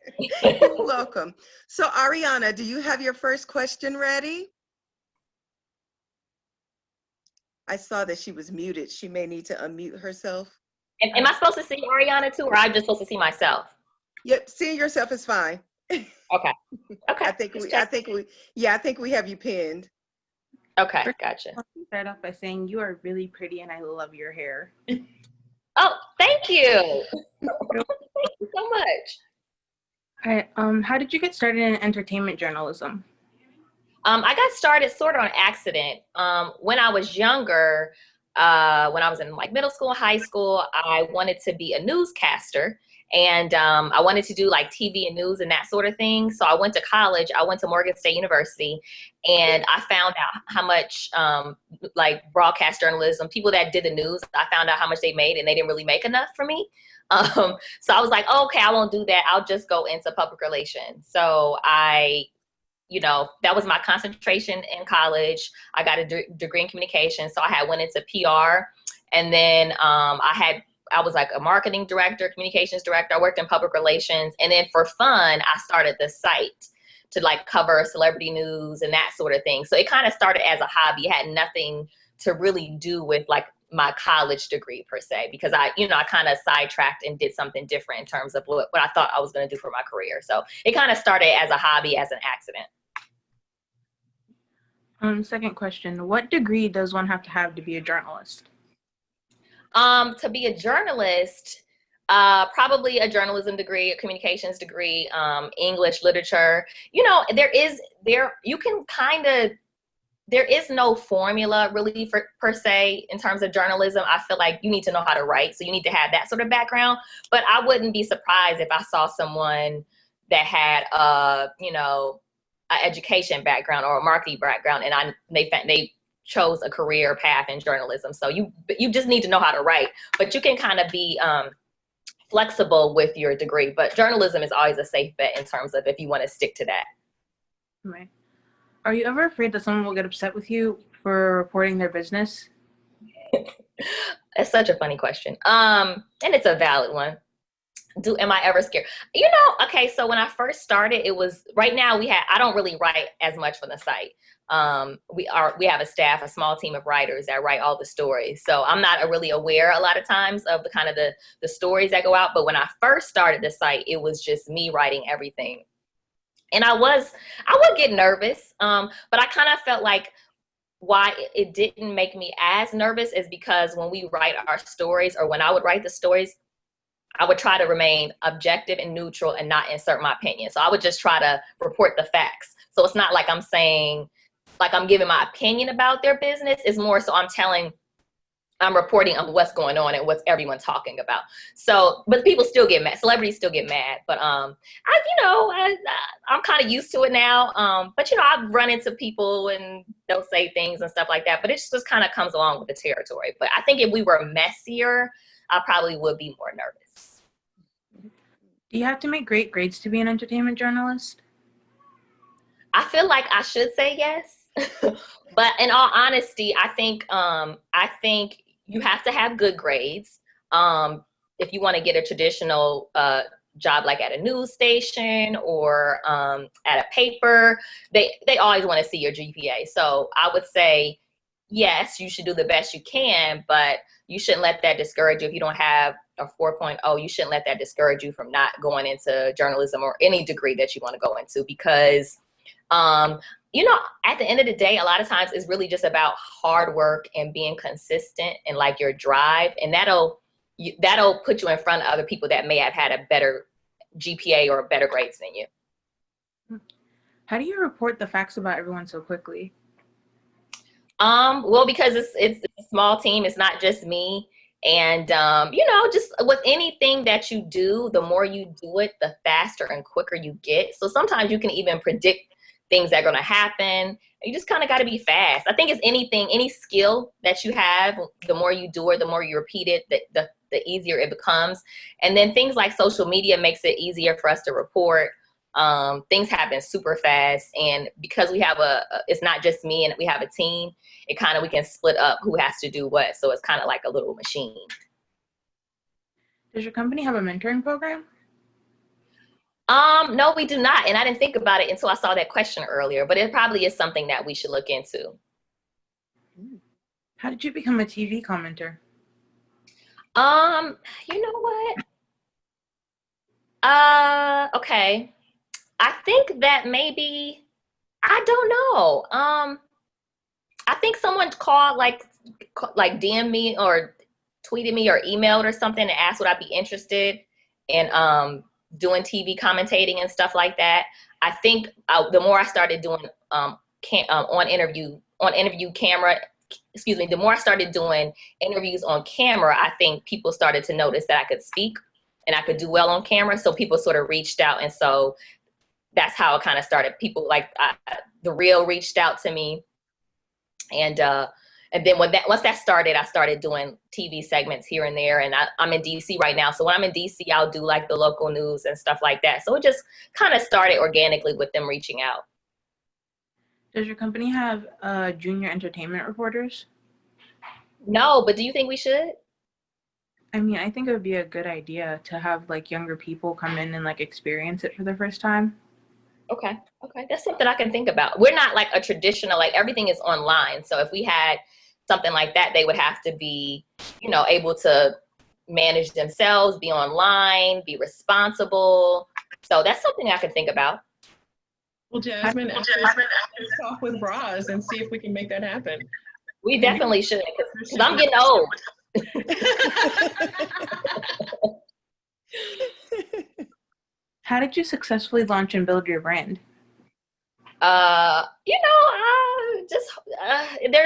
You're welcome. So Ariana, do you have your first question ready? I saw that she was muted. She may need to unmute herself. Am I supposed to see Ariana too, or I'm just supposed to see myself? Yep, seeing yourself is fine. Okay. I think we have you pinned. Okay, gotcha. Start off by saying you are really pretty and I love your hair. Oh, thank you. Thank you so much. All right. How did you get started in entertainment journalism? I got started sort of on accident. When I was younger, when I was in like middle school, high school, I wanted to be a newscaster, and I wanted to do like TV and news and that sort of thing. So I went to college. I went to Morgan State University, and I found out how much like broadcast journalism, people that did the news, I found out how much they made, and they didn't really make enough for me. So I was like, oh, okay, I won't do that. I'll just go into public relations. So that was my concentration in college. I got a degree in communication. So I went into PR, and then I was like a marketing director, communications director. I worked in public relations. And then for fun, I started the site to like cover celebrity news and that sort of thing. So it kind of started as a hobby. It had nothing to really do with like my college degree per se, because I kind of sidetracked and did something different in terms of what I thought I was going to do for my career. So it kind of started as a hobby, as an accident. Second question, what degree does one have to be a journalist? To be a journalist, Probably a journalism degree, a communications degree, English literature. You know, there is no formula really per se in terms of journalism. I feel like you need to know how to write, so you need to have that sort of background. But I wouldn't be surprised if I saw someone that had an education background or a marketing background, and they chose a career path in journalism. So you just need to know how to write, but you can kind of be flexible with your degree. But journalism is always a safe bet in terms of if you want to stick to that. Right. Are you ever afraid that someone will get upset with you for reporting their business? It's such a funny question. And it's a valid one. Am I ever scared? You know, okay, so when I first started, right now I don't really write as much for the site. We have a staff, a small team of writers that write all the stories. So I'm not really aware a lot of times of the kind of the stories that go out. But when I first started the site, it was just me writing everything. And I would get nervous, but I kind of felt like why it didn't make me as nervous is because when we write our stories, or when I would write the stories, I would try to remain objective and neutral and not insert my opinion. So I would just try to report the facts. So it's not like I'm giving my opinion about their business. It's more so I'm reporting on what's going on and what's everyone talking about. So, but people still get mad. Celebrities still get mad. But I'm kind of used to it now. But I've run into people and they'll say things and stuff like that. But it just kind of comes along with the territory. But I think if we were messier, I probably would be more nervous. Do you have to make great grades to be an entertainment journalist? I feel like I should say yes. But in all honesty, I think you have to have good grades. If you want to get a traditional job like at a news station or at a paper, they always want to see your GPA. So I would say, yes, you should do the best you can, but you shouldn't let that discourage you. If you don't have a 4.0, you shouldn't let that discourage you from not going into journalism or any degree that you want to go into, because at the end of the day, a lot of times it's really just about hard work and being consistent and like your drive, and that'll put you in front of other people that may have had a better GPA or better grades than you. How do you report the facts about everyone so quickly? Well, because it's a small team, it's not just me. And, just with anything that you do, the more you do it, the faster and quicker you get. So sometimes you can even predict things that are going to happen. You just kind of got to be fast. I think it's any skill that you have, the more you do it, the more you repeat it, the easier it becomes. And then things like social media makes it easier for us to report. Things happen super fast, and because we have it's not just me and we have a team, we can split up who has to do what. So it's kind of like a little machine. Does your company have a mentoring program? No, we do not. And I didn't think about it until I saw that question earlier, but it probably is something that we should look into. How did you become a TV commenter? You know what? Okay. I think that maybe, I don't know. I think someone called, like DM me or tweeted me or emailed or something and asked would I be interested in doing TV commentating and stuff like that. I think the more I started doing the more I started doing interviews on camera, I think people started to notice that I could speak and I could do well on camera. So people sort of reached out, and so that's how it kind of started. People The Real reached out to me, and then once that started, I started doing TV segments here and there. And I'm in DC right now, so when I'm in DC, I'll do like the local news and stuff like that. So it just kind of started organically with them reaching out. Does your company have junior entertainment reporters? No, but do you think we should? I mean, I think it would be a good idea to have like younger people come in and like experience it for the first time. Okay. That's something I can think about. We're not like a traditional, like everything is online. So if we had something like that, they would have to be, able to manage themselves, be online, be responsible. So that's something I can think about. Well, Jasmine, let's talk with Bras and see if we can make that happen. We definitely should, because I'm getting old. How did you successfully launch and build your brand? There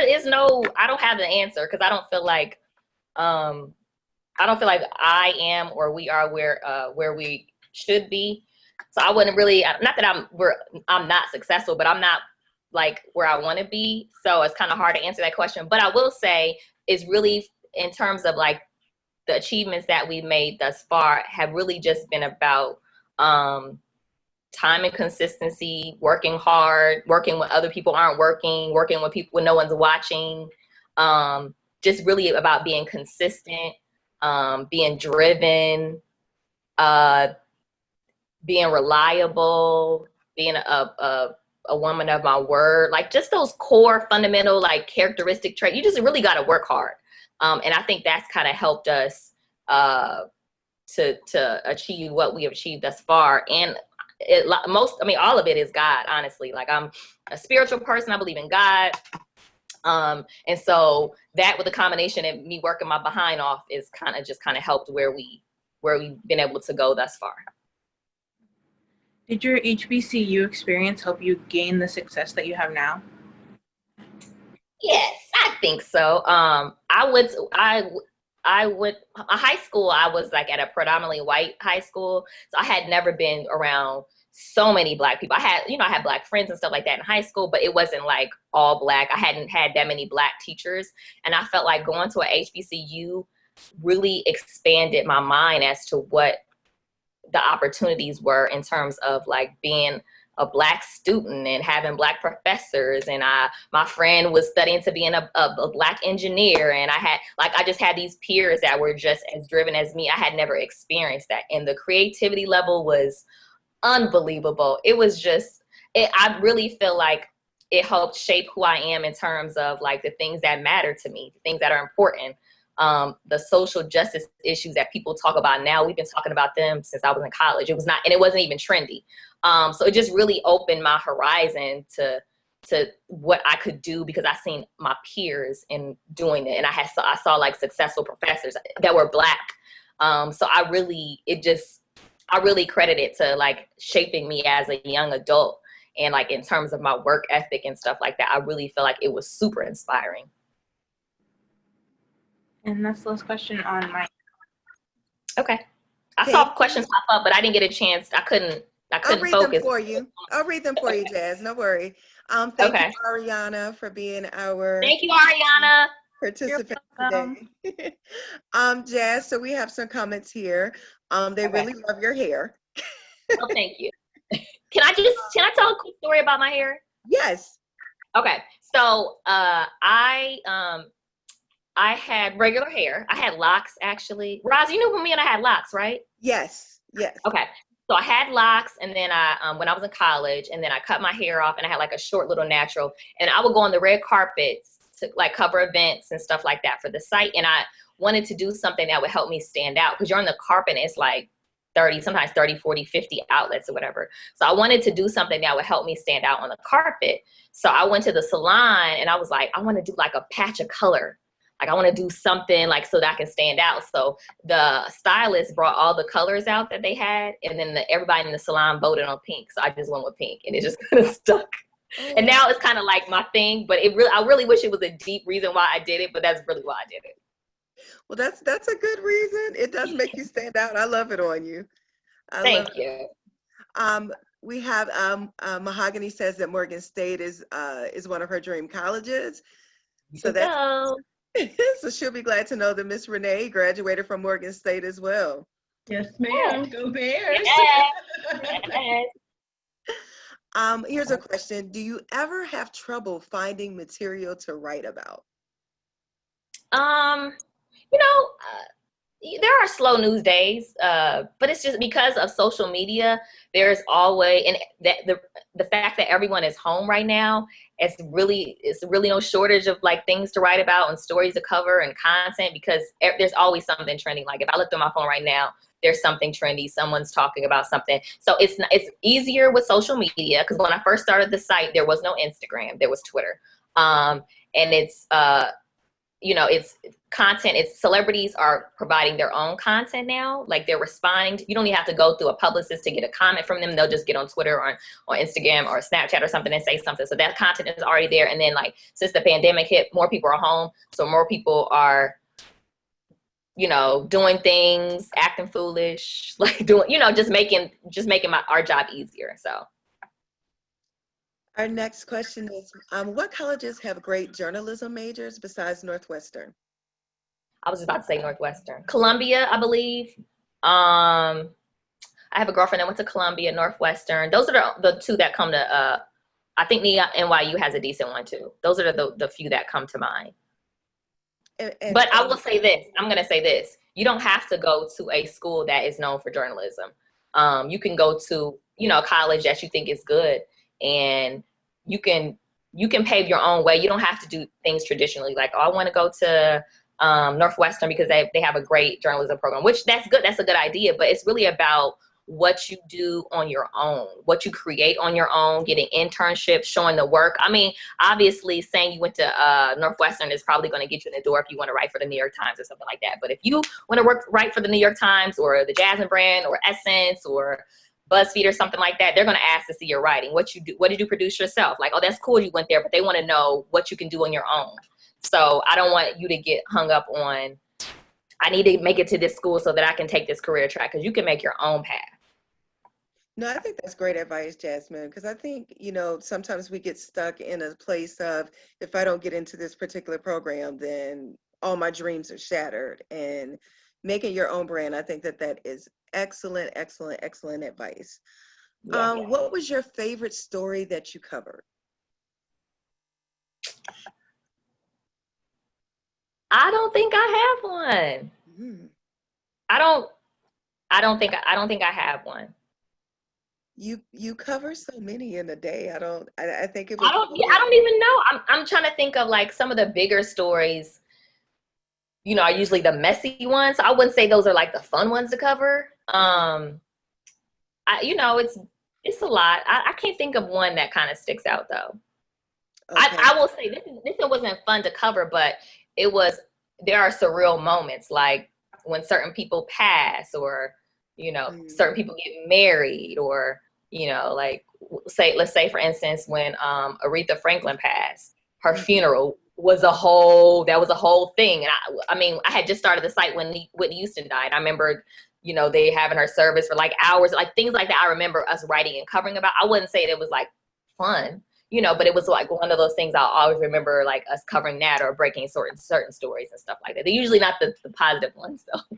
is no, I don't have the answer because I don't feel like I am or we are where we should be. So I wouldn't really, not that I'm not successful, but I'm not like where I want to be. So it's kind of hard to answer that question. But I will say is really in terms of like the achievements that we've made thus far have really just been about time and consistency, working hard, working when other people aren't working with people when no one's watching. Just really about being consistent, being driven, being reliable, being a woman of my word, like just those core fundamental like characteristic traits. You just really got to work hard. And I think that's kind of helped us to achieve what we have achieved thus far. And all of it is God, honestly. Like I'm a spiritual person. I believe in God. And so that with the combination of me working my behind off is kind of helped where we've been able to go thus far. Did your HBCU experience help you gain the success that you have now? Yes, I think so. High school, I was like at a predominantly white high school. So I had never been around so many Black people. I had Black friends and stuff like that in high school, but it wasn't like all Black. I hadn't had that many Black teachers. And I felt like going to a HBCU really expanded my mind as to what the opportunities were in terms of like being a Black student and having Black professors. And my friend was studying to be a Black engineer. And I just had these peers that were just as driven as me. I had never experienced that. And the creativity level was unbelievable. It was just, I really feel like it helped shape who I am in terms of like the things that matter to me, the things that are important. The social justice issues that people talk about now, we've been talking about them since I was in college. It wasn't even trendy. So it just really opened my horizon to what I could do because I seen my peers in doing it. And I saw like successful professors that were Black. So I really credit it to like shaping me as a young adult. And like in terms of my work ethic and stuff like that, I really feel like it was super inspiring. And that's the last question on my. Okay. I saw questions pop up, but I didn't get a chance. I couldn't focus. I'll read them for you, Jazz. No worry. Thank you, Ariana, for being our. Thank you, Ariana. Participant today. Jazz, so we have some comments here. They really love your hair. Oh, thank you. Can I tell a quick story about my hair? Yes. Okay. So I had regular hair. I had locks, actually. Roz, you knew me and I had locks, right? Yes. Okay. So I had locks, and then when I was in college, and then I cut my hair off, and I had like a short little natural, and I would go on the red carpets to like cover events and stuff like that for the site, and I wanted to do something that would help me stand out because you're on the carpet, and it's like sometimes 30, 40, 50 outlets or whatever. So I wanted to do something that would help me stand out on the carpet. So I went to the salon, and I was like, I want to do like a patch of color. Like I want to do something like so that I can stand out. So the stylist brought all the colors out that they had, and then everybody in the salon voted on pink. So I just went with pink, and it just kind of stuck. And now it's kind of like my thing, but I really wish it was a deep reason why I did it, but that's really why I did it. Well, that's a good reason. It does make you stand out. I love it on you. Thank you. We have Mahogany says that Morgan State is one of her dream colleges. So that's. So she'll be glad to know that Miss Renee graduated from Morgan State as well. Yes, ma'am. Go Bears. Yes. Here's a question. Do you ever have trouble finding material to write about? There are slow news days, but it's just because of social media. There's always, and the fact that everyone is home right now, it's really no shortage of like things to write about and stories to cover and content because there's always something trending. Like if I look through my phone right now, there's something trendy. Someone's talking about something. So it's easier with social media because when I first started the site, there was no Instagram, there was Twitter, and it's you know, it's content, it's celebrities are providing their own content now. Like they're responding. You don't even have to go through a publicist to get a comment from them. They'll just get on Twitter or Instagram or Snapchat or something and say something. So that content is already there. And then like, since the pandemic hit, more people are home. So more people are, you know, doing things, acting foolish, like doing, you know, just making our job easier. So. Our next question is, what colleges have great journalism majors besides Northwestern? I was just about to say Northwestern. Columbia, I believe. I have a girlfriend that went to Columbia, Northwestern. Those are the two that come to, I think NYU has a decent one too. Those are the few that come to mind. But I will say this, I'm going to say this. You don't have to go to a school that is known for journalism. You can go to, you know, a college that you think is good, and you can pave your own way. You don't have to do things traditionally. Like, oh, I want to go to Northwestern because they have a great journalism program, which that's good. That's a good idea. But it's really about what you do on your own, what you create on your own, getting internships, showing the work. I mean, obviously saying you went to Northwestern is probably going to get you in the door if you want to write for the New York Times or something like that. But if you want to write for the New York Times or the Jasmine brand or Essence or BuzzFeed or something like that, they're going to ask to see your writing. What did you produce yourself? Like, oh, that's cool you went there, but they want to know what you can do on your own. So I don't want you to get hung up on, I need to make it to this school so that I can take this career track, because you can make your own path. No, I think that's great advice, Jasmine, because I think, you know, sometimes we get stuck in a place of, if I don't get into this particular program, then all my dreams are shattered. And making your own brand, I think that is excellent, excellent, excellent advice. Yeah. What was your favorite story that you covered? I don't think I have one. Mm. I don't think I have one. You cover so many in a day. I think it was. I don't even know. I'm trying to think of like some of the bigger stories, you know, are usually the messy ones. I wouldn't say those are like the fun ones to cover. You know, it's a lot. I can't think of one that kind of sticks out though. Okay. I will say this wasn't fun to cover, but there are surreal moments, like when certain people pass, or, you know, certain people get married, or, you know, like let's say for instance, when Aretha Franklin passed, her funeral was a whole thing. And I mean, I had just started the site when Whitney Houston died. I remember, you know, they having her service for like hours, like things like that. I remember us writing and covering about. I wouldn't say it was like fun, you know, but it was like one of those things I'll always remember, like us covering that or breaking certain stories and stuff like that. They're usually not the positive ones though.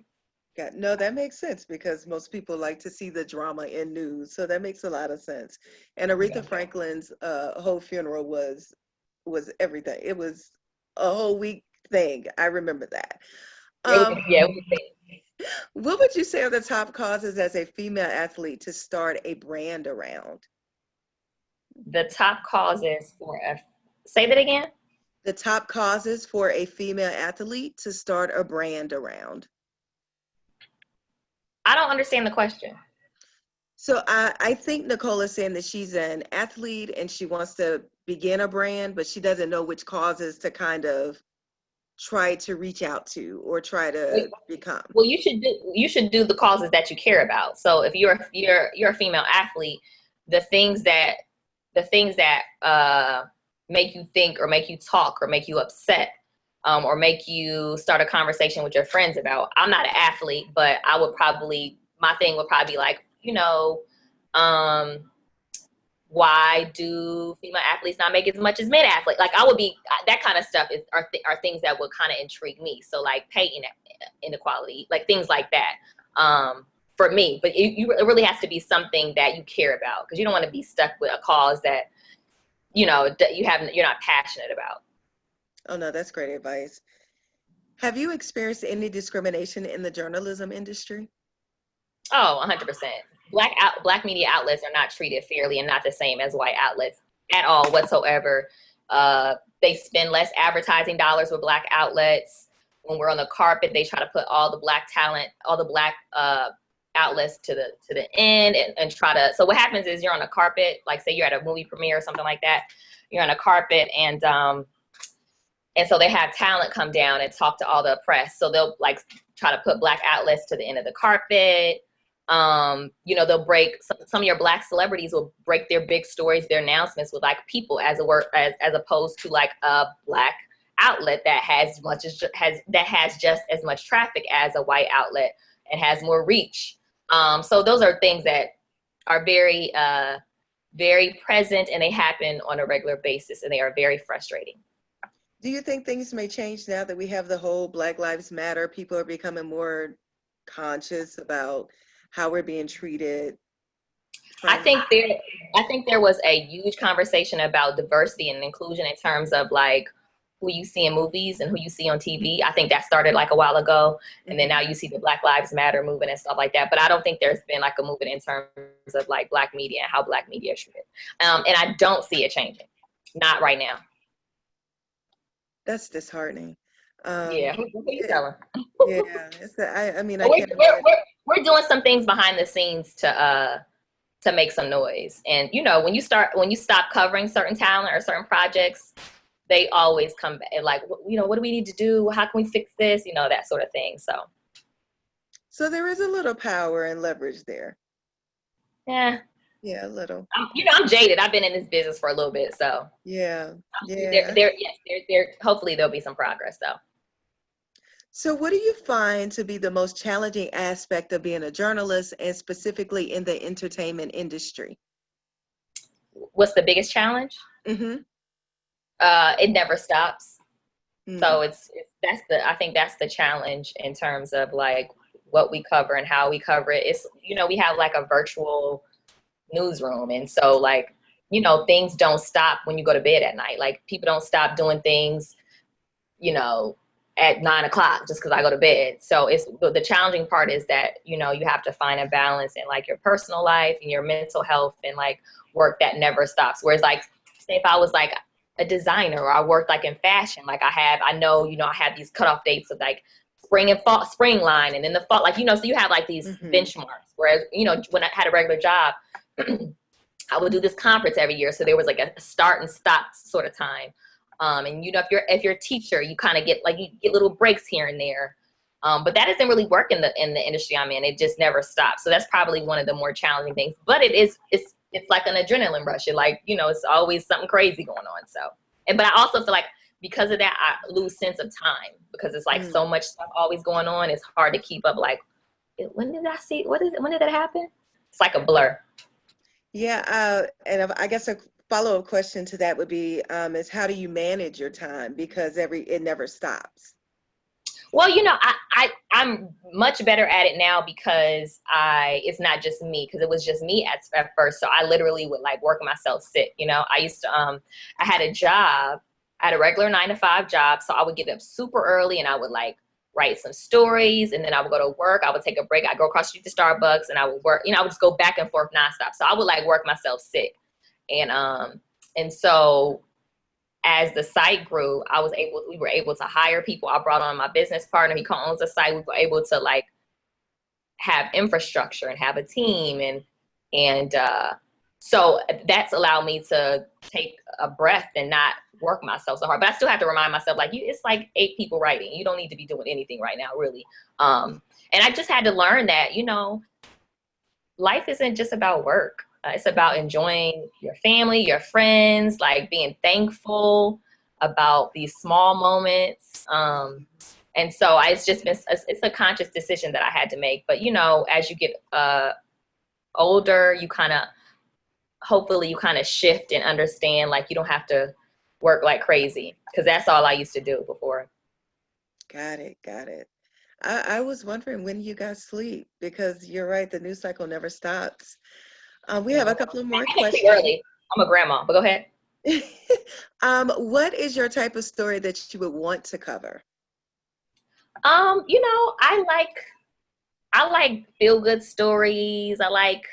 Yeah, no, that makes sense, because most people like to see the drama in news. So that makes a lot of sense. And Aretha Franklin's whole funeral was everything. It was a whole week thing. I remember that. What would you say are the top causes as a female athlete to start a brand around? The top causes say that again? The top causes for a female athlete to start a brand around. I don't understand the question. So I think Nicole is saying that she's an athlete and she wants to begin a brand, but she doesn't know which causes to kind of try to reach out to or try to become. Well, you should do the causes that you care about. So if you're a female athlete, the things that make you think or make you talk or make you upset, or make you start a conversation with your friends about. I'm not an athlete, but my thing would probably be like, you know, why do female athletes not make as much as men athletes? Like that kind of stuff are things that would kind of intrigue me. So like pay inequality, like things like that, for me. But it really has to be something that you care about, because you don't want to be stuck with a cause that, you know, you're not passionate about. Oh no, that's great advice. Have you experienced any discrimination in the journalism industry? Oh, 100%. Black media outlets are not treated fairly and not the same as white outlets at all whatsoever. They spend less advertising dollars with Black outlets. When we're on the carpet, they try to put all the Black talent, all the Black outlets to the end and try to. So what happens is you're on a carpet, like say you're at a movie premiere or something like that. You're on a carpet and And so they have talent come down and talk to all the press. So they'll like try to put Black outlets to the end of the carpet. You know, they'll break some of your Black celebrities will break their big stories, their announcements with like people as opposed to like a Black outlet that has just as much traffic as a white outlet and has more reach. So those are things that are very, very present, and they happen on a regular basis, and they are very frustrating. Do you think things may change now that we have the whole Black Lives Matter? People are becoming more conscious about how we're being treated. I think there was a huge conversation about diversity and inclusion in terms of like who you see in movies and who you see on TV. I think that started like a while ago, and then now you see the Black Lives Matter movement and stuff like that. But I don't think there's been like a movement in terms of like Black media and how Black media is treated. And I don't see it changing, not right now. That's disheartening. Yeah, who you telling? Yeah, I mean, we're doing some things behind the scenes to make some noise. And you know, when you stop covering certain talent or certain projects, they always come back and like, you know, what do we need to do? How can we fix this? You know, that sort of thing. So there is a little power and leverage there. Yeah. Yeah, a little. I'm jaded. I've been in this business for a little bit, so yeah. Hopefully there'll be some progress though. So what do you find to be the most challenging aspect of being a journalist, and specifically in the entertainment industry? What's the biggest challenge? Mm-hmm. It never stops. Mm-hmm. So I think that's the challenge in terms of like what we cover and how we cover it. It's, you know, we have like a virtual newsroom, and so like, you know, things don't stop when you go to bed at night. Like people don't stop doing things, you know, at 9 o'clock just because I go to bed. So it's the challenging part is that, you know, you have to find a balance in like your personal life and your mental health and like work that never stops. Whereas like, say if I was like a designer or I worked like in fashion, like I have these cutoff dates of like spring and fall, spring line, and then the fall, like, you know, so you have like these benchmarks. Whereas, you know, when I had a regular job, I would do this conference every year. So there was like a start and stop sort of time. And you know, if you're a teacher, you kind of get little breaks here and there. But that doesn't really work in the industry I'm in. It just never stops. So that's probably one of the more challenging things. But it's like an adrenaline rush. It like, you know, it's always something crazy going on. So, but I also feel like because of that, I lose sense of time because it's like so much stuff always going on. It's hard to keep up. Like, when did I see? When did that happen? It's like a blur. Yeah, and I guess a follow-up question to that would be is how do you manage your time, because it never stops? Well, you know, I'm much better at it now because it's not just me, because it was just me at first. So I literally would like work myself sick. You know, I used to I had a job, I had a regular 9-to-5 job, so I would get up super early and I would like write some stories, and then I would go to work. I would take a break. I'd go across the street to Starbucks, and I would work. You know, I would just go back and forth nonstop. So I would like work myself sick, and so as the site grew, we were able to hire people. I brought on my business partner. He co-owns the site. We were able to like have infrastructure and have a team, and so that's allowed me to take a breath and not work myself so hard. But I still have to remind myself, like, it's like 8 people writing. You don't need to be doing anything right now, really. And I just had to learn that, you know, life isn't just about work. It's about enjoying your family, your friends, like being thankful about these small moments. And so it's just been, it's a conscious decision that I had to make. But, you know, as you get older, hopefully you kind of shift and understand, like, you don't have to work like crazy, because that's all I used to do before. Got it. I was wondering when you guys sleep, because you're right, the news cycle never stops. We have a couple of more questions. Early. I'm a grandma, but go ahead. What is your type of story that you would want to cover? You know, I like feel good stories. I like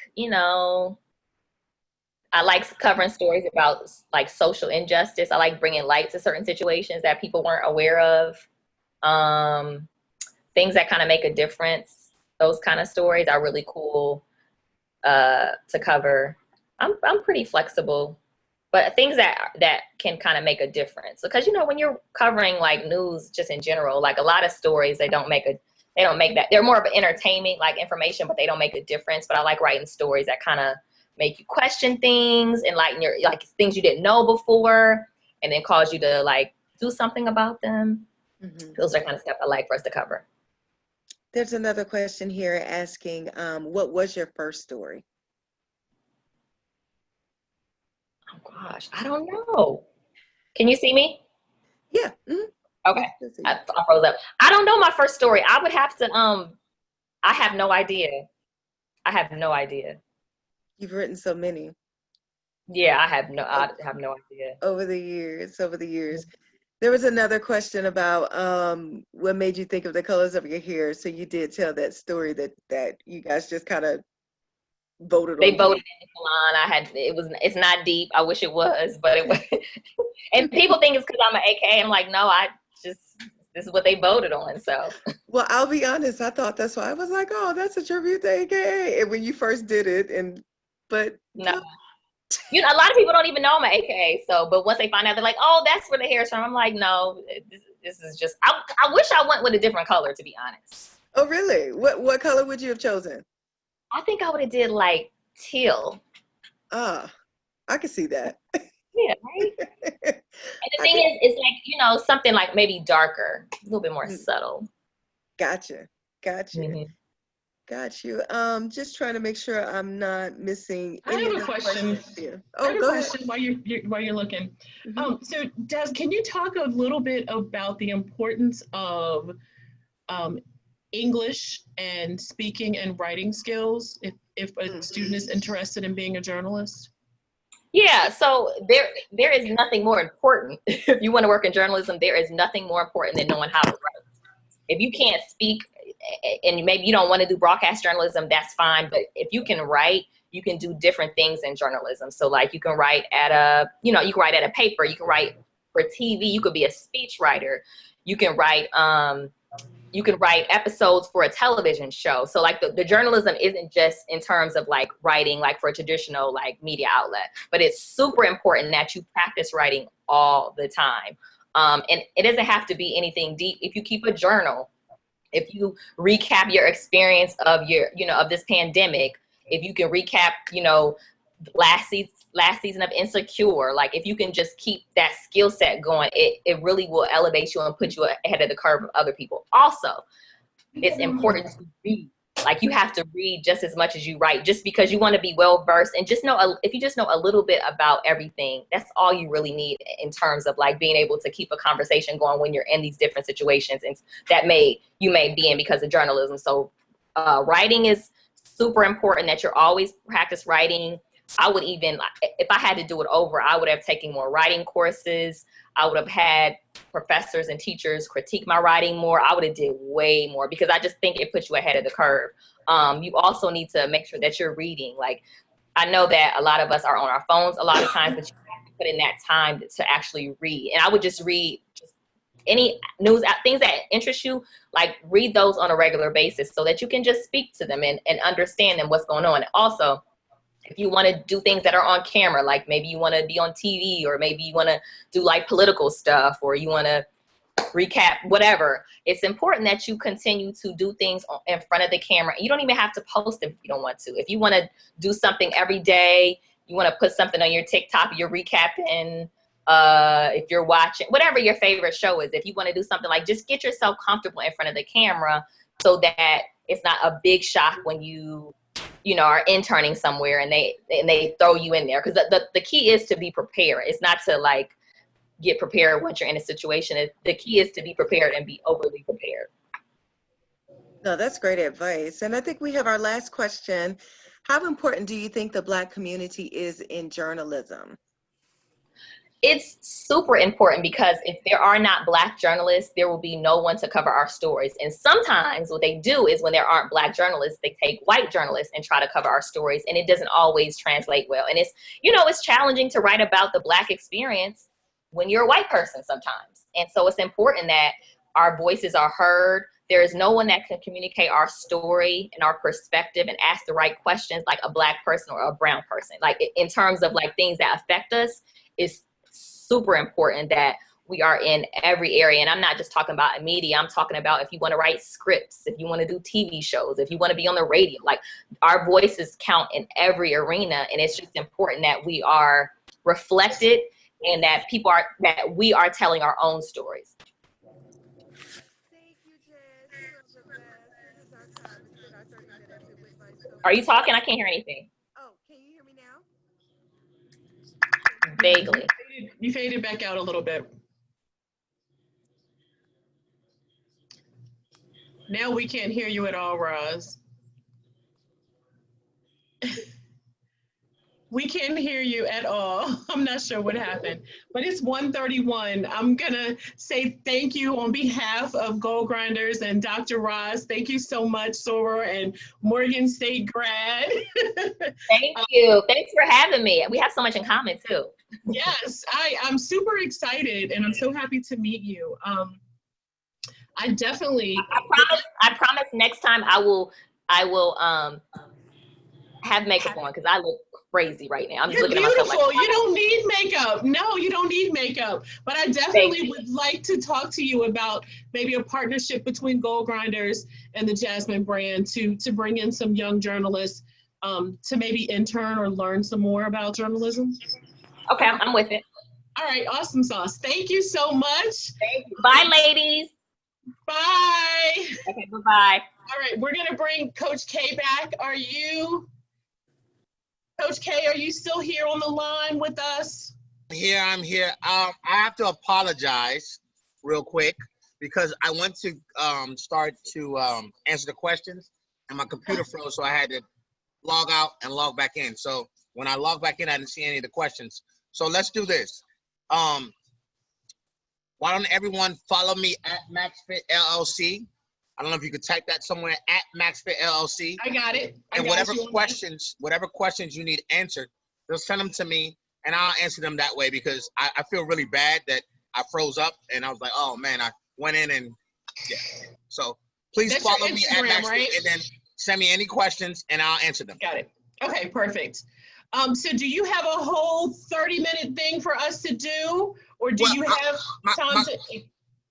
covering stories about like social injustice. I like bringing light to certain situations that people weren't aware of. Things that kind of make a difference. Those kind of stories are really cool to cover. I'm pretty flexible but things that can kind of make a difference. Because, you know, when you're covering like news just in general, like a lot of stories, they don't make that. They're more of an entertainment, like information, but they don't make a difference. But I like writing stories that kind of make you question things and like things you didn't know before, and then cause you to like do something about them. Mm-hmm. Those are kind of stuff I like for us to cover. There's another question here asking, what was your first story? Oh gosh, I don't know. Can you see me? Yeah. Mm-hmm. Okay. I froze up. I don't know my first story. I would have to, I have no idea. I have no idea. You've written so many. Yeah, I have no idea. Over the years. There was another question about what made you think of the colors of your hair. So you did tell that story that you guys just kind of voted on. They voted in the salon. It's not deep. I wish it was, but it was. And people think it's because I'm an AKA. I'm like, no, this is what they voted on. So. Well, I'll be honest. I thought that's why I was like, oh, that's a tribute to AKA. And when you first did it, but no. You know, a lot of people don't even know I'm an AKA. So, but once they find out, they're like, "Oh, that's where the hair's from." I'm like, "No, this is just." I wish I went with a different color, to be honest. Oh, really? What color would you have chosen? I think I would have did like teal. Ah, I can see that. Yeah, right. And the thing is, it's like, you know, something like maybe darker, a little bit more subtle. Gotcha. Mm-hmm. Got you. Just trying to make sure I'm not missing I have a question. Oh, I have a go question ahead. while you're looking. Mm-hmm. So Des, can you talk a little bit about the importance of English and speaking and writing skills if a student is interested in being a journalist? Yeah, so there is nothing more important. If you want to work in journalism, there is nothing more important than knowing how to write. If you can't speak, and maybe you don't want to do broadcast journalism, that's fine. But if you can write, you can do different things in journalism. So like you can write at a paper, you can write for TV, you could be a speech writer, you can write episodes for a television show. So like the journalism isn't just in terms of like writing like for a traditional like media outlet, but it's super important that you practice writing all the time. And it doesn't have to be anything deep. If you keep a journal, if you recap your experience of of this pandemic, if you can recap, last season of Insecure, like if you can just keep that skill set going, it really will elevate you and put you ahead of the curve of other people. Also, it's important to read. Like you have to read just as much as you write, just because you want to be well versed and just know, if you just know a little bit about everything, that's all you really need in terms of like being able to keep a conversation going when you're in these different situations and that you may be in because of journalism. So writing is super important, that you're always practice writing. I would even, if I had to do it over, I would have taken more writing courses. I would have had professors and teachers critique my writing more. I would have did way more because I just think it puts you ahead of the curve. You also need to make sure that you're reading. Like, I know that a lot of us are on our phones a lot of times, but you have to put in that time to actually read. And I would just read any news, things that interest you, like read those on a regular basis so that you can just speak to them and understand them, what's going on. Also, if you want to do things that are on camera, like maybe you want to be on TV, or maybe you want to do like political stuff, or you want to recap whatever, it's important that you continue to do things in front of the camera. You don't even have to post if you don't want to. If you want to do something every day, you want to put something on your TikTok, you're recapping, if you're watching whatever your favorite show is, if you want to do something, like just get yourself comfortable in front of the camera so that it's not a big shock when you are interning somewhere and they throw you in there. Because the key is to be prepared. It's not to like get prepared once you're in a situation. The key is to be prepared and be overly prepared. No, that's great advice. And I think we have our last question. How important do you think the Black community is in journalism? It's super important, because if there are not Black journalists, there will be no one to cover our stories. And sometimes what they do is, when there aren't Black journalists, they take white journalists and try to cover our stories. And it doesn't always translate well. And it's challenging to write about the Black experience when you're a white person sometimes. And so it's important that our voices are heard. There is no one that can communicate our story and our perspective and ask the right questions like a Black person or a brown person, like in terms of like things that affect us. it's super important that we are in every area. And I'm not just talking about media. I'm talking about if you want to write scripts, if you want to do TV shows, if you want to be on the radio, like our voices count in every arena. And it's just important that we are reflected and that we are telling our own stories. Thank you, Jess. You are the best. This is our time. It's been our 30 minutes with my Are you talking? I can't hear anything. Oh, can you hear me now? Vaguely. You faded back out a little bit. Now we can't hear you at all, Roz. We can't hear you at all. I'm not sure what happened, but it's 1:31. I'm gonna say thank you on behalf of Goal Grinders and Dr. Roz. Thank you so much, Sora and Morgan State grad. Thank you. Thanks for having me. We have so much in common too. Yes, I'm super excited and I'm so happy to meet you. I definitely. I promise next time I will have makeup on because I look crazy right now. I'm just You're looking beautiful. at myself like, you don't need makeup. No, you don't need makeup. But I definitely would like to talk to you about maybe a partnership between Goal Grinders and the Jasmine brand to bring in some young journalists to maybe intern or learn some more about journalism. Okay, I'm with it. All right, awesome sauce. Thank you so much. Thank you. Bye, ladies. Bye. Okay, bye-bye. All right, we're gonna bring Coach K back. Coach K, are you still here on the line with us? I'm here. I have to apologize real quick because I went to start to answer the questions and my computer froze, so I had to log out and log back in. So when I logged back in, I didn't see any of the questions. So let's do this. Why don't everyone follow me at MaxFit LLC? I don't know if you could type that somewhere at MaxFit LLC. I got it. And whatever questions you need answered, just send them to me and I'll answer them that way because I feel really bad that I froze up and I was like, oh man, I went in and yeah. So please follow me at MaxFit, right? And then send me any questions and I'll answer them. Got it. Okay, perfect. So do you have a whole 30-minute thing for us to do, or do you have time to?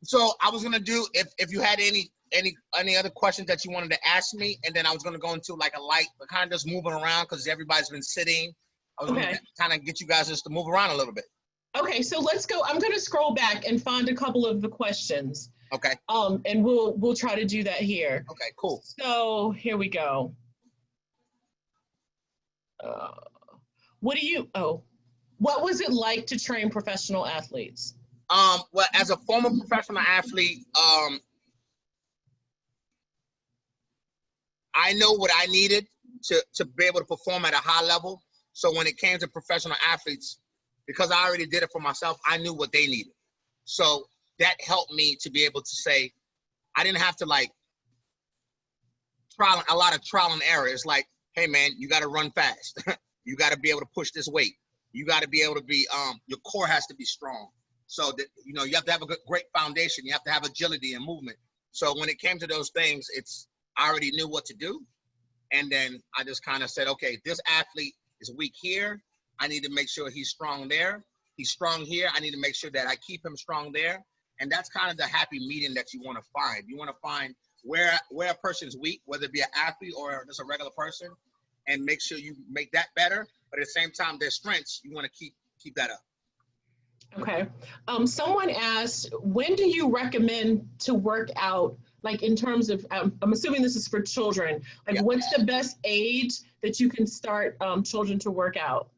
So I was gonna do if you had any other questions that you wanted to ask me, and then I was gonna go into like a light, kind of just moving around because everybody's been sitting. I was gonna kind of get you guys just to move around a little bit. Okay, so let's go. I'm gonna scroll back and find a couple of the questions. Okay. And we'll try to do that here. Okay, cool. So here we go. What was it like to train professional athletes? Well, as a former professional athlete, I know what I needed to be able to perform at a high level. So when it came to professional athletes, because I already did it for myself, I knew what they needed. So that helped me to be able to say, I didn't have to like a lot of trial and error. It's like, hey man, you got to run fast. You got to be able to push this weight. You got to be able to be, your core has to be strong. So that, you know, you have to have a great foundation. You have to have agility and movement. So when it came to those things, I already knew what to do. And then I just kind of said, okay, this athlete is weak here. I need to make sure he's strong there. He's strong here. I need to make sure that I keep him strong there. And that's kind of the happy medium that you want to find. You want to find where a person's weak, whether it be an athlete or just a regular person, and make sure you make that better. But at the same time, their strengths, you want to keep that up. Okay. Someone asked, when do you recommend to work out? Like in terms of, I'm assuming this is for children. Like, yeah. What's the best age that you can start children to work out?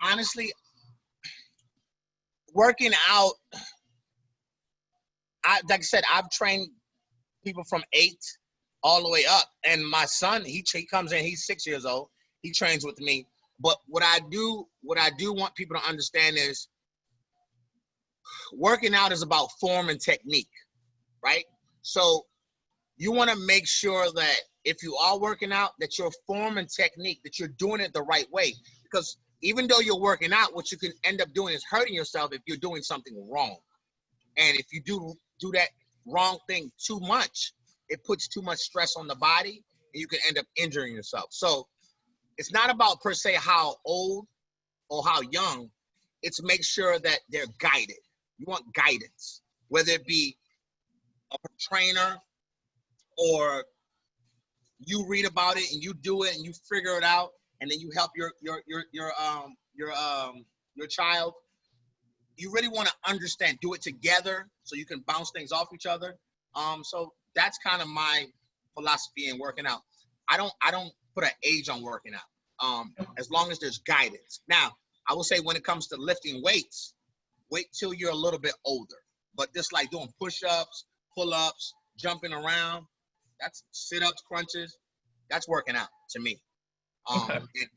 Honestly, working out, like I said, I've trained people from 8 all the way up. And my son, he comes in, he's 6 years old. He trains with me. But what I do want people to understand is working out is about form and technique, right? So you want to make sure that if you are working out, that your form and technique, that you're doing it the right way. Because even though you're working out, what you can end up doing is hurting yourself if you're doing something wrong. And if you do that wrong thing too much, it puts too much stress on the body and you can end up injuring yourself. So it's not about per se how old or how young. it's make sure that they're guided. You want guidance, whether it be a trainer or you read about it and you do it and you figure it out, and then you help your child. You really want to understand, do it together so you can bounce things off each other. So that's kind of my philosophy in working out. I don't put an age on working out. As long as there's guidance. Now, I will say when it comes to lifting weights, wait till you're a little bit older. But just like doing push-ups, pull-ups, jumping around, that's sit-ups, crunches, that's working out to me.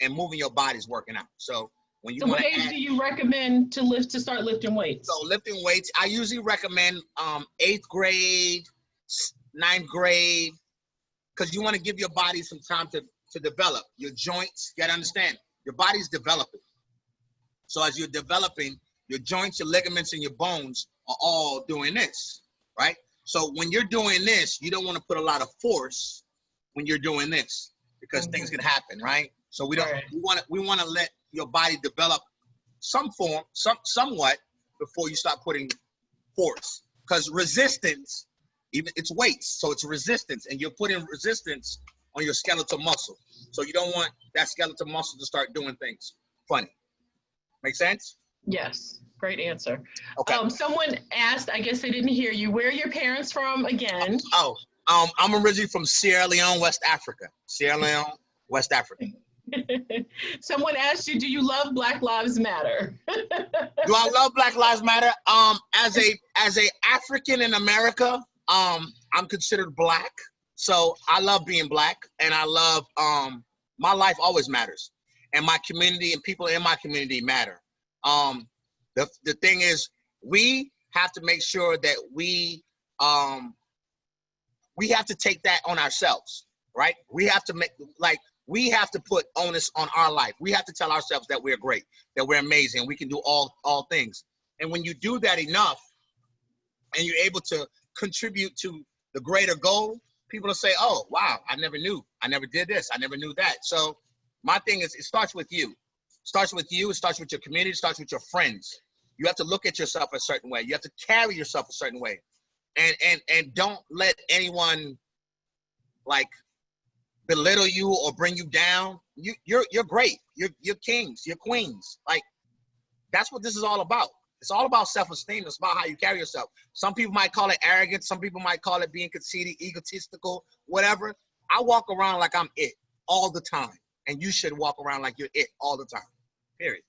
And moving your body's working out. So when you what age do you recommend to start lifting weights? So lifting weights, I usually recommend 8th grade, 9th grade, because you want to give your body some time to develop. Your joints, you got to understand, your body's developing. So as you're developing, your joints, your ligaments, and your bones are all doing this, right? So when you're doing this, you don't want to put a lot of force when you're doing this, because things can happen, right? So we don't. We want to let your body develop somewhat before you start putting force, because resistance, even it's weights, so it's resistance, and you're putting resistance on your skeletal muscle. So you don't want that skeletal muscle to start doing things funny. Make sense? Yes. Great answer. Okay. Someone asked, I guess they didn't hear you, where are your parents from again? I'm originally from Sierra Leone, West Africa. Sierra Leone, West Africa. Someone asked you, do you love Black Lives Matter? Do I love Black Lives Matter? As a African in America, I'm considered Black. So I love being Black, and I love, my life always matters. And my community and people in my community matter. The thing is, we have to make sure that we have to take that on ourselves, right? We have to put onus on our life. We have to tell ourselves that we're great, that we're amazing, we can do all things. And when you do that enough, and you're able to contribute to the greater goal, people will say, oh, wow, I never knew. I never did this. I never knew that. So my thing is, it starts with you. It starts with you. It starts with your community. It starts with your friends. You have to look at yourself a certain way. You have to carry yourself a certain way. And don't let anyone like belittle you or bring you down. You're great. You're kings. You're queens. Like, that's what this is all about. It's all about self-esteem. It's about how you carry yourself. Some people might call it arrogance. Some people might call it being conceited, egotistical, whatever. I walk around like I'm it all the time. And you should walk around like you're it all the time, period.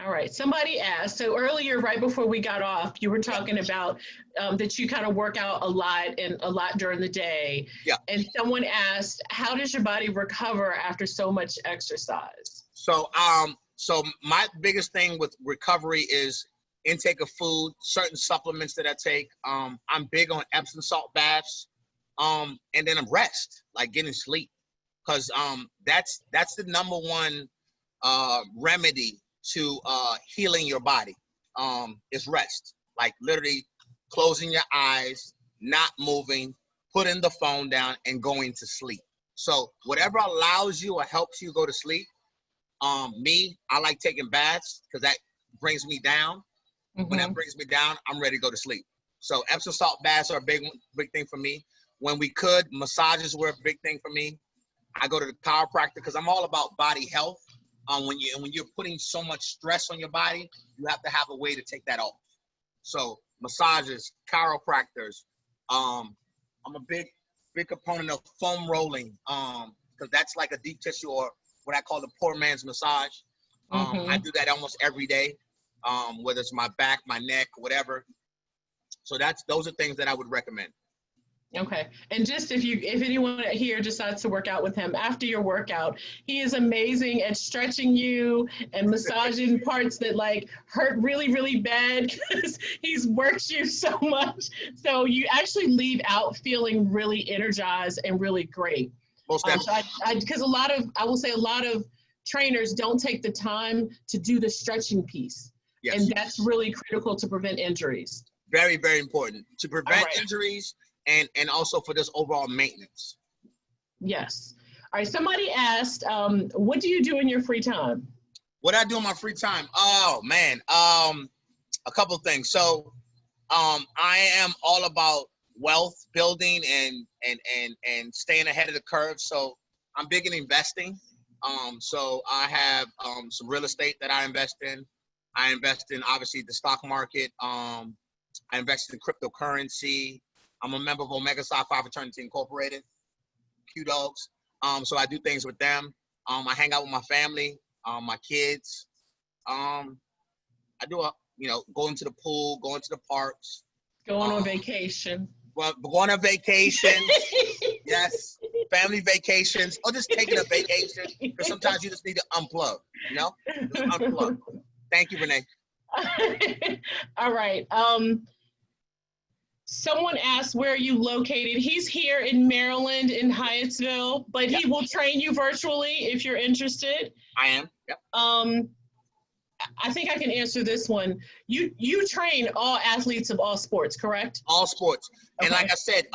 All right, somebody asked, so earlier, right before we got off, you were talking about that you kind of work out a lot during the day. Yeah. And someone asked, how does your body recover after so much exercise? So my biggest thing with recovery is intake of food, certain supplements that I take. I'm big on Epsom salt baths, and then rest, like getting sleep. Because that's the number one remedy to healing your body, is rest. Like literally closing your eyes, not moving, putting the phone down, and going to sleep. So whatever allows you or helps you go to sleep. I like taking baths because that brings me down. Mm-hmm. When that brings me down, I'm ready to go to sleep. So Epsom salt baths are a big thing for me. When we could, massages were a big thing for me. I go to the chiropractor because I'm all about body health. When you're putting so much stress on your body, you have to have a way to take that off. So massages, chiropractors. I'm a big component of foam rolling, because that's like a deep tissue, or what I call the poor man's massage. I do that almost every day, whether it's my back, my neck, whatever. So those are things that I would recommend. Okay. And just if anyone here decides to work out with him after your workout, he is amazing at stretching you and massaging parts that like hurt really, really bad because he's worked you so much. So you actually leave out feeling really energized and really great. Most definitely. Because I will say a lot of trainers don't take the time to do the stretching piece. Yes. And that's really critical to prevent injuries. Very, very important to prevent injuries. And also for this overall maintenance. Yes. All right. Somebody asked, what do you do in your free time? What I do in my free time? Oh man, a couple things. So, I am all about wealth building and staying ahead of the curve. So I'm big in investing. So I have some real estate that I invest in. I invest in obviously the stock market. I invest in cryptocurrency. I'm a member of Omega Psi Phi Fraternity Incorporated, Q Dogs. So I do things with them. I hang out with my family, my kids. I do going to the pool, going to the parks. Going on vacation. Well, going on vacation. Yes, family vacations, or just taking a vacation. Because sometimes you just need to unplug. Just unplug. Thank you, Renee. All right. Someone asked, where are you located? He's here in Maryland, in Hyattsville, but he will train you virtually if you're interested. I am. Yep. I think I can answer this one. You train all athletes of all sports, correct? All sports. Okay. And like I said,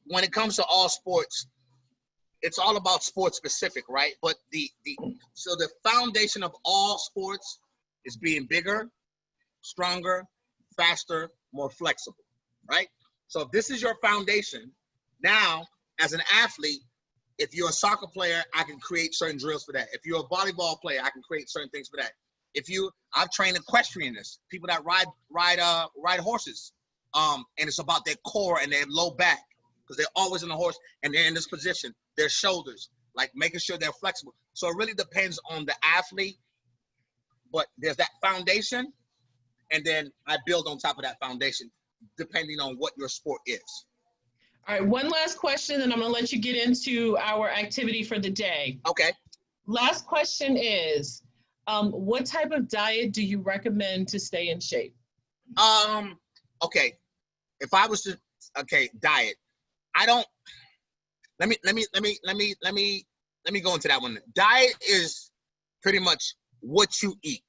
when it comes to all sports, it's all about sports specific, right? But so the foundation of all sports is being bigger, stronger, faster, more flexible, right? So if this is your foundation, now as an athlete, if you're a soccer player, I can create certain drills for that. If you're a volleyball player, I can create certain things for that. I've trained equestrianists, people that ride horses, and it's about their core and their low back, because they're always on the horse and they're in this position, their shoulders, like making sure they're flexible. So it really depends on the athlete, but there's that foundation, and then I build on top of that foundation, depending on what your sport is. All right, one last question, and I'm gonna let you get into our activity for the day. Okay. Last question is, what type of diet do you recommend to stay in shape? Okay. If I was to, diet. Let me go into that one. Diet is pretty much what you eat.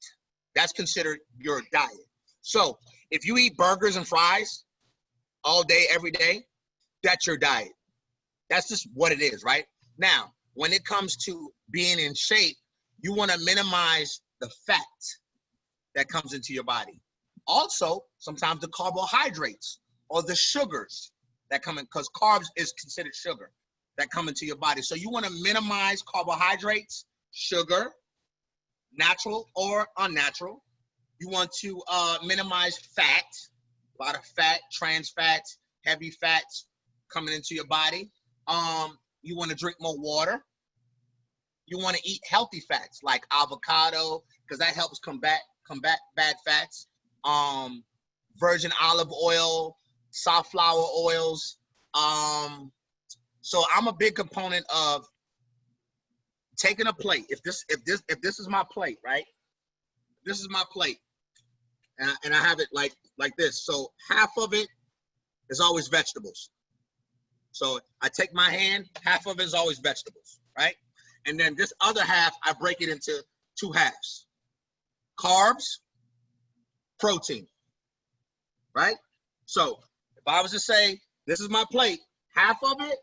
That's considered your diet. So if you eat burgers and fries all day, every day, that's your diet. That's just what it is, right? Now, when it comes to being in shape, you want to minimize the fat that comes into your body. Also, sometimes the carbohydrates or the sugars that come in, because carbs is considered sugar, that come into your body. So you want to minimize carbohydrates, sugar, natural or unnatural. You want to minimize fat, a lot of fat, trans fats, heavy fats coming into your body. You want to drink more water. You want to eat healthy fats like avocado, because that helps combat bad fats. Virgin olive oil, safflower oils. So I'm a big component of taking a plate. If this is my plate, right? This is my plate, and I have it like this. So half of it is always vegetables. So I take my hand, half of it is always vegetables, right? And then this other half, I break it into two halves. Carbs, protein, right? So if I was to say, this is my plate, half of it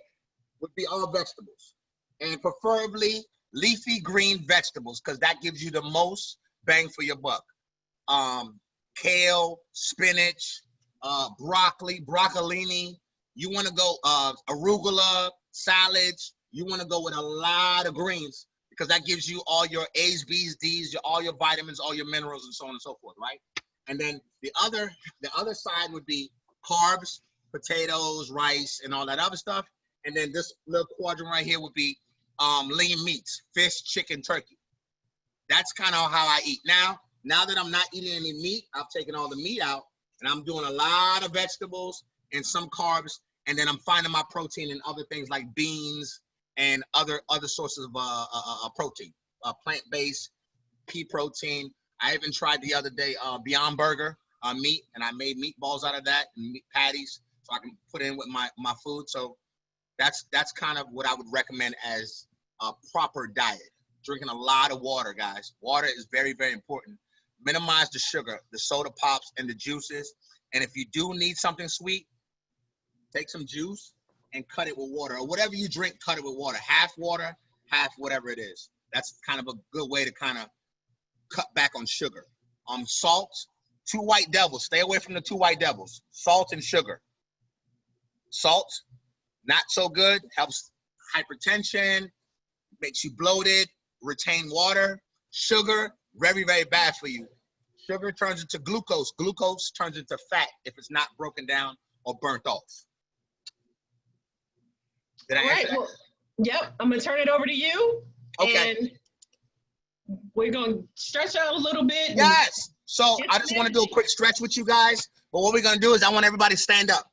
would be all vegetables, and preferably leafy green vegetables, because that gives you the most bang for your buck. Kale, spinach, broccoli, broccolini. You want to go arugula, salads. You want to go with a lot of greens, because that gives you all your A's, B's, D's, all your vitamins, all your minerals, and so on and so forth, right? And then the other side would be carbs, potatoes, rice, and all that other stuff. And then this little quadrant right here would be lean meats, fish, chicken, turkey. That's kind of how I eat. Now that I'm not eating any meat, I've taken all the meat out, and I'm doing a lot of vegetables and some carbs, and then I'm finding my protein in other things like beans and other sources of protein, plant-based, pea protein. I even tried the other day Beyond Burger meat, and I made meatballs out of that and meat patties, so I can put in with my food. So that's kind of what I would recommend as a proper diet. Drinking a lot of water, guys. Water is very, very important. Minimize the sugar, the soda pops, and the juices. And if you do need something sweet, take some juice and cut it with water, or whatever you drink, cut it with water. Half water, half whatever it is. That's kind of a good way to kind of cut back on sugar. Salt, 2 white devils. Stay away from the 2 white devils. Salt and sugar. Salt, not so good. Helps hypertension, makes you bloated, retain water. Sugar, very, very bad for you. Sugar turns into glucose. Glucose turns into fat if it's not broken down or burnt off. Did I answer that? Well, yep, I'm gonna turn it over to you. Okay. And we're gonna stretch out a little bit. Yes. So I just want to do a quick stretch with you guys. But what we're gonna do is I want everybody to stand up.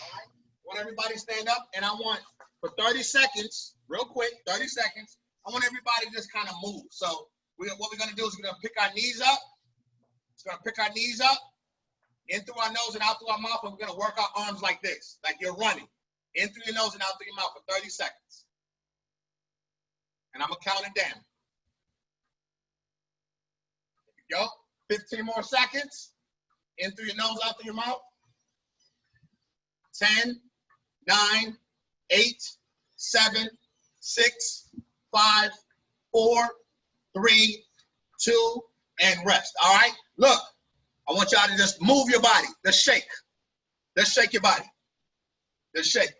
All right. I want everybody to stand up, and I want for 30 seconds, real quick, 30 seconds. I want everybody to just kind of move. So what we're gonna do is we're gonna pick our knees up. It's gonna pick our knees up, in through our nose and out through our mouth, and we're gonna work our arms like this, like you're running. In through your nose and out through your mouth for 30 seconds. And I'm gonna count it down. Here we go. 15 more seconds. In through your nose, out through your mouth. 10, 9, 8, 7, 6, 5, 4, 3, 2, and rest. All right? Look, I want y'all to just move your body. Just shake. Just shake your body. Just shake.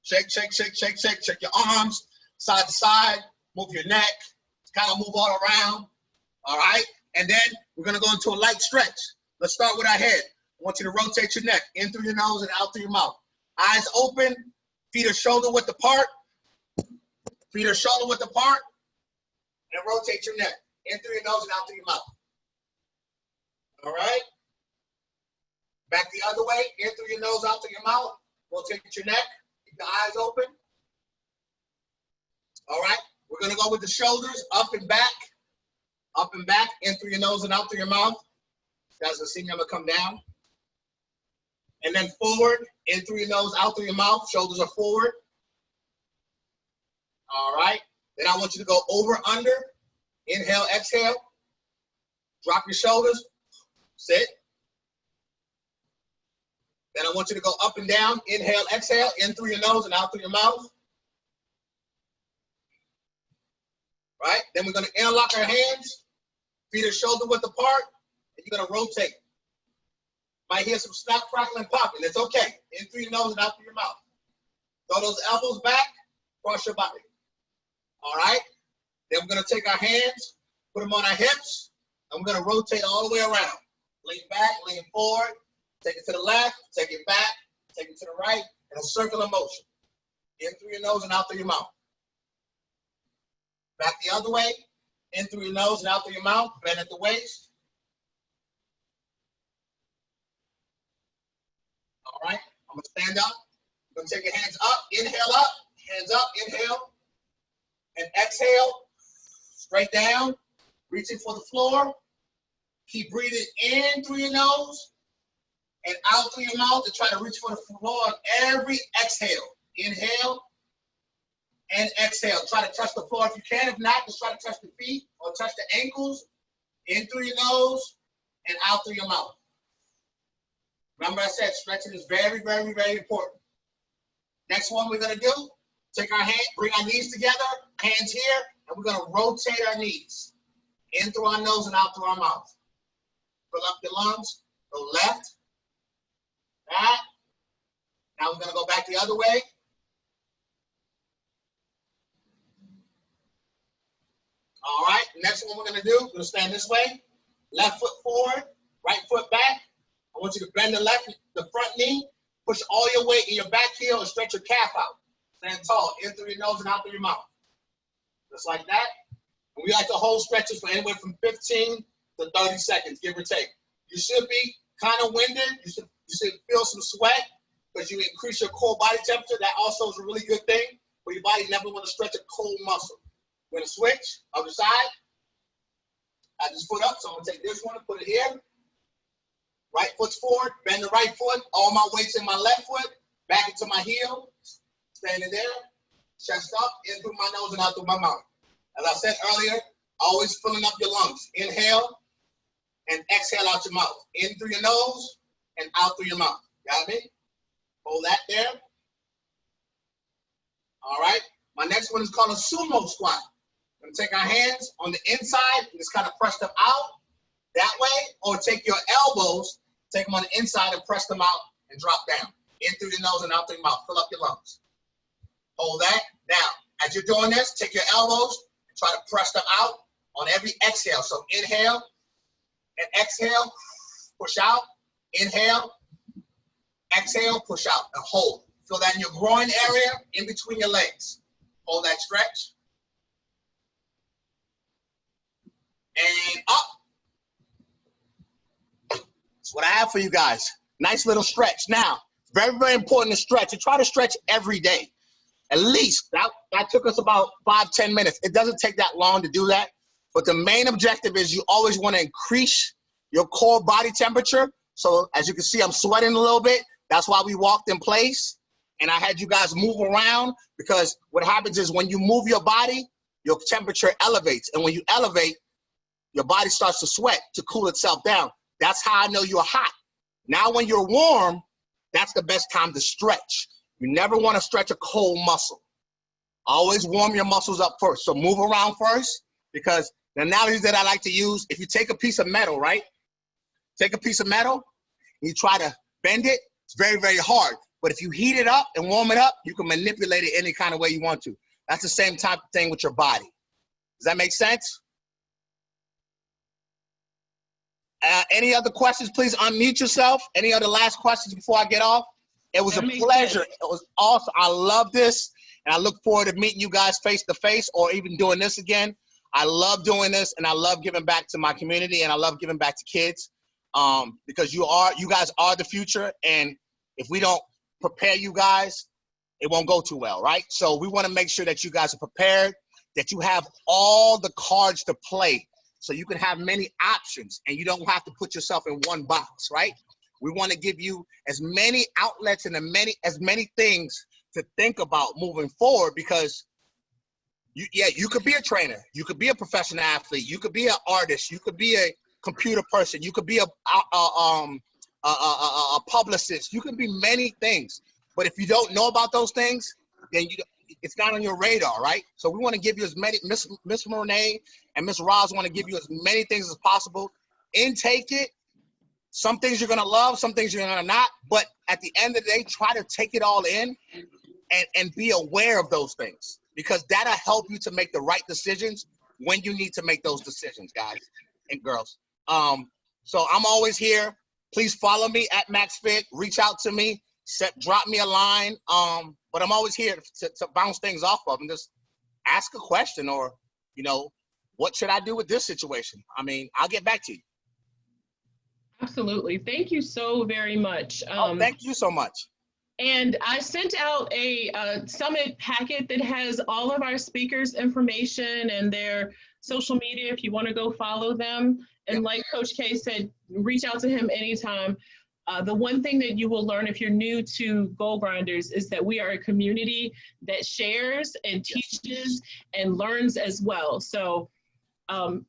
Shake, shake, shake, shake, shake. Shake your arms side to side. Move your neck. Kind of move all around. All right? And then we're going to go into a light stretch. Let's start with our head. I want you to rotate your neck in through your nose and out through your mouth. Eyes open. Feet are shoulder width apart. Feet are shoulder width apart. And rotate your neck in through your nose and out through your mouth. All right? Back the other way. In through your nose, out through your mouth. Rotate your neck. Keep your eyes open. All right? We're going to go with the shoulders up and back. Up and back. In through your nose and out through your mouth. You guys will see me. I'm going to come down. And then forward. In through your nose, out through your mouth. Shoulders are forward. All right? Then I want you to go over, under. Inhale, exhale. Drop your shoulders. Sit. Then I want you to go up and down. Inhale, exhale. In through your nose and out through your mouth. Right? Then we're going to interlock our hands. Feet are shoulder width apart. And you're going to rotate. Might hear some snap, crackling, popping. It's okay. In through your nose and out through your mouth. Throw those elbows back. Cross your body. All right? Then we're going to take our hands, put them on our hips, and we're going to rotate all the way around. Lean back, lean forward, take it to the left, take it back, take it to the right, in a circular motion. In through your nose and out through your mouth. Back the other way, in through your nose and out through your mouth, bend at the waist. All right, I'm going to stand up. I'm going to take your hands up, hands up, inhale, and exhale. Straight down, reaching for the floor. Keep breathing in through your nose and out through your mouth to try to reach for the floor on every exhale. Inhale and exhale. Try to touch the floor if you can. If not, just try to touch the feet or touch the ankles. In through your nose and out through your mouth. Remember I said stretching is very, very, very important. Next one we're going to do, take our hand, bring our knees together, hands here, and we're going to rotate our knees in through our nose and out through our mouth. Fill up your lungs, go left, that. Now we're going to go back the other way. All right, next one we're going to do, we're going to stand this way. Left foot forward, right foot back. I want you to bend the front knee, push all your weight in your back heel and stretch your calf out. Stand tall, in through your nose and out through your mouth. Just like that. And we like to hold stretches for anywhere from 15 to 30 seconds, give or take. You should be kind of winded. You should feel some sweat because you increase your core body temperature. That also is a really good thing for your body. You never want to stretch a cold muscle. We're going to switch, other side. I just foot up, so I'm going to take this one and put it here. Right foot's forward, bend the right foot, all my weight's in my left foot, back into my heel, standing there, chest up, in through my nose and out through my mouth. As I said earlier, always filling up your lungs. Inhale and exhale out your mouth. In through your nose and out through your mouth. Got me? Hold that there. All right. My next one is called a sumo squat. We're gonna take our hands on the inside and just kind of press them out that way, or take your elbows, take them on the inside and press them out and drop down. In through your nose and out through your mouth. Fill up your lungs. Hold that. Now, as you're doing this, take your elbows and try to press them out on every exhale. So inhale and exhale, push out. Inhale, exhale, push out, and hold. Feel that in your groin area, in between your legs. Hold that stretch. And up. That's what I have for you guys. Nice little stretch. Now, very, very important to stretch. You try to stretch every day. At least, that took us about 5-10 minutes. It doesn't take that long to do that. But the main objective is you always want to increase your core body temperature. So as you can see, I'm sweating a little bit. That's why we walked in place. And I had you guys move around, because what happens is when you move your body, your temperature elevates. And when you elevate, your body starts to sweat to cool itself down. That's how I know you're hot. Now when you're warm, that's the best time to stretch. You never want to stretch a cold muscle. Always warm your muscles up first. So move around first, because the analogy that I like to use, if you take a piece of metal, right? Take a piece of metal and you try to bend it, it's very, very hard. But if you heat it up and warm it up, you can manipulate it any kind of way you want to. That's the same type of thing with your body. Does that make sense? Any other questions? Please unmute yourself. Any other last questions before I get off? It was a pleasure. It was awesome. I love this, and I look forward to meeting you guys face to face, or even doing this again. I love doing this, and I love giving back to my community, and I love giving back to kids, because you guys are the future, and if we don't prepare you guys, it won't go too well, right? So we want to make sure that you guys are prepared, that you have all the cards to play, so you can have many options, and you don't have to put yourself in one box, right? We want to give you as many outlets and as many things to think about moving forward, because you could be a trainer, you could be a professional athlete, you could be an artist, you could be a computer person, you could be a publicist, you can be many things. But if you don't know about those things, then it's not on your radar, right? So we want to give you as many, Miss Monet and Miss Roz want to give you as many things as possible. Intake it. Some things you're going to love, some things you're going to not. But at the end of the day, try to take it all in and be aware of those things, because that'll help you to make the right decisions when you need to make those decisions, guys and girls. So I'm always here. Please follow me at MaxFit. Reach out to me. Drop me a line. But I'm always here to bounce things off of and just ask a question, or, what should I do with this situation? I mean, I'll get back to you. Absolutely. Thank you so very much. Thank you so much. And I sent out a summit packet that has all of our speakers' information and their social media if you want to go follow them. And like Coach K said, reach out to him anytime. The one thing that you will learn if you're new to Goal Grinders is that we are a community that shares and teaches and learns as well. So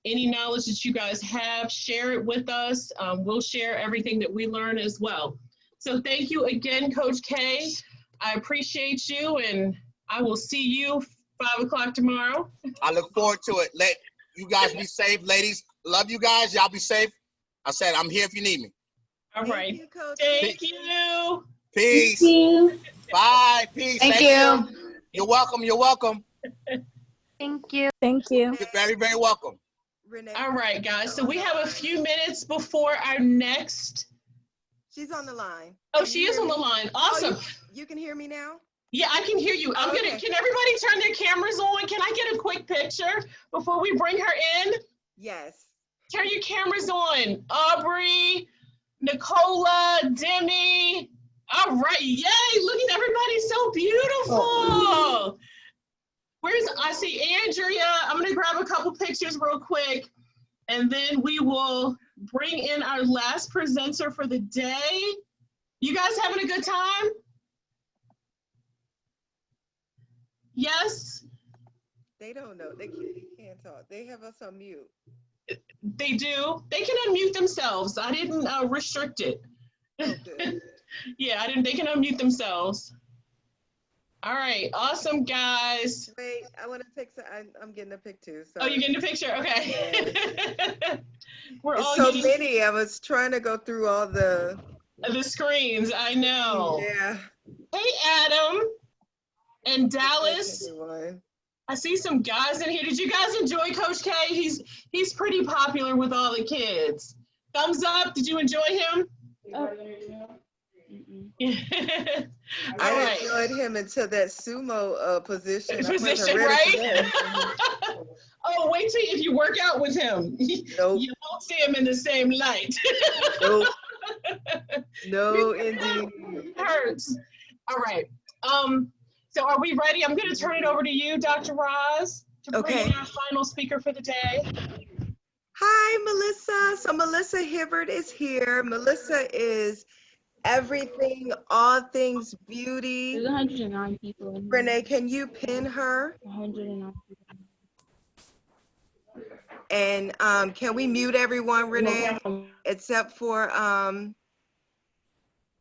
any knowledge that you guys have, share it with us. We'll share everything that we learn as well. So thank you again, Coach K. I appreciate you, and I will see you 5 o'clock tomorrow. I look forward to it. Let you guys be safe, ladies. Love you guys. Y'all be safe. I said I'm here if you need me. All right. Thank you, Coach. Thank you. Peace. Thank you. Bye. Peace. Thank you. You're welcome. You're welcome. Thank you. Thank you. You're very, very welcome. Renee. All right, guys. So we have a few minutes before our next. She's on the line. Oh, she is on the line. Awesome. Oh, you can hear me now? Yeah, I can hear you. Can everybody turn their cameras on? Can I get a quick picture before we bring her in? Yes. Turn your cameras on. Aubrey, Nicola, Demi. All right, yay, look at everybody, so beautiful. I see Andrea. I'm gonna grab a couple pictures real quick, and then we will bring in our last presenter for the day. You guys having a good time? Yes? They don't know. They can't talk. They have us on mute. They do. They can unmute themselves. I didn't restrict it. Oh, good. Yeah, they can unmute themselves. All right, awesome, guys. Wait, I want to pick. I'm getting a pic too. Oh, you're Sorry. getting a picture? Okay. We're It's all so getting many. I was trying to go through all the. the screens. I know. Yeah. Hey, Adam and Thanks, Dallas. everyone. I see some guys in here. Did you guys enjoy Coach K? He's pretty popular with all the kids. Thumbs up. Did you enjoy him? Oh. All I right. enjoyed him until that sumo position. I wasn't Position, ready right? for that. Oh, wait till if you work out with him. Nope. You won't see him in the same light. Nope. No, indeed. Hurts. All right. So are we ready? I'm going to turn it over to you, Dr. Roz, to bring in our final speaker for the day. Hi, Melissa. So Melissa Hibbert is here. Melissa is everything, all things beauty. There's 109 people in here. Renee, can you pin her? 109 people. And can we mute everyone, Renee, except for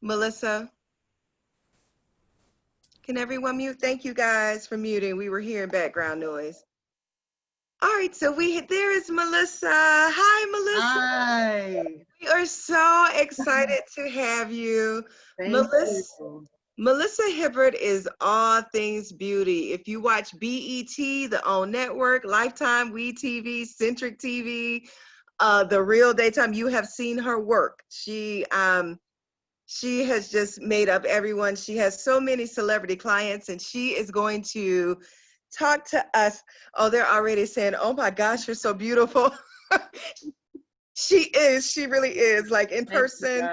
Melissa? Can everyone mute? Thank you guys for muting. We were hearing background noise. All right, so there is Melissa. Hi, Melissa. Hi. We are so excited to have you. Thank you. Melissa Hibbert is all things beauty. If you watch BET, the OWN Network, Lifetime, WeTV, Centric TV, The Real Daytime, you have seen her work. She has just made up everyone. She has so many celebrity clients, and she is going to talk to us. Oh, they're already saying, oh my gosh, you're so beautiful. She really is, like in person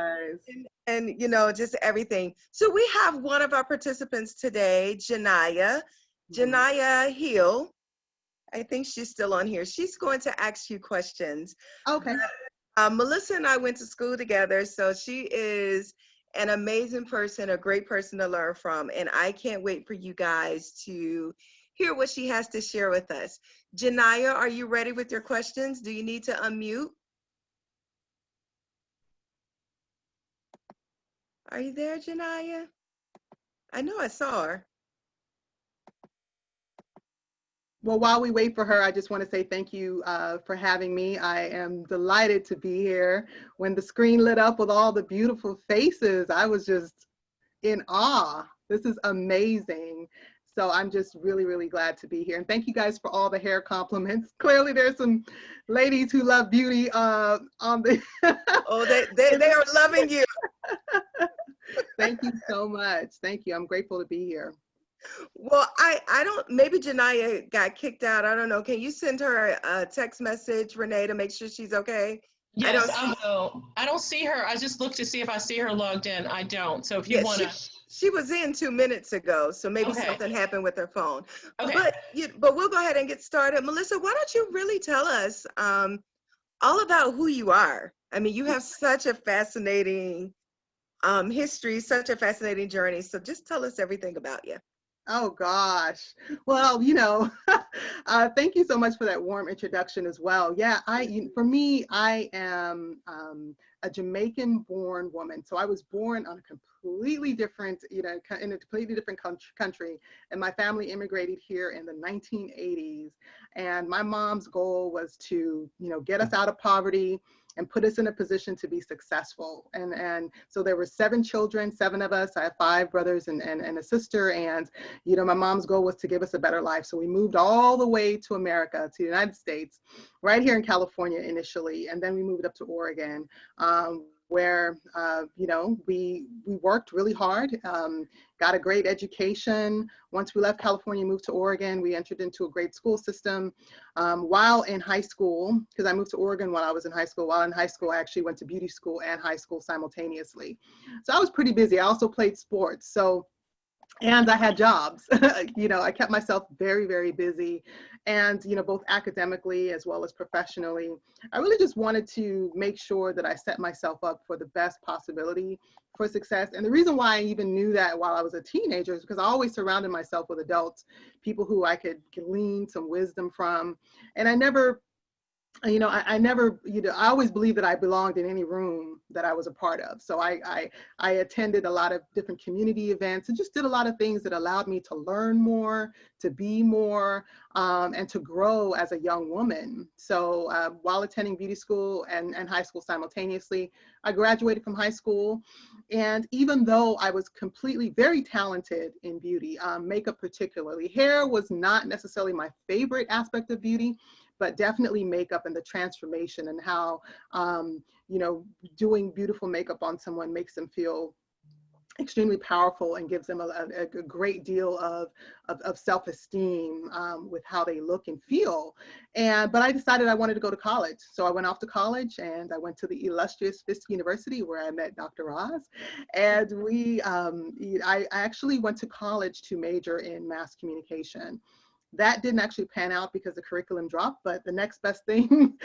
and you know, just everything. So we have one of our participants today, Janaya Hill. I think she's still on here. She's going to ask you questions. Okay. Melissa and I went to school together, so she is an amazing person, a great person to learn from, and I can't wait for you guys to hear what she has to share with us. Janaya, are you ready with your questions? Do you need to unmute? Are you there, Janaya? I know I saw her. Well, while we wait for her, I just want to say thank you for having me. I am delighted to be here. When the screen lit up with all the beautiful faces, I was just in awe. This is amazing. So I'm just really, really glad to be here. And thank you guys for all the hair compliments. Clearly there's some ladies who love beauty on the... Oh, they are loving you. Thank you so much. Thank you. I'm grateful to be here. Well, I don't, maybe Janaya got kicked out. I don't know. Can you send her a text message, Renee, to make sure she's okay? Yes, I will. I don't see her. I just looked to see if I see her logged in. I don't. So if you want to. She was in 2 minutes ago, so maybe something happened with her phone. Okay. But we'll go ahead and get started. Melissa, why don't you really tell us all about who you are? I mean, you have such a fascinating history, such a fascinating journey. So just tell us everything about you. Oh gosh. Well, you know, thank you so much for that warm introduction as well. Yeah, for me, I am a Jamaican-born woman. So I was born on a completely different, you know, in a completely different country. And my family immigrated here in the 1980s. And my mom's goal was to, you know, get us out of poverty and put us in a position to be successful. And so there were 7 children, 7 of us. I have 5 brothers and a sister. And, you know, my mom's goal was to give us a better life. So we moved all the way to America, to the United States, right here in California initially. And then we moved up to Oregon, where, you know, we worked really hard, got a great education. Once we left California, moved to Oregon, we entered into a great school system. While in high school, because I moved to Oregon while I was in high school, I actually went to beauty school and high school simultaneously. So I was pretty busy. I also played sports. So, and I had jobs. You know, I kept myself very, very busy. And, you know, both academically as well as professionally, I really just wanted to make sure that I set myself up for the best possibility for success. And the reason why I even knew that while I was a teenager is because I always surrounded myself with adults, people who I could glean some wisdom from. And I never I never, I always believed that I belonged in any room that I was a part of. So I attended a lot of different community events and just did a lot of things that allowed me to learn more, to be more, and to grow as a young woman. So while attending beauty school and high school simultaneously, I graduated from high school. And even though I was completely very talented in beauty, makeup particularly, hair was not necessarily my favorite aspect of beauty, but definitely makeup and the transformation and how, doing beautiful makeup on someone makes them feel extremely powerful and gives them a great deal of self-esteem with how they look and feel. But I decided I wanted to go to college. So I went off to college and I went to the illustrious Fisk University where I met Dr. Roz. And I actually went to college to major in mass communication. That didn't actually pan out because the curriculum dropped, but the next best thing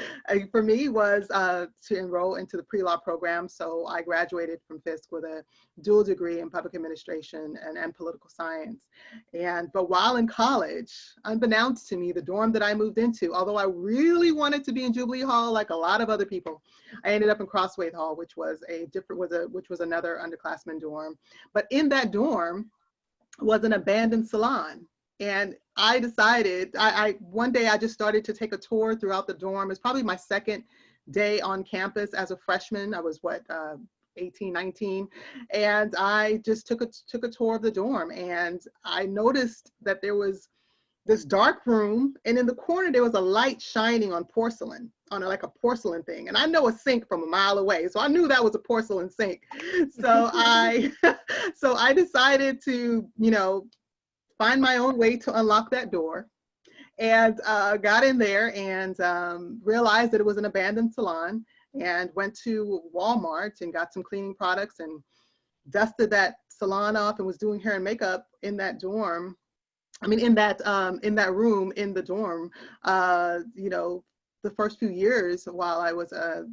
for me was to enroll into the pre-law program. So I graduated from Fisk with a dual degree in public administration and political science. But while in college, unbeknownst to me, the dorm that I moved into, although I really wanted to be in Jubilee Hall like a lot of other people, I ended up in Crosswaith Hall, which was another underclassmen dorm. But in that dorm was an abandoned salon. And I decided, one day I just started to take a tour throughout the dorm. It's probably my second day on campus as a freshman. I was 18, 19. And I just took a tour of the dorm, and I noticed that there was this dark room, and in the corner there was a light shining on porcelain, on like a porcelain thing. And I know a sink from a mile away, so I knew that was a porcelain sink. So so I decided to, find my own way to unlock that door, and got in there and realized that it was an abandoned salon, and went to Walmart and got some cleaning products and dusted that salon off and was doing hair and makeup in that dorm. I mean, in that room in the dorm, the first few years while I was a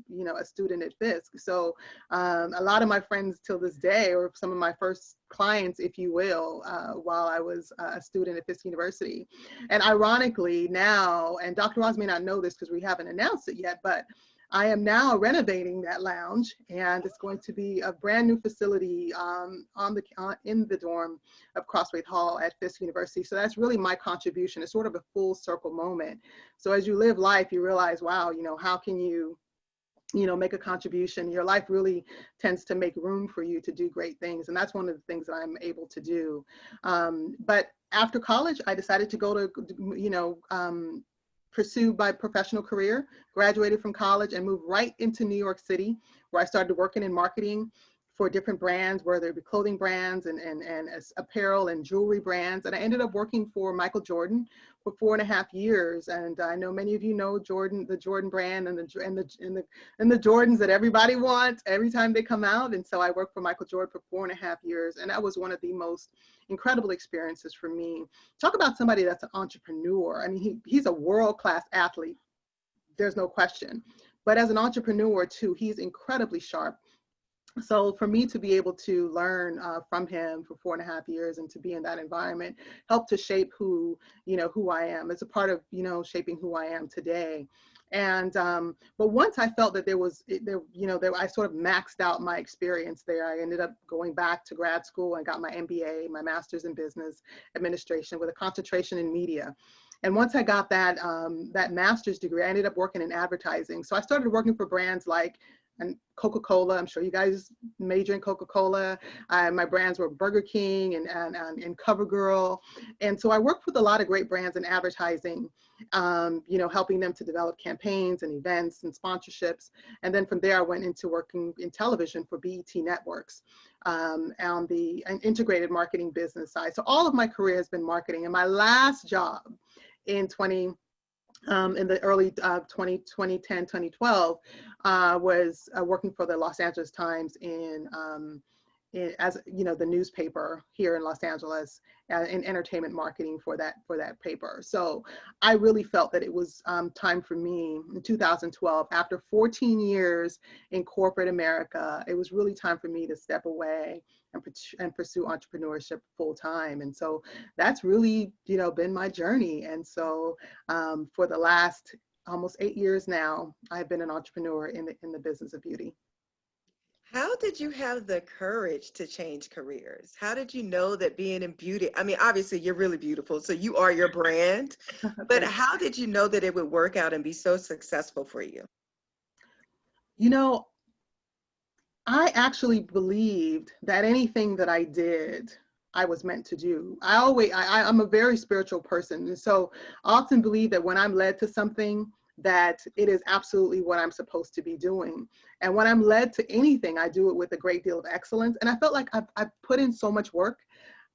student at Fisk. So a lot of my friends till this day, or some of my first clients, if you will, while I was a student at Fisk University. And ironically now, and Dr. Ross may not know this because we haven't announced it yet, but I am now renovating that lounge, and it's going to be a brand new facility in the dorm of Crosswaith Hall at Fisk University. So that's really my contribution. It's sort of a full circle moment. So as you live life, you realize, wow, how can you make a contribution? Your life really tends to make room for you to do great things. And that's one of the things that I'm able to do. But after college, I decided to go to, pursue my professional career, graduated from college and moved right into New York City, where I started working in marketing for different brands, whether it be clothing brands and apparel and jewelry brands. And I ended up working for Michael Jordan for 4.5 years. And I know many of you know Jordan, the Jordan brand, and the Jordans that everybody wants every time they come out. And so I worked for Michael Jordan for 4.5 years. And that was one of the most incredible experiences for me. Talk about somebody that's an entrepreneur. I mean, he's a world-class athlete. There's no question. But as an entrepreneur too, he's incredibly sharp. So for me to be able to learn from him for 4.5 years and to be in that environment helped to shape who I am. It's a part of, shaping who I am today. And, but once I felt that I sort of maxed out my experience there, I ended up going back to grad school and got my MBA, my master's in business administration with a concentration in media. And once I got that master's degree, I ended up working in advertising. So I started working for brands like Coca-Cola. I'm sure you guys major in Coca-Cola. My brands were Burger King and CoverGirl. And so I worked with a lot of great brands in advertising, helping them to develop campaigns and events and sponsorships. And then from there, I went into working in television for BET Networks on the integrated marketing business side. So all of my career has been marketing. And my last job in the early 2010, 2012, was working for the Los Angeles Times as the newspaper here in Los Angeles in entertainment marketing for that paper. So I really felt that it was time for me in 2012, after 14 years in corporate America, it was really time for me to step away and pursue entrepreneurship full time. And so that's really, been my journey. And so for the last almost 8 years now, I've been an entrepreneur in the business of beauty. How did you have the courage to change careers? How did you know that being in beauty, I mean, obviously you're really beautiful, so you are your brand, but how did you know that it would work out and be so successful for you? You know, I actually believed that anything that I did, I was meant to do. I'm a very spiritual person. And so I often believe that when I'm led to something, that it is absolutely what I'm supposed to be doing. And when I'm led to anything, I do it with a great deal of excellence. And I felt like I've put in so much work.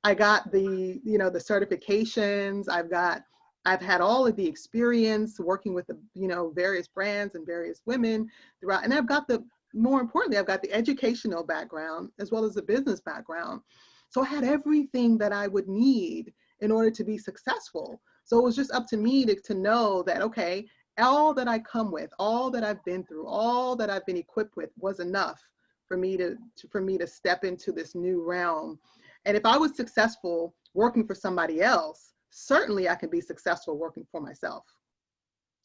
I got the certifications. I've had all of the experience working with the, various brands and various women throughout. And more importantly, I've got the educational background as well as the business background. So I had everything that I would need in order to be successful. So it was just up to me to know that, okay, all that I come with, all that I've been through, all that I've been equipped with was enough for me to step into this new realm. And if I was successful working for somebody else, certainly I can be successful working for myself.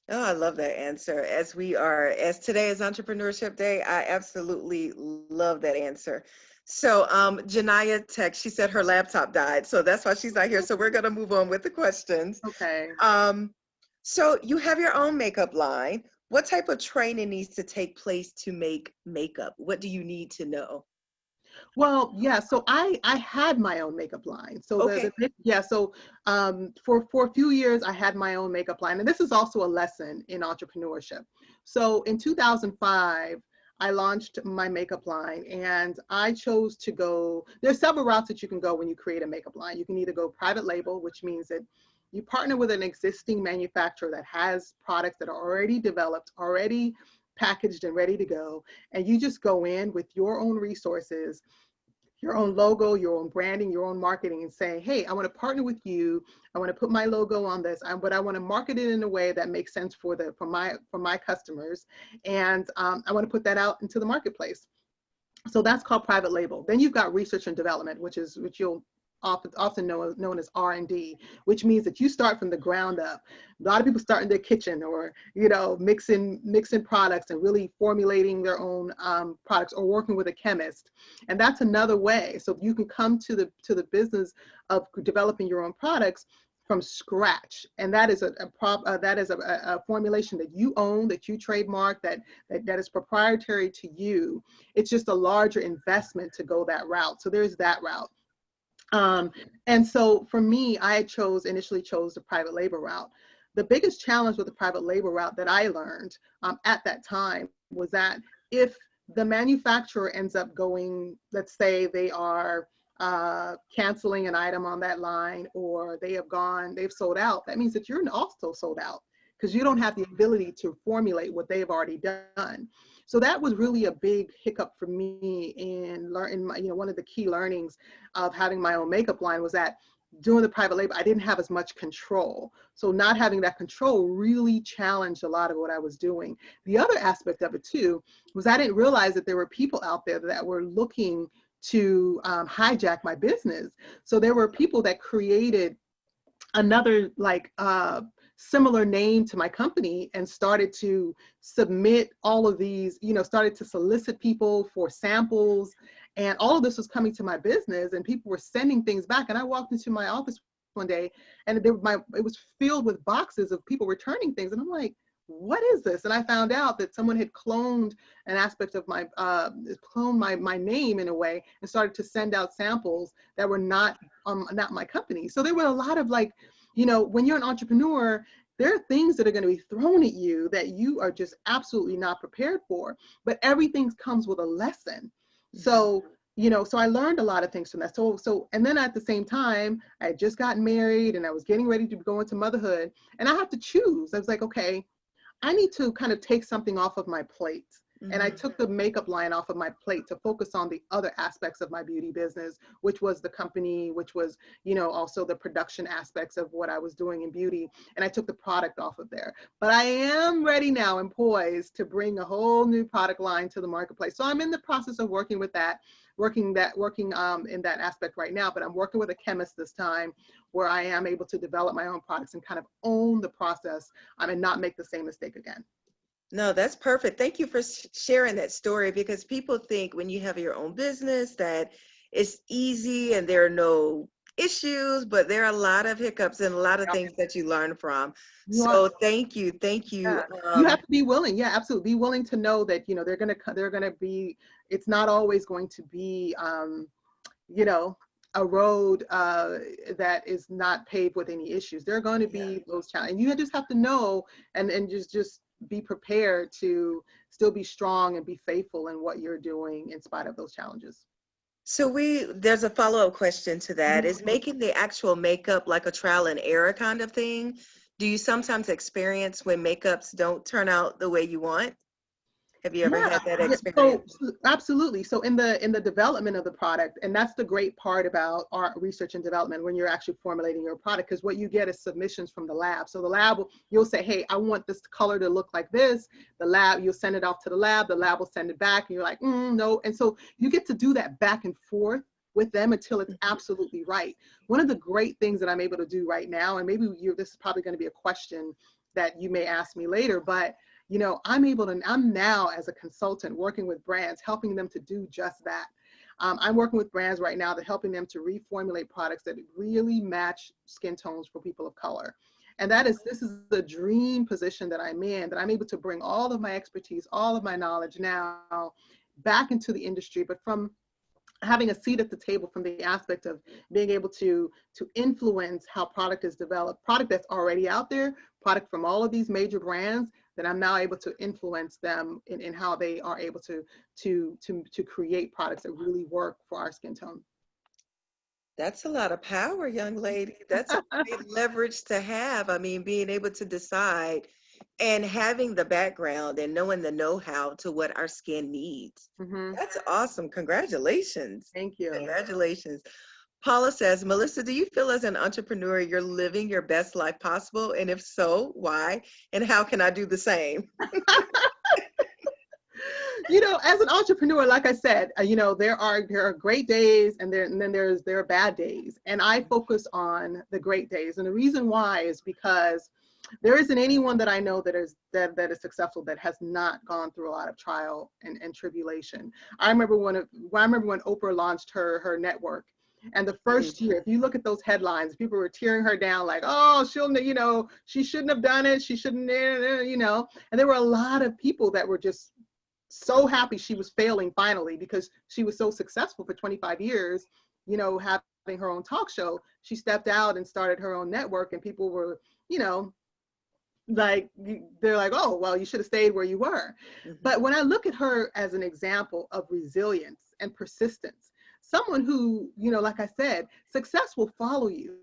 Oh, I love that answer. As today is Entrepreneurship Day, I absolutely love that answer. So Janaya text, she said her laptop died, so that's why she's not here. So we're gonna move on with the questions. Okay. So you have your own makeup line. What type of training needs to take place to make makeup? What do you need to know? Well, yeah, so I had my own makeup line. So Okay. for a few years I had my own makeup line, and this is also a lesson in entrepreneurship. So in 2005, I launched my makeup line, and I chose to go. There's several routes that you can go when you create a makeup line. You can either go private label, which means that you partner with an existing manufacturer that has products that are already developed, already packaged and ready to go, and you just go in with your own resources, your own logo, your own branding, your own marketing, and say, hey, I want to partner with you. I want to put my logo on this, but I want to market it in a way that makes sense for my customers, and I want to put that out into the marketplace. So that's called private label. Then you've got research and development, which you'll often known as R&D, which means that you start from the ground up. A lot of people start in their kitchen, or mixing products and really formulating their own products, or working with a chemist, and that's another way. So you can come to the business of developing your own products from scratch, and that is a formulation that you own, that you trademark, that is proprietary to you. It's just a larger investment to go that route. So there's that route. And so for me, I initially chose the private label route. The biggest challenge with the private label route that I learned at that time was that if the manufacturer ends up going, let's say they are canceling an item on that line, or they've sold out, that means that you're also sold out, because you don't have the ability to formulate what they've already done. So that was really a big hiccup for me in one of the key learnings of having my own makeup line was that doing the private label, I didn't have as much control. So not having that control really challenged a lot of what I was doing. The other aspect of it too was I didn't realize that there were people out there that were looking to hijack my business. So there were people that created another similar name to my company and started to submit all of these, started to solicit people for samples. And all of this was coming to my business, and people were sending things back. And I walked into my office one day, and it was filled with boxes of people returning things. And I'm like, what is this? And I found out that someone had cloned an aspect of my name in a way, and started to send out samples that were not my company. So there were a lot of when you're an entrepreneur, there are things that are going to be thrown at you that you are just absolutely not prepared for, but everything comes with a lesson. So, so I learned a lot of things from that. And then at the same time, I had just gotten married, and I was getting ready to go into motherhood, and I had to choose. I was like, okay, I need to kind of take something off of my plate. And I took the makeup line off of my plate to focus on the other aspects of my beauty business, which was the company, which was, also the production aspects of what I was doing in beauty. And I took the product off of there. But I am ready now and poised to bring a whole new product line to the marketplace. So I'm in the process of working with that, working in that aspect right now, but I'm working with a chemist this time where I am able to develop my own products and kind of own the process and not make the same mistake again. No, that's perfect. Thank you for sharing that story, because people think when you have your own business that it's easy and there are no issues, but there are a lot of hiccups and a lot of things that you learn from. So thank you. Yeah. You have to be willing. Yeah, absolutely. Be willing to know that, they're going to be, it's not always going to be, a road that is not paved with any issues. There are going to be those challenges. And you just have to know and just be prepared to still be strong and be faithful in what you're doing in spite of those challenges. So there's a follow-up question to that. Is making the actual makeup like a trial and error kind of thing? Do you sometimes experience when makeups don't turn out the way you want? Have you ever had that experience? So, absolutely. So in the development of the product, and that's the great part about our research and development when you're actually formulating your product, because what you get is submissions from the lab. So the lab, you'll say, hey, I want this color to look like this. The lab, you'll send it off to the lab will send it back, and you're like, no. And so you get to do that back and forth with them until it's absolutely right. One of the great things that I'm able to do right now, and maybe this is probably going to be a question that you may ask me later, but I'm now as a consultant working with brands, helping them to do just that. I'm working with brands right now helping them to reformulate products that really match skin tones for people of color. And this is the dream position that I'm in, that I'm able to bring all of my expertise, all of my knowledge now back into the industry, but from having a seat at the table, from the aspect of being able to influence how product is developed, product that's already out there, product from all of these major brands, that I'm now able to influence them in how they are able to create products that really work for our skin tone. That's a lot of power, young lady. That's a great leverage to have. I mean, being able to decide and having the background and knowing the know-how to what our skin needs. That's awesome. Congratulations. Thank you. Congratulations. Paula says, Melissa, do you feel as an entrepreneur you're living your best life possible? And if so, why? And how can I do the same? As an entrepreneur, like I said, there are great days and then there are bad days. And I focus on the great days. And the reason why is because there isn't anyone that I know that is successful that has not gone through a lot of trial and tribulation. I remember when Oprah launched her network. And the first year, if you look at those headlines, people were tearing her down like, oh, she shouldn't have done it. She shouldn't, And there were a lot of people that were just so happy she was failing finally, because she was so successful for 25 years, having her own talk show. She stepped out and started her own network, and people were, they're like, oh, well, you should have stayed where you were. But when I look at her as an example of resilience and persistence, someone who, like I said, success will follow you.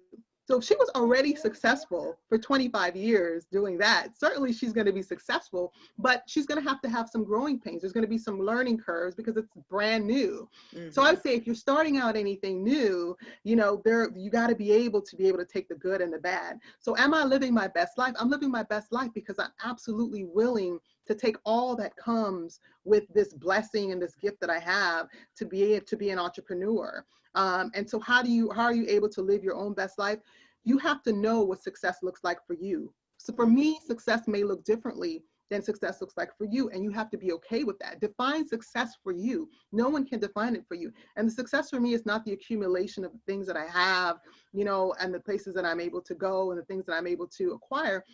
So if she was already successful for 25 years doing that, certainly she's going to be successful, but she's going to have some growing pains. There's going to be some learning curves because it's brand new. So I'd say if you're starting out anything new, you got to be able to take the good and the bad. So am I living my best life? I'm living my best life because I'm absolutely willing to take all that comes with this blessing and this gift that I have to be an entrepreneur. And so how are you able to live your own best life? You have to know what success looks like for you. So for me, success may look differently than success looks like for you. And you have to be okay with that. Define success for you. No one can define it for you. And the success for me is not the accumulation of the things that I have, and the places that I'm able to go and the things that I'm able to acquire.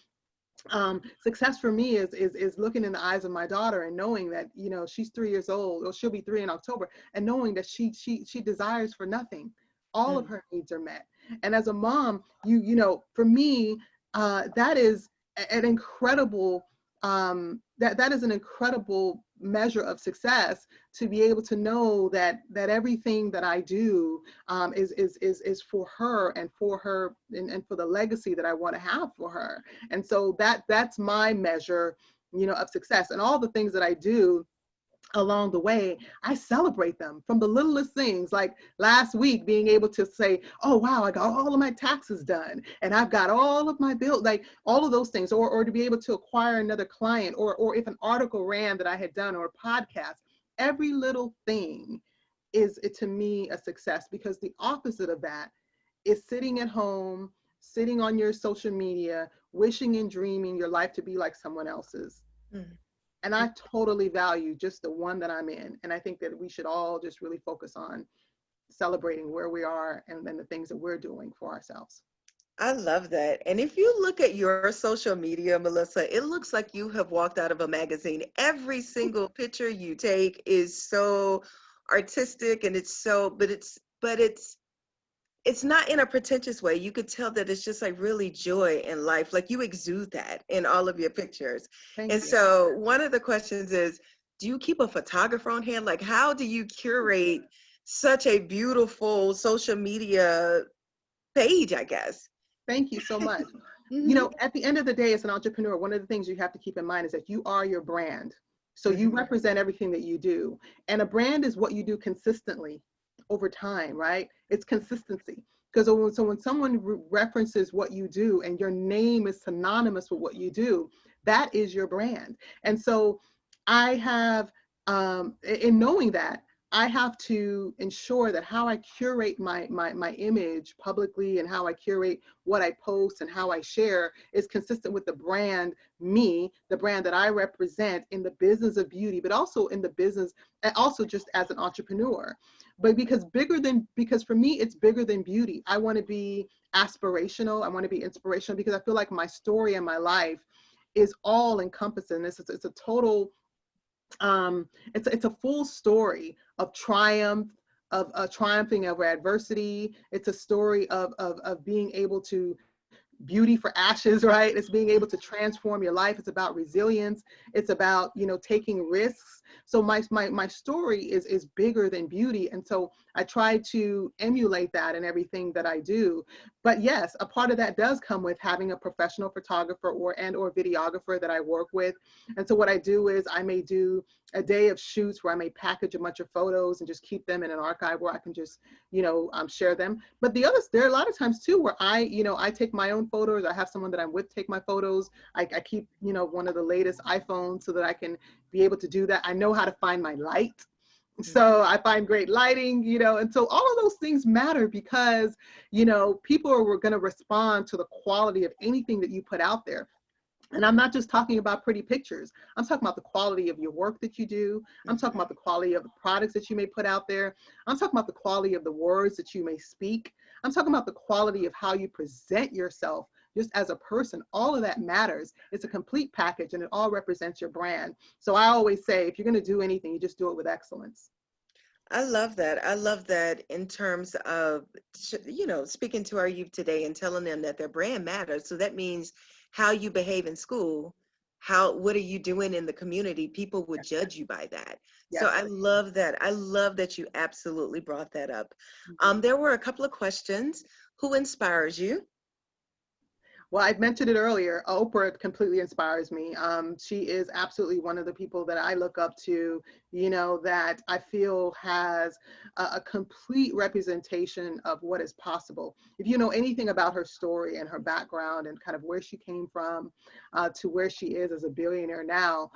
Success for me is looking in the eyes of my daughter and knowing that, she's 3 years old, or she'll be 3 in October, and knowing that she desires for nothing. All of her needs are met. And as a mom, for me, that is an incredible, that is an incredible measure of success, to be able to know that everything that I do is for her and for the legacy that I want to have for her. And so that's my measure, of success. And all the things that I do, along the way, I celebrate them from the littlest things, like last week being able to say, oh wow, I got all of my taxes done and I've got all of my bills, like all of those things, or to be able to acquire another client, or if an article ran that I had done, or a podcast. Every little thing is, to me, a success, because the opposite of that is sitting at home, sitting on your social media, wishing and dreaming your life to be like someone else's. Mm. And I totally value just the one that I'm in. And I think that we should all just really focus on celebrating where we are and then the things that we're doing for ourselves. I love that. And if you look at your social media, Melissa, it looks like you have walked out of a magazine. Every single picture you take is so artistic, and it's so, but it's not in a pretentious way. You could tell that it's just like really joy in life. Like you exude that in all of your pictures. Thank and you. So one of the questions is, do you keep a photographer on hand? Like, how do you curate such a beautiful social media page, I guess? Thank you so much. You know, at the end of the day, as an entrepreneur, one of the things you have to keep in mind is that you are your brand. So you represent everything that you do. And a brand is what you do consistently over time, right? It's consistency. Because when someone references what you do and your name is synonymous with what you do, that is your brand. And so I have, in knowing that, I have to ensure that how I curate my image publicly, and how I curate what I post and how I share, is consistent with the brand, me, the brand that I represent in the business of beauty, but also in the business, also just as an entrepreneur. But because for me, it's bigger than beauty. I want to be aspirational. I want to be inspirational, because I feel like my story and my life is all encompassing. It's a total, it's a full story of triumph, of triumphing over adversity. It's a story of being able to beauty for ashes, right? It's being able to transform your life. It's about resilience. It's about, you know, taking risks. So my story is bigger than beauty. And so I try to emulate that in everything that I do. But yes, a part of that does come with having a professional photographer or videographer that I work with. And so what I do is I may do a day of shoots where I may package a bunch of photos and just keep them in an archive where I can just, you know, share them. But there are a lot of times too where I take my own photos. I have someone that I'm with take my photos. I keep, you know, one of the latest iPhones so that I can be able to do that. I know how to find my light. So I find great lighting, you know, and so all of those things matter, because, you know, people are going to respond to the quality of anything that you put out there. And I'm not just talking about pretty pictures. I'm talking about the quality of your work that you do. I'm talking about the quality of the products that you may put out there. I'm talking about the quality of the words that you may speak. I'm talking about the quality of how you present yourself just as a person. All of that matters. It's a complete package, and it all represents your brand. So I always say, if you're going to do anything, you just do it with excellence. I love that. I love that in terms of, you know, speaking to our youth today and telling them that their brand matters. So that means how you behave in school, what are you doing in the community? People would judge you by that. Yes. So I love that. I love that you absolutely brought that up. There were a couple of questions. Who inspires you? Well, I mentioned it earlier. Oprah completely inspires me. She is absolutely one of the people that I look up to, you know, that I feel has a complete representation of what is possible. If you know anything about her story and her background and kind of where she came from to where she is as a billionaire now,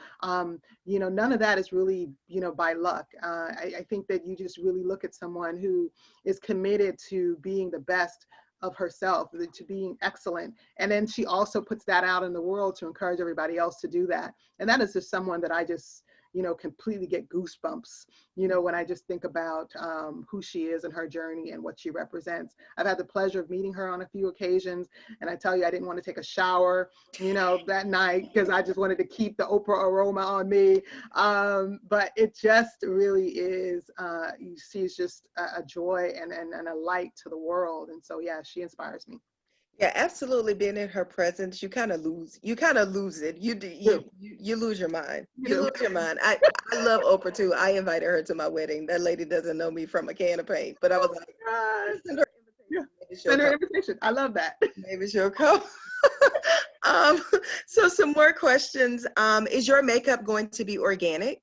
you know, none of that is really, you know, by luck. I think that you just really look at someone who is committed to being the best of herself, to being excellent. And then she also puts that out in the world to encourage everybody else to do that. And that is just someone that I just, you know, completely get goosebumps, you know, when I just think about who she is and her journey and what she represents. I've had the pleasure of meeting her on a few occasions. And I tell you, I didn't want to take a shower, you know, that night, because I just wanted to keep the Oprah aroma on me. But it just really is, she's just a joy and a light to the world. And so, yeah, she inspires me. Yeah, absolutely. Being in her presence, you kind of lose it. You lose your mind. You lose your mind. I love Oprah too. I invited her to my wedding. That lady doesn't know me from a can of paint, but I was like, send her invitation. Yeah. Send her invitation. I love that. Maybe she'll come. So some more questions. Is your makeup going to be organic?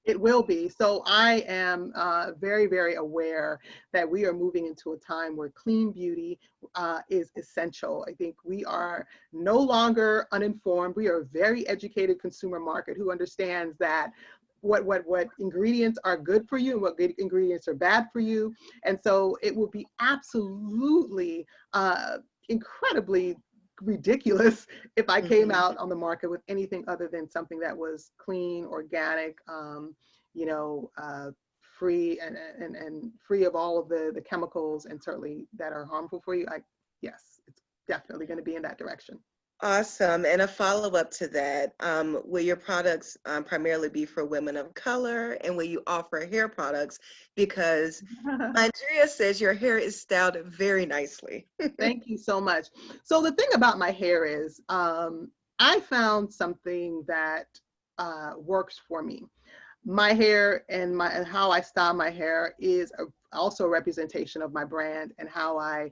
It will be. So I am very, very aware that we are moving into a time where clean beauty is essential. I think we are no longer uninformed. We are a very educated consumer market who understands that what ingredients are good for you and what good ingredients are bad for you. And so it will be absolutely incredibly ridiculous if I came out on the market with anything other than something that was clean, organic, free and free of all of the chemicals and certainly that are harmful for you. Yes, it's definitely going to be in that direction. Awesome. And a follow-up to that, will your products primarily be for women of color, and will you offer hair products? Because Andrea says your hair is styled very nicely. Thank you so much. So the thing about my hair is I found something that works for me. My hair and how I style my hair is also a representation of my brand and how I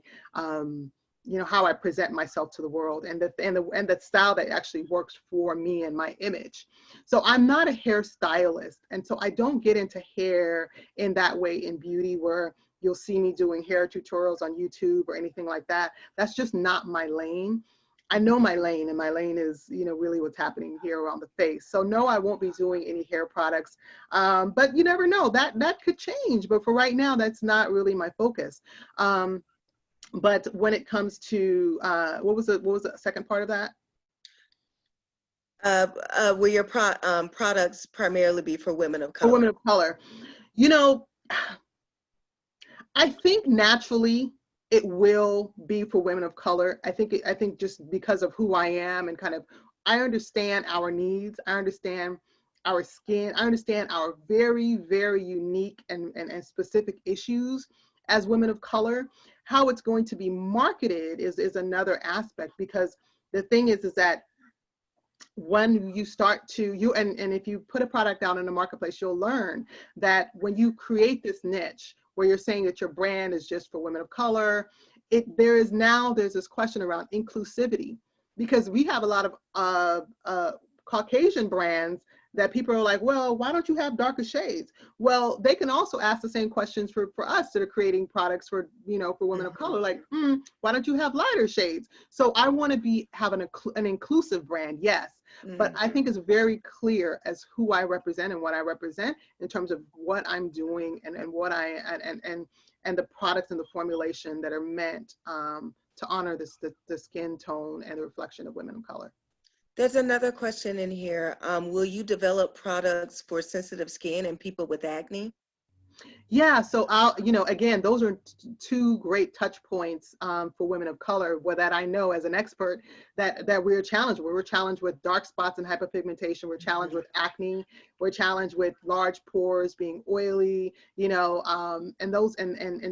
how I present myself to the world, and the style that actually works for me and my image. So I'm not a hairstylist, and so I don't get into hair in that way in beauty where you'll see me doing hair tutorials on YouTube or anything like that. That's just not my lane. I know my lane, and my lane is, really what's happening here around the face. So no, I won't be doing any hair products, but you never know, that could change. But for right now, that's not really my focus. But when it comes to what was the second part of that? Will your products primarily be for women of color? For women of color, I think naturally it will be for women of color. I think just because of who I am and kind of, I understand our needs. I understand our skin. I understand our very, very unique and specific issues as women of color. How it's going to be marketed is another aspect, because the thing is that when you start to, and if you put a product out in the marketplace, you'll learn that when you create this niche where you're saying that your brand is just for women of color, there's this question around inclusivity, because we have a lot of Caucasian brands that people are like, well, why don't you have darker shades? Well, they can also ask the same questions for us that are creating products for women of color, like, why don't you have lighter shades? So I want to have an inclusive brand, yes, but I think it's very clear as who I represent and what I represent in terms of what I'm doing and what and the products and the formulation that are meant to honor the skin tone and the reflection of women of color. There's another question in here. Will you develop products for sensitive skin and people with acne? Yeah, so again, those are two great touch points for women of color, that I know as an expert that we're challenged with. We're challenged with dark spots and hyperpigmentation. We're challenged with acne. We're challenged with large pores, being oily, and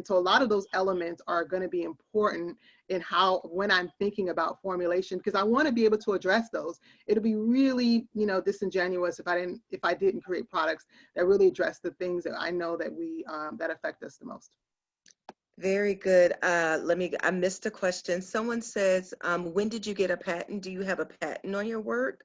so a lot of those elements are going to be important in when I'm thinking about formulation, because I want to be able to address those. It'll be really, disingenuous if I didn't create products that really address the things that I know that that affect us the most. Very good. I missed a question. Someone says, when did you get a patent? Do you have a patent on your work?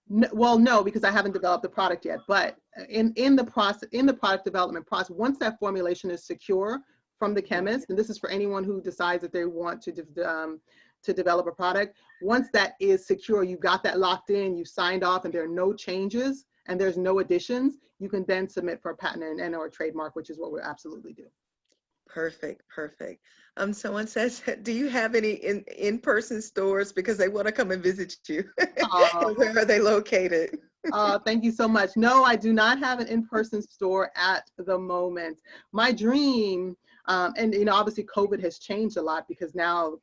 No, well, no, because I haven't developed the product yet, but in the product development process, once that formulation is secure from the chemist, and this is for anyone who decides that they want to develop a product, once that is secure, you got that locked in, you signed off, and there are no changes and there's no additions, you can then submit for a patent and or a trademark, which is what we absolutely do. Perfect. Someone says, do you have any in-person stores, because they want to come and visit you? And where are they located? Thank you so much. No, I do not have an in-person store at the moment. My dream, and obviously COVID has changed a lot, because now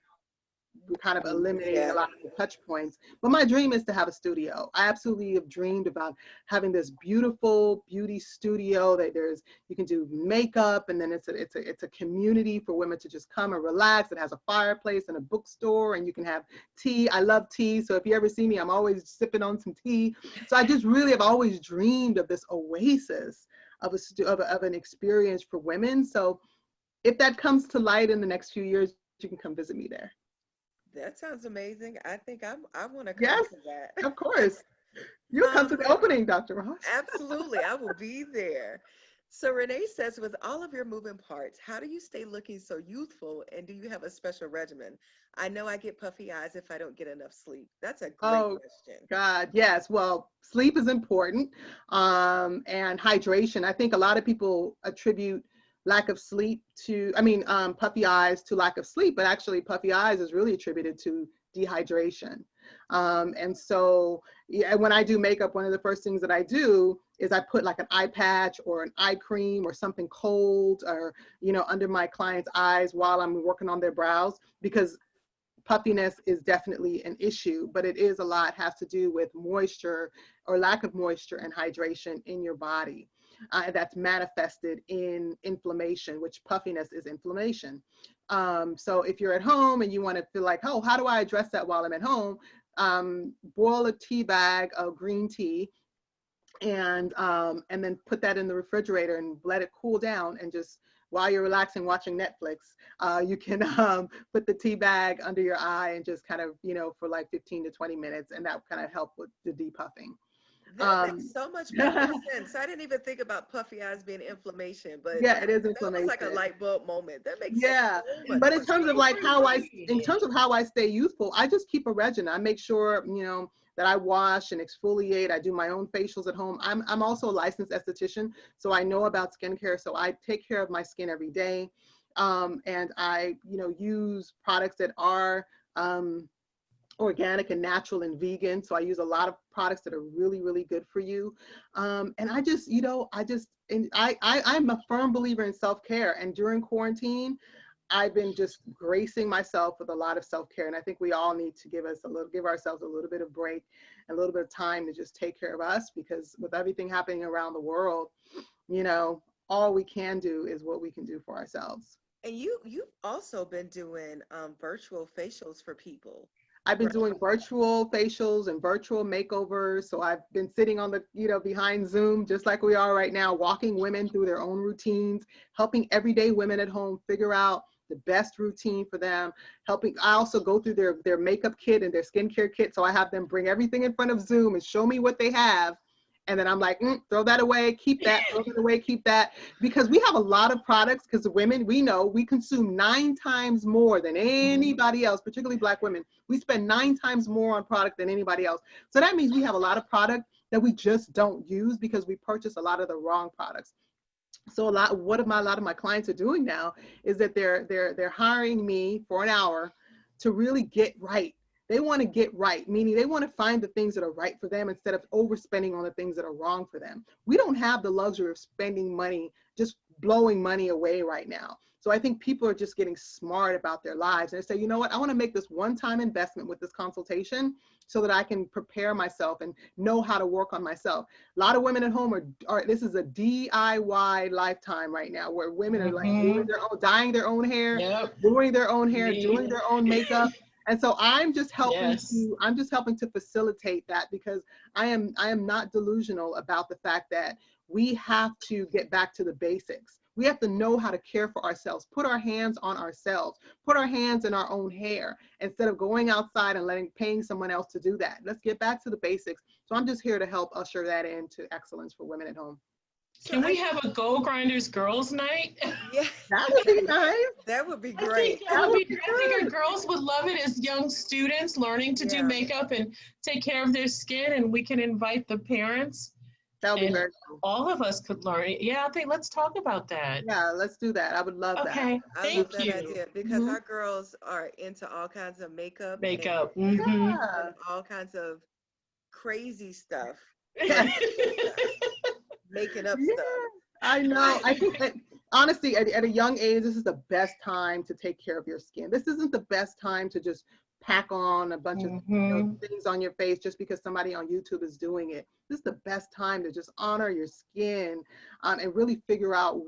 we're kind of eliminating a lot of the touch points. But my dream is to have a studio. I absolutely have dreamed about having this beautiful beauty studio that you can do makeup, and then it's a community for women to just come and relax. It has a fireplace and a bookstore, and you can have tea. I love tea, so if you ever see me, I'm always sipping on some tea. So I just really have always dreamed of this oasis of an experience for women. So if that comes to light in the next few years, you can come visit me there. That sounds amazing. I think I want to come yes, to that. Of course. You'll come to the opening, Dr. Ross. Absolutely, I will be there. So Renee says, with all of your moving parts, how do you stay looking so youthful, and do you have a special regimen? I know I get puffy eyes if I don't get enough sleep. That's a great question. God, yes. Well, sleep is important, and hydration. I think a lot of people attribute lack of sleep to, puffy eyes to lack of sleep, but actually puffy eyes is really attributed to dehydration. And so yeah, when I do makeup, one of the first things that I do is I put like an eye patch or an eye cream or something cold or, under my client's eyes while I'm working on their brows, because puffiness is definitely an issue, but it is has to do with moisture or lack of moisture and hydration in your body. That's manifested in inflammation, which puffiness is inflammation. So if you're at home and you want to feel like, oh, how do I address that while I'm at home? Boil a tea bag of green tea and then put that in the refrigerator and let it cool down, and just while you're relaxing watching Netflix, you can put the tea bag under your eye and just kind of, for like 15 to 20 minutes, and that kind of help with the depuffing. That makes so much better sense. I didn't even think about puffy eyes being inflammation, but yeah, it is inflammation. That was like a light bulb moment. That makes so much but in terms of like how I stay youthful, I just keep a regimen. I make sure, that I wash and exfoliate. I do my own facials at home. I'm also a licensed esthetician, so I know about skincare. So I take care of my skin every day. And I, use products that are organic and natural and vegan. So I use a lot of products that are really, really good for you. And I just, I'm a firm believer in self-care. And during quarantine, I've been just gracing myself with a lot of self-care. And I think we all need to give ourselves a little bit of break and a little bit of time to just take care of us, because with everything happening around the world, all we can do is what we can do for ourselves. And you've also been doing virtual facials for people. I've been doing virtual facials and virtual makeovers. So I've been sitting on the, behind Zoom, just like we are right now, walking women through their own routines, helping everyday women at home figure out the best routine for them. I also go through their makeup kit and their skincare kit. So I have them bring everything in front of Zoom and show me what they have. And then I'm like, throw that away, keep that, throw it away, keep that. Because we have a lot of products, because women, we know we consume 9 times more than anybody else, particularly Black women. We spend 9 times more on product than anybody else. So that means we have a lot of product that we just don't use because we purchase a lot of the wrong products. So a lot of my clients are doing now is that they're hiring me for an hour to really get right. They want to get right, meaning they want to find the things that are right for them instead of overspending on the things that are wrong for them. We don't have the luxury of spending money, just blowing money away right now. So I think people are just getting smart about their lives. And they say, you know what, I want to make this one-time investment with this consultation so that I can prepare myself and know how to work on myself. A lot of women at home are this is a DIY lifetime right now, where women are like doing their own, dyeing their own hair, doing their own hair, doing their own makeup. And so I'm just helping to facilitate that, because I am not delusional about the fact that we have to get back to the basics. We have to know how to care for ourselves, put our hands on ourselves, put our hands in our own hair instead of going outside and paying someone else to do that. Let's get back to the basics. So I'm just here to help usher that into excellence for women at home. Can we have a Go Grinders girls night? Yeah, that would be nice. That would be great. I think our girls would love it as young students learning to do makeup and take care of their skin, and we can invite the parents. That would be very cool. All of us could learn. Yeah, I think let's talk about that. Yeah, let's do that. I would love that. Okay, I love that idea, because our girls are into all kinds of makeup. And all kinds of crazy stuff. Making up stuff. I know. I think that honestly, at a young age, this is the best time to take care of your skin. This isn't the best time to just pack on a bunch of things on your face just because somebody on YouTube is doing it. This is the best time to just honor your skin and really figure out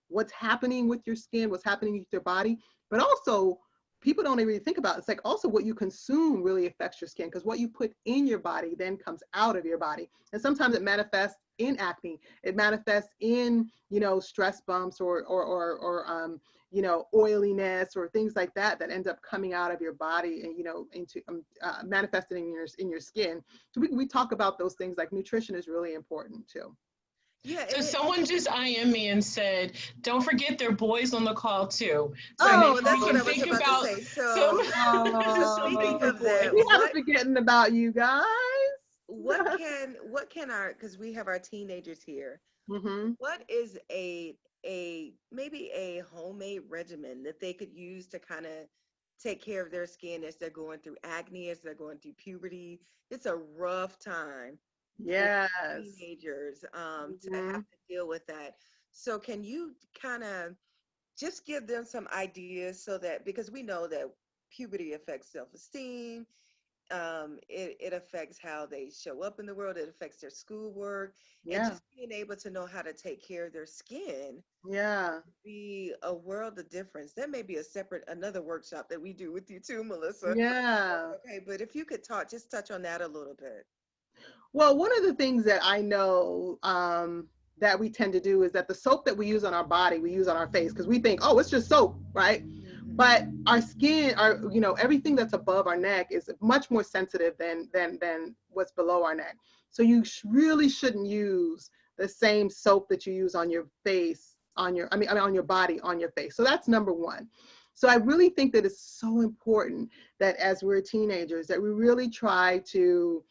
what's happening with your skin, what's happening with your body, but also people don't really think about it. It's like also what you consume really affects your skin, because what you put in your body then comes out of your body. And sometimes it manifests in acne. It manifests in, stress bumps or you know, oiliness or things like that that end up coming out of your body and, you know, into manifesting in your skin. So we talk about those things, like nutrition is really important too. Yeah. So someone just IM me and said, don't forget there are boys on the call too. So Oh, maybe that's we what can I was think about to about say. some, So speaking some of that, We haven't what forgetting about you guys. what can our, because we have our teenagers here, Mm-hmm. what is a maybe a homemade regimen that they could use to kind of take care of their skin as they're going through acne, as they're going through puberty? It's a rough time for Yes. teenagers to Mm-hmm. have to deal with that. So can you kind of just give them some ideas, so that, because we know that puberty affects self-esteem, it affects how they show up in the world, it affects their schoolwork, and Yeah. just being able to know how to take care of their skin Yeah. be a world of difference. That may be a separate, another workshop that we do with you too, Melissa. Yeah. Okay, but if you could just touch on that a little bit. Well, one of the things that I know that we tend to do is that the soap that we use on our body, we use on our face because we think, oh, it's just soap, right? But our skin, our, you know, everything that's above our neck is much more sensitive than what's below our neck. So you really shouldn't use the same soap that you use on your face, on your, I mean on your body, on your face. So that's number one. So I really think that it's so important that as we're teenagers, that we really try to,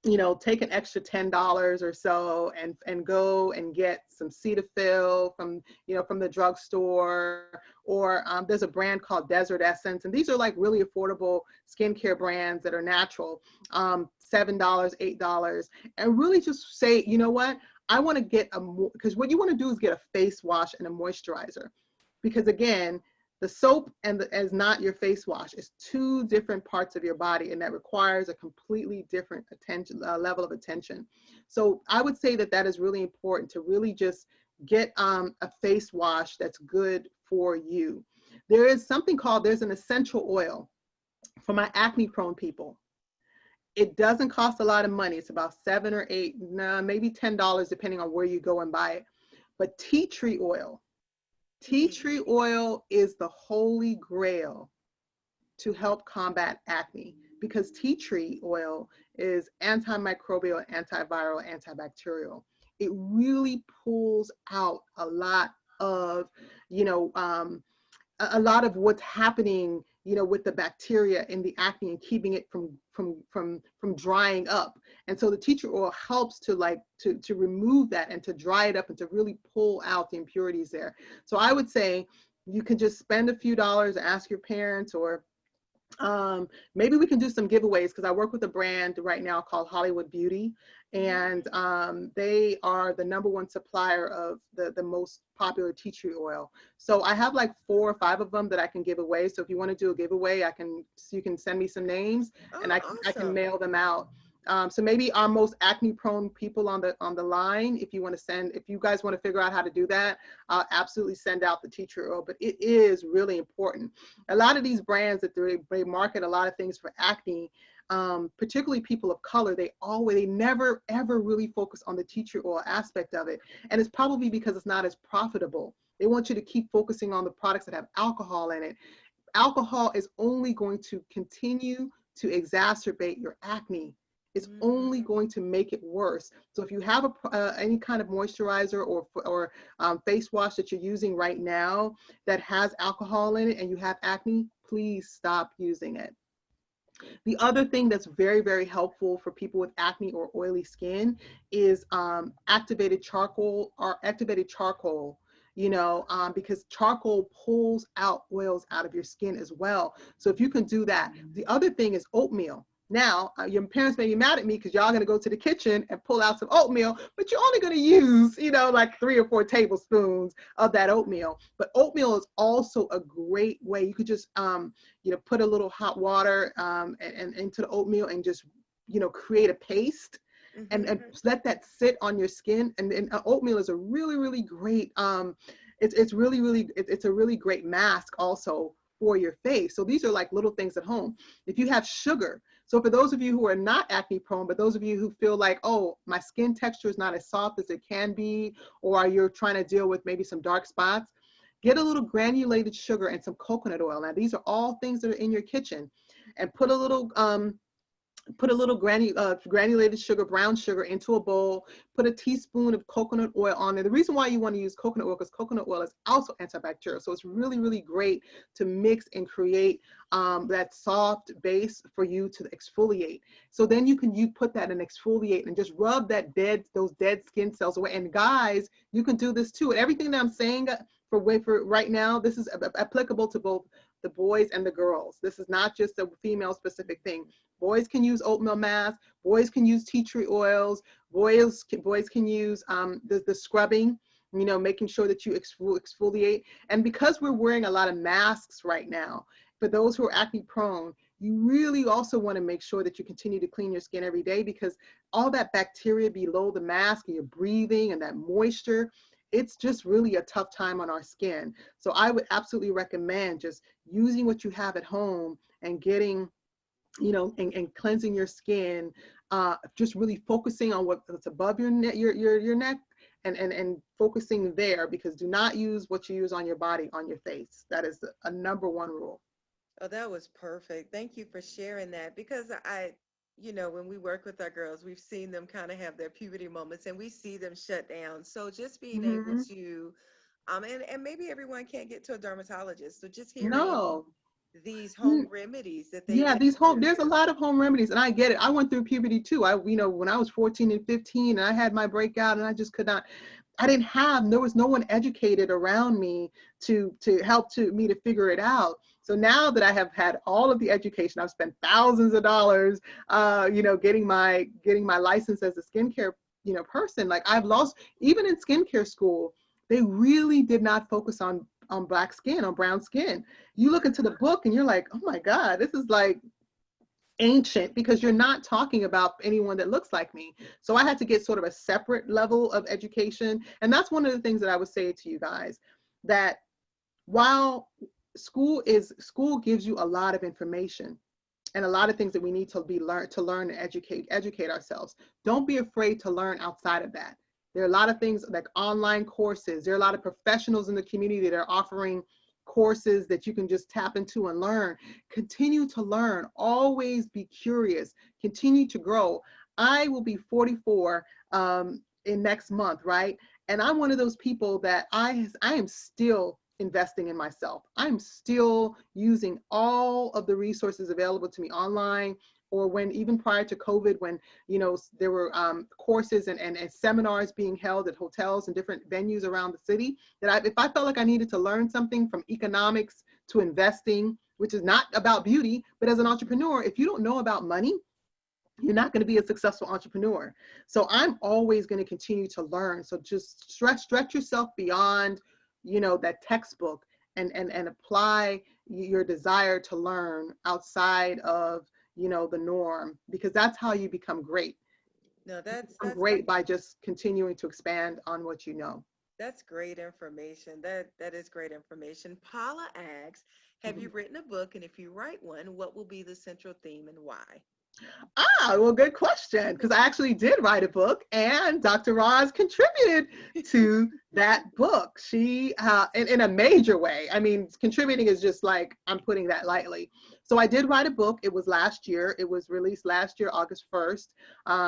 you know, take an extra $10 or so and go and get some Cetaphil from, you know, from the drugstore, or there's a brand called Desert Essence, and these are like really affordable skincare brands that are natural, $7, $8, and really just say, you know what, I want to get because what you want to do is get a face wash and a moisturizer, because again, the soap is not your face wash. It's two different parts of your body, and that requires a completely different attention, level of attention. So I would say that is really important, to really just get a face wash that's good for you. There's an essential oil for my acne prone people. It doesn't cost a lot of money. It's about $7 or $8, maybe $10, depending on where you go and buy it. But tea tree oil. Tea tree oil is the holy grail to help combat acne, because tea tree oil is antimicrobial, antiviral, antibacterial. It really pulls out a lot of, you know, a lot of what's happening, you know, with the bacteria in the acne and keeping it from drying up. And so the tea tree oil helps to to remove that and to dry it up and to really pull out the impurities there. So I would say you can just spend a few dollars, ask your parents, or maybe we can do some giveaways, because I work with a brand right now called Hollywood Beauty, and they are the #1 supplier of the most popular tea tree oil. So I have like 4 or 5 of them that I can give away. So if you want to do a giveaway, you can send me some names, and I can mail them out. So maybe our most acne prone people on the line, if you guys want to figure out how to do that, I'll absolutely send out the tea tree oil. But it is really important. A lot of these brands that they market a lot of things for acne, particularly people of color, they never ever really focus on the tea tree oil aspect of it. And it's probably because it's not as profitable. They want you to keep focusing on the products that have alcohol in it. Alcohol is only going to continue to exacerbate your acne. It's only going to make it worse. So if you have any kind of moisturizer or face wash that you're using right now that has alcohol in it and you have acne, please stop using it. The other thing that's very, very helpful for people with acne or oily skin is activated charcoal, you know, because charcoal pulls out oils out of your skin as well. So if you can do that. The other thing is oatmeal. Now, your parents may be mad at me because y'all going to go to the kitchen and pull out some oatmeal, but you're only going to use, you know, like 3 or 4 tablespoons of that oatmeal. But oatmeal is also a great way. You could just, you know, put a little hot water and into the oatmeal and just, you know, create a paste and let that sit on your skin. And oatmeal is a really, really great, it's a really great mask also for your face. So these are like little things at home. If you have sugar, so for those of you who are not acne prone, but those of you who feel like, oh, my skin texture is not as soft as it can be, or you're trying to deal with maybe some dark spots, Get a little granulated sugar and some coconut oil. Now, these are all things that are in your kitchen. And put a little granulated sugar, brown sugar, into a bowl. Put a teaspoon of coconut oil on there. The reason why you want to use coconut oil, because coconut oil is also antibacterial. So it's really, really great to mix and create that soft base for you to exfoliate. So then you put that and exfoliate and just rub those dead skin cells away. And guys, you can do this too. And everything that I'm saying for right now, this is applicable to both the boys and the girls. This is not just a female specific thing. Boys can use oatmeal mask. Boys can use tea tree oils. Boys can use the scrubbing, making sure that you exfoliate. And because we're wearing a lot of masks right now, for those who are acne prone, you really also want to make sure that you continue to clean your skin every day, because all that bacteria below the mask and your breathing and that moisture, it's just really a tough time on our skin. So I would absolutely recommend just using what you have at home and getting, and cleansing your skin, just really focusing on what's above your neck, your neck, and focusing there, because do not use what you use on your body on your face. That is a number one rule. Oh, that was perfect. Thank you for sharing that, because when we work with our girls, we've seen them kind of have their puberty moments and we see them shut down. So just being able to, and maybe everyone can't get to a dermatologist. So just hearing these home remedies that they there's a lot of home remedies, and I get it. I went through puberty too. When I was 14 and 15 and I had my breakout, and I just could not, there was no one educated around me to help me to figure it out. So now that I have had all of the education, I've spent thousands of dollars, getting my license as a skincare, person. Like I've lost, even in skincare school, they really did not focus on black skin, on brown skin. You look into the book and you're like, oh my God, this is like ancient, because you're not talking about anyone that looks like me. So I had to get sort of a separate level of education. And that's one of the things that I would say to you guys, that while school gives you a lot of information and a lot of things that we need to learn and educate ourselves, don't be afraid to learn outside of that. There are a lot of things like online courses. There are a lot of professionals in the community that are offering courses that you can just tap into and learn. Continue to learn. Always be curious. Continue to grow. I will be 44 in next month, right? And I'm one of those people that I am still investing in myself. I'm still using all of the resources available to me online, or when even prior to COVID, when there were courses and seminars being held at hotels and different venues around the city, that if I felt like I needed to learn something, from economics to investing, which is not about beauty, but as an entrepreneur, if you don't know about money, you're not going to be a successful entrepreneur. So I'm always going to continue to learn. So just stretch yourself beyond that textbook, and apply your desire to learn outside of the norm, because that's how you become great. No, that's great by just continuing to expand on what you know. That's great information. That is great information. Paula asks, have you written a book? And if you write one, what will be the central theme and why? Well, good question, because I actually did write a book, and Dr. Roz contributed to that book. She, in a major way. I mean, contributing is just like, I'm putting that lightly. So I did write a book. It was last year. It was released last year, August 1st.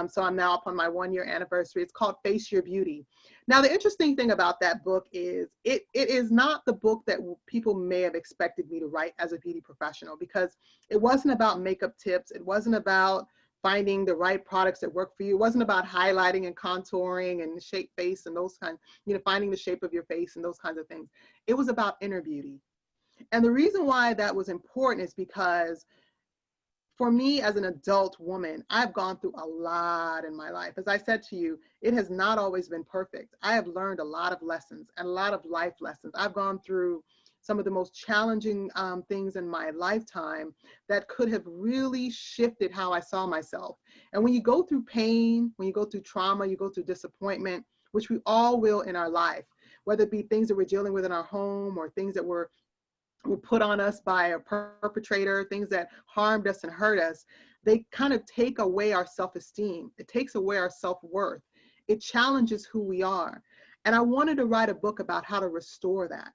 So I'm now up on my 1-year anniversary. It's called Face Your Beauty. Now, the interesting thing about that book is it is not the book that people may have expected me to write as a beauty professional, because it wasn't about makeup tips. It wasn't about finding the right products that work for you. It wasn't about highlighting and contouring and shape face and those kinds, finding the shape of your face and those kinds of things. It was about inner beauty. And the reason why that was important is because for me as an adult woman, I've gone through a lot in my life. As I said to you, it has not always been perfect. I have learned a lot of lessons and a lot of life lessons. I've gone through some of the most challenging things in my lifetime that could have really shifted how I saw myself. And when you go through pain, when you go through trauma, you go through disappointment, which we all will in our life, whether it be things that we're dealing with in our home or things that were put on us by a perpetrator, things that harmed us and hurt us, they kind of take away our self-esteem. It takes away our self-worth. It challenges who we are. And I wanted to write a book about how to restore that.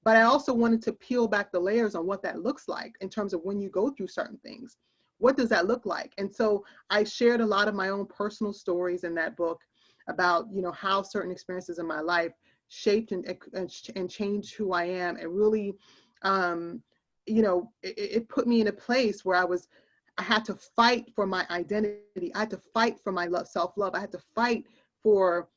But I also wanted to peel back the layers on what that looks like in terms of when you go through certain things. What does that look like? And so I shared a lot of my own personal stories in that book about, you know, how certain experiences in my life shaped and changed who I am, and really, you know, it put me in a place where I had to fight for my identity. I had to fight for my self-love. I had to fight for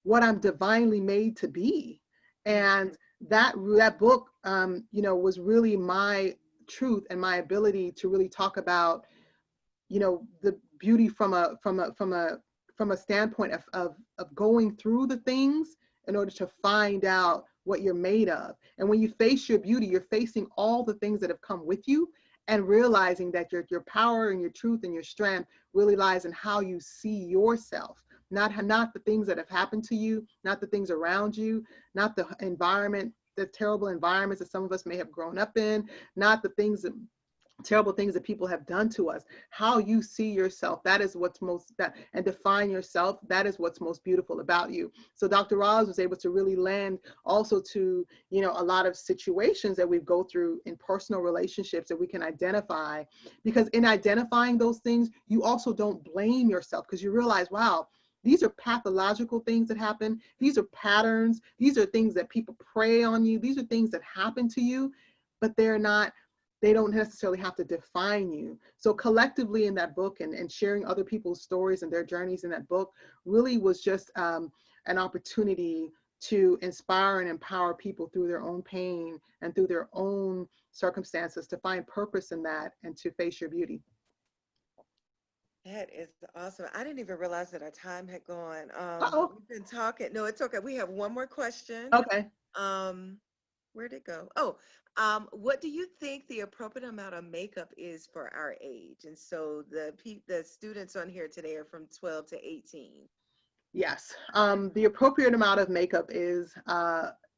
what I'm divinely made to be. And that book, you know, was really my truth and my ability to really talk about, you know, the beauty from a standpoint of going through the things in order to find out what you're made of. And when you face your beauty, you're facing all the things that have come with you, and realizing that your power and your truth and your strength really lies in how you see yourself, not the things that have happened to you, not the things around you, not the environment, the terrible environments that some of us may have grown up in, not the terrible things that people have done to us. How you see yourself, that is what's and define yourself, that is what's most beautiful about you. So Dr. Roz was able to really land also to, you know, a lot of situations that we go through in personal relationships that we can identify, because in identifying those things, you also don't blame yourself, because you realize, wow, these are pathological things that happen. These are patterns. These are things that people prey on you. These are things that happen to you, but they don't necessarily have to define you. So collectively in that book, and sharing other people's stories and their journeys in that book, really was just an opportunity to inspire and empower people through their own pain and through their own circumstances, to find purpose in that and to face your beauty. That is awesome. I didn't even realize that our time had gone. Uh-oh. We've been talking. No, it's okay. We have one more question. Okay. Where'd it go? Oh, what do you think the appropriate amount of makeup is for our age? And so the students on here today are from 12 to 18. Yes. The appropriate amount of makeup is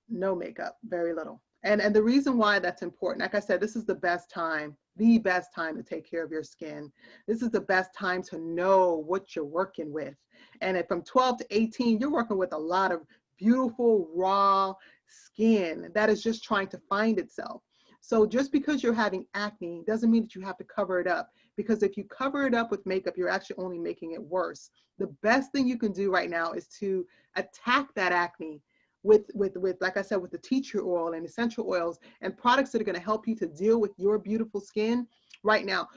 no makeup, very little. And the reason why that's important, like I said, this is the best time to take care of your skin. This is the best time to know what you're working with. And from 12 to 18, you're working with a lot of beautiful, raw skin that is just trying to find itself. So just because you're having acne doesn't mean that you have to cover it up, because if you cover it up with makeup, you're actually only making it worse. The best thing you can do right now is to attack that acne with like I said, with the tea tree oil and essential oils and products that are going to help you to deal with your beautiful skin right now.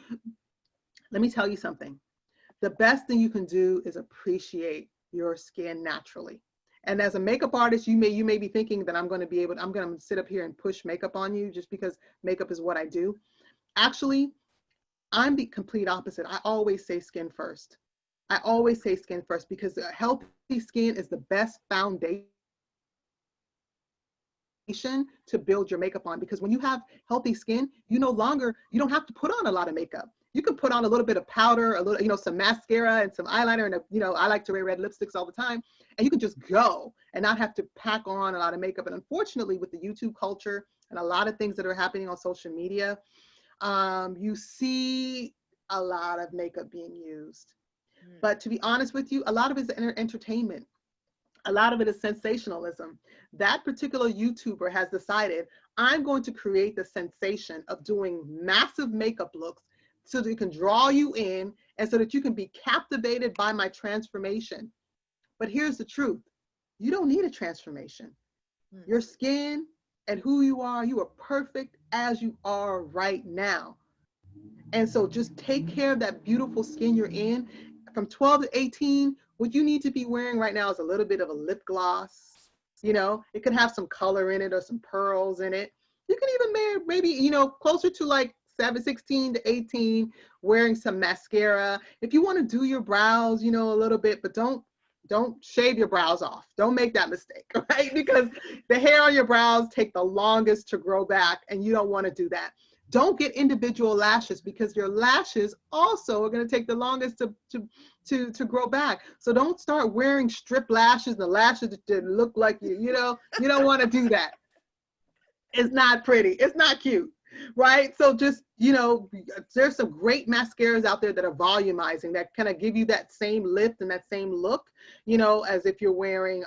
Let me tell you something. The best thing you can do is appreciate your skin naturally. And as a makeup artist, you may be thinking that I'm going to sit up here and push makeup on you just because makeup is what I do. Actually, I'm the complete opposite. I always say skin first. I always say skin first, because a healthy skin is the best foundation to build your makeup on. Because when you have healthy skin, you don't have to put on a lot of makeup. You can put on a little bit of powder, a little, some mascara and some eyeliner, and I like to wear red lipsticks all the time, and you can just go and not have to pack on a lot of makeup. And unfortunately, with the YouTube culture and a lot of things that are happening on social media, you see a lot of makeup being used. But to be honest with you, a lot of it is entertainment. A lot of it is sensationalism. That particular YouTuber has decided, I'm going to create the sensation of doing massive makeup looks so that it can draw you in and so that you can be captivated by my transformation. But here's the truth. You don't need a transformation. Your skin and who you are perfect as you are right now. And so just take care of that beautiful skin you're in. From 12 to 18, what you need to be wearing right now is a little bit of a lip gloss. It could have some color in it or some pearls in it. You can even maybe closer to like 16 to 18, wearing some mascara. If you want to do your brows, a little bit, but don't shave your brows off. Don't make that mistake, right? Because the hair on your brows take the longest to grow back, and you don't want to do that. Don't get individual lashes, because your lashes also are going to take the longest to grow back. So don't start wearing strip lashes, the lashes that look like you don't want to do that. It's not pretty. It's not cute. right? So just, you know, there's some great mascaras out there that are volumizing, that kind of give you that same lift and that same look, you know, as if you're wearing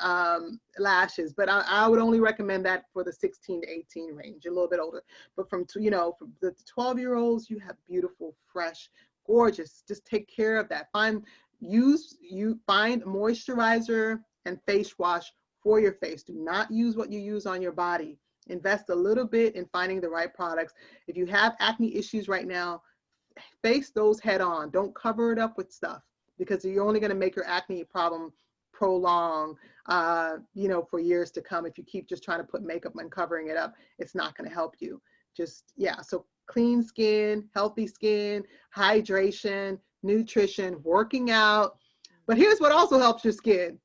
lashes. But I would only recommend that for the 16 to 18 range, a little bit older. But from, you know, from the 12-year-olds, you have beautiful, fresh, gorgeous. Just take care of that. Find moisturizer and face wash for your face. Do not use what you use on your body. Invest a little bit in finding the right products. If you have acne issues right now, face those head on. Don't cover it up with stuff, because you're only going to make your acne problem prolong, you know, for years to come. If you keep just trying to put makeup and covering it up, it's not going to help you. Just, yeah, so clean skin, healthy skin, hydration, nutrition, working out. But here's what also helps your skin: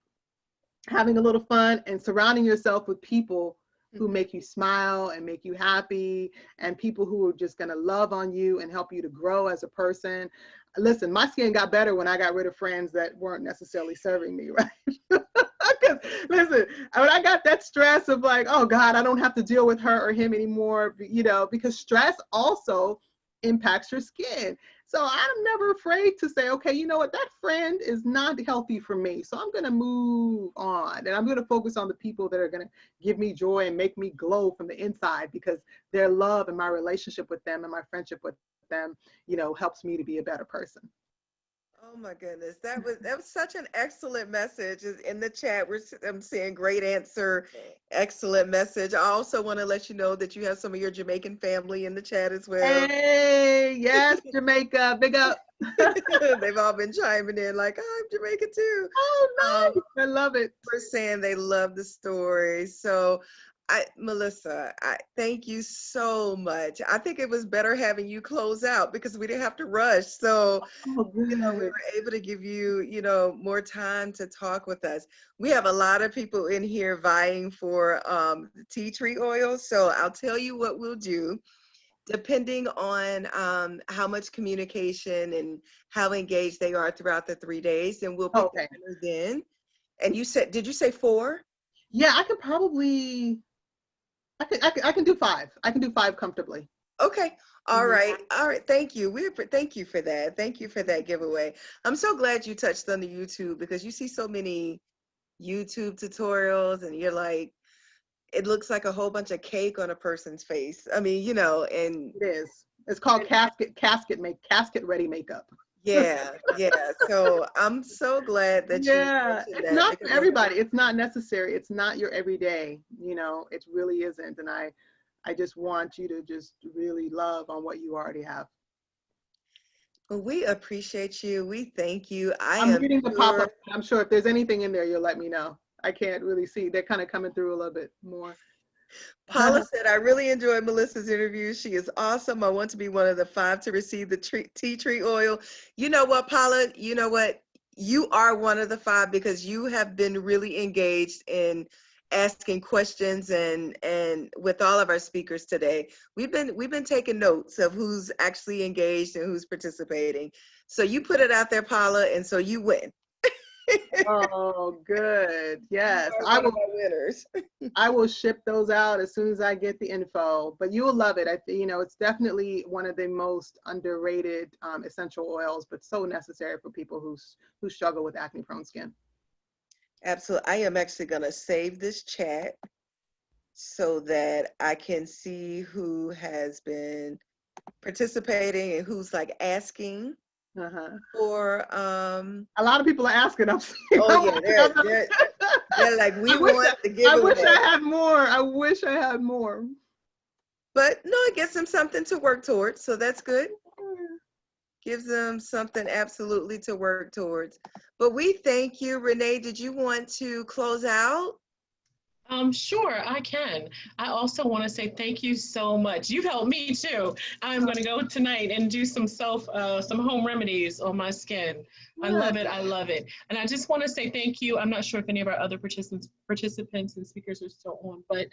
having a little fun and surrounding yourself with people who make you smile and make you happy, and people who are just going to love on you and help you to grow as a person. Listen, my skin got better when I got rid of friends that weren't necessarily serving me, right? Because listen, when I got that stress of like, oh God, I don't have to deal with her or him anymore, you know, because stress also impacts your skin. So I'm never afraid to say, okay, you know what, that friend is not healthy for me. So I'm going to move on, and I'm going to focus on the people that are going to give me joy and make me glow from the inside, because their love and my relationship with them and my friendship with them, you know, helps me to be a better person. Oh my goodness, that was such an excellent message. In the chat, I'm seeing great answer, excellent message. I also want to let you know that you have some of your Jamaican family in the chat as well. Hey, yes, Jamaica, big up. They've all been chiming in like, oh, I'm Jamaican too. Oh, nice. I love it. We're saying they love the story. So Melissa, thank you so much. I think it was better having you close out because we didn't have to rush. So, you know, we were able to give you, you know, more time to talk with us. We have a lot of people in here vying for tea tree oil. So I'll tell you what we'll do. Depending on how much communication and how engaged they are throughout the 3 days, and we'll pick the winner then. And you said, did you say 4? Yeah, I could probably, I can do 5. I can do 5 comfortably. Okay. All right. All right. Thank you. Thank you for that. Thank you for that giveaway. I'm so glad you touched on the YouTube, because you see so many YouTube tutorials and you're like, it looks like a whole bunch of cake on a person's face. I mean, you know, and it is. It's called casket ready makeup. Yeah, yeah. So I'm so glad that you mentioned it's that, not for everybody. It's not necessary. It's not your everyday, you know, it really isn't. And I just want you to just really love on what you already have. Well, we appreciate you. We thank you. I'm reading the pop-up. I'm sure if there's anything in there, you'll let me know. I can't really see. They're kind of coming through a little bit more. Paula said, I really enjoyed Melissa's interview. She is awesome. I want to be one of the 5 to receive the tea tree oil. You know what, Paula? You know what? You are one of the 5 because you have been really engaged in asking questions and with all of our speakers today. We've been taking notes of who's actually engaged and who's participating. So you put it out there, Paula, and so you win. Oh, good. Yes, I will. Winners. I will ship those out as soon as I get the info. But you will love it. You know, it's definitely one of the most underrated essential oils, but so necessary for people who struggle with acne-prone skin. Absolutely. I am actually going to save this chat so that I can see who has been participating and who's like asking. For a lot of people are asking. Oh yeah, they're like, we want the giveaway. I wish I had more. I wish I had more. But no, it gives them something to work towards, so that's good. Gives them something absolutely to work towards. But we thank you, Renee. Did you want to close out? Sure, I can. I also want to say thank you so much. You've helped me too. I'm going to go tonight and do some home remedies on my skin. I love it. I love it. And I just want to say thank you. I'm not sure if any of our other participants and speakers are still on, but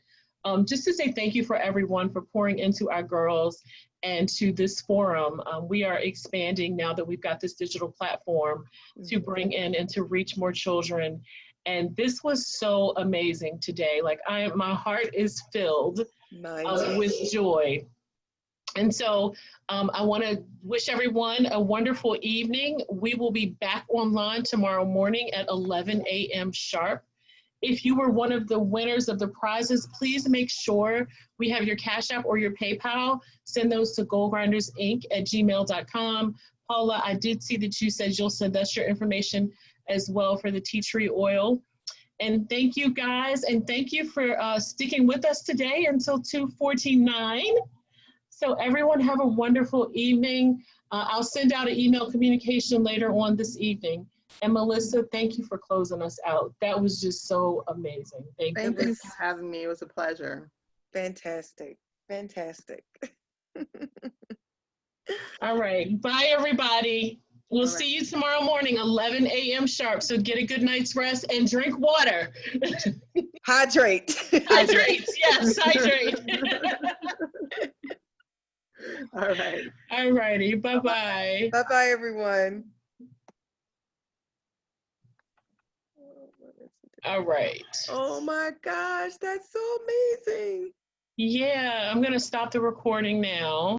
just to say thank you for everyone for pouring into our girls and to this forum. We are expanding now that we've got this digital platform to bring in and to reach more children. And this was so amazing today. Like my heart is filled with joy. And so I want to wish everyone a wonderful evening. We will be back online tomorrow morning at 11 a.m. sharp. If you were one of the winners of the prizes, please make sure we have your Cash App or your PayPal. Send those to goalgrindersinc@gmail.com. Paula, I did see that you said you'll send us your information as well for the tea tree oil. And thank you guys, and thank you for sticking with us today until 2:49. So everyone have a wonderful evening. I'll send out an email communication later on this evening. And Melissa, thank you for closing us out. That was just so amazing. Thank you. Thank you for having me. It was a pleasure. Fantastic. Fantastic. All right. Bye, everybody. We'll All right. see you tomorrow morning, 11 a.m. sharp. So get a good night's rest and drink water. Hydrate. Hydrate. Yes, hydrate. All right. All righty. Bye-bye. Bye-bye, everyone. All right. Oh my gosh, that's so amazing. Yeah, I'm going to stop the recording now.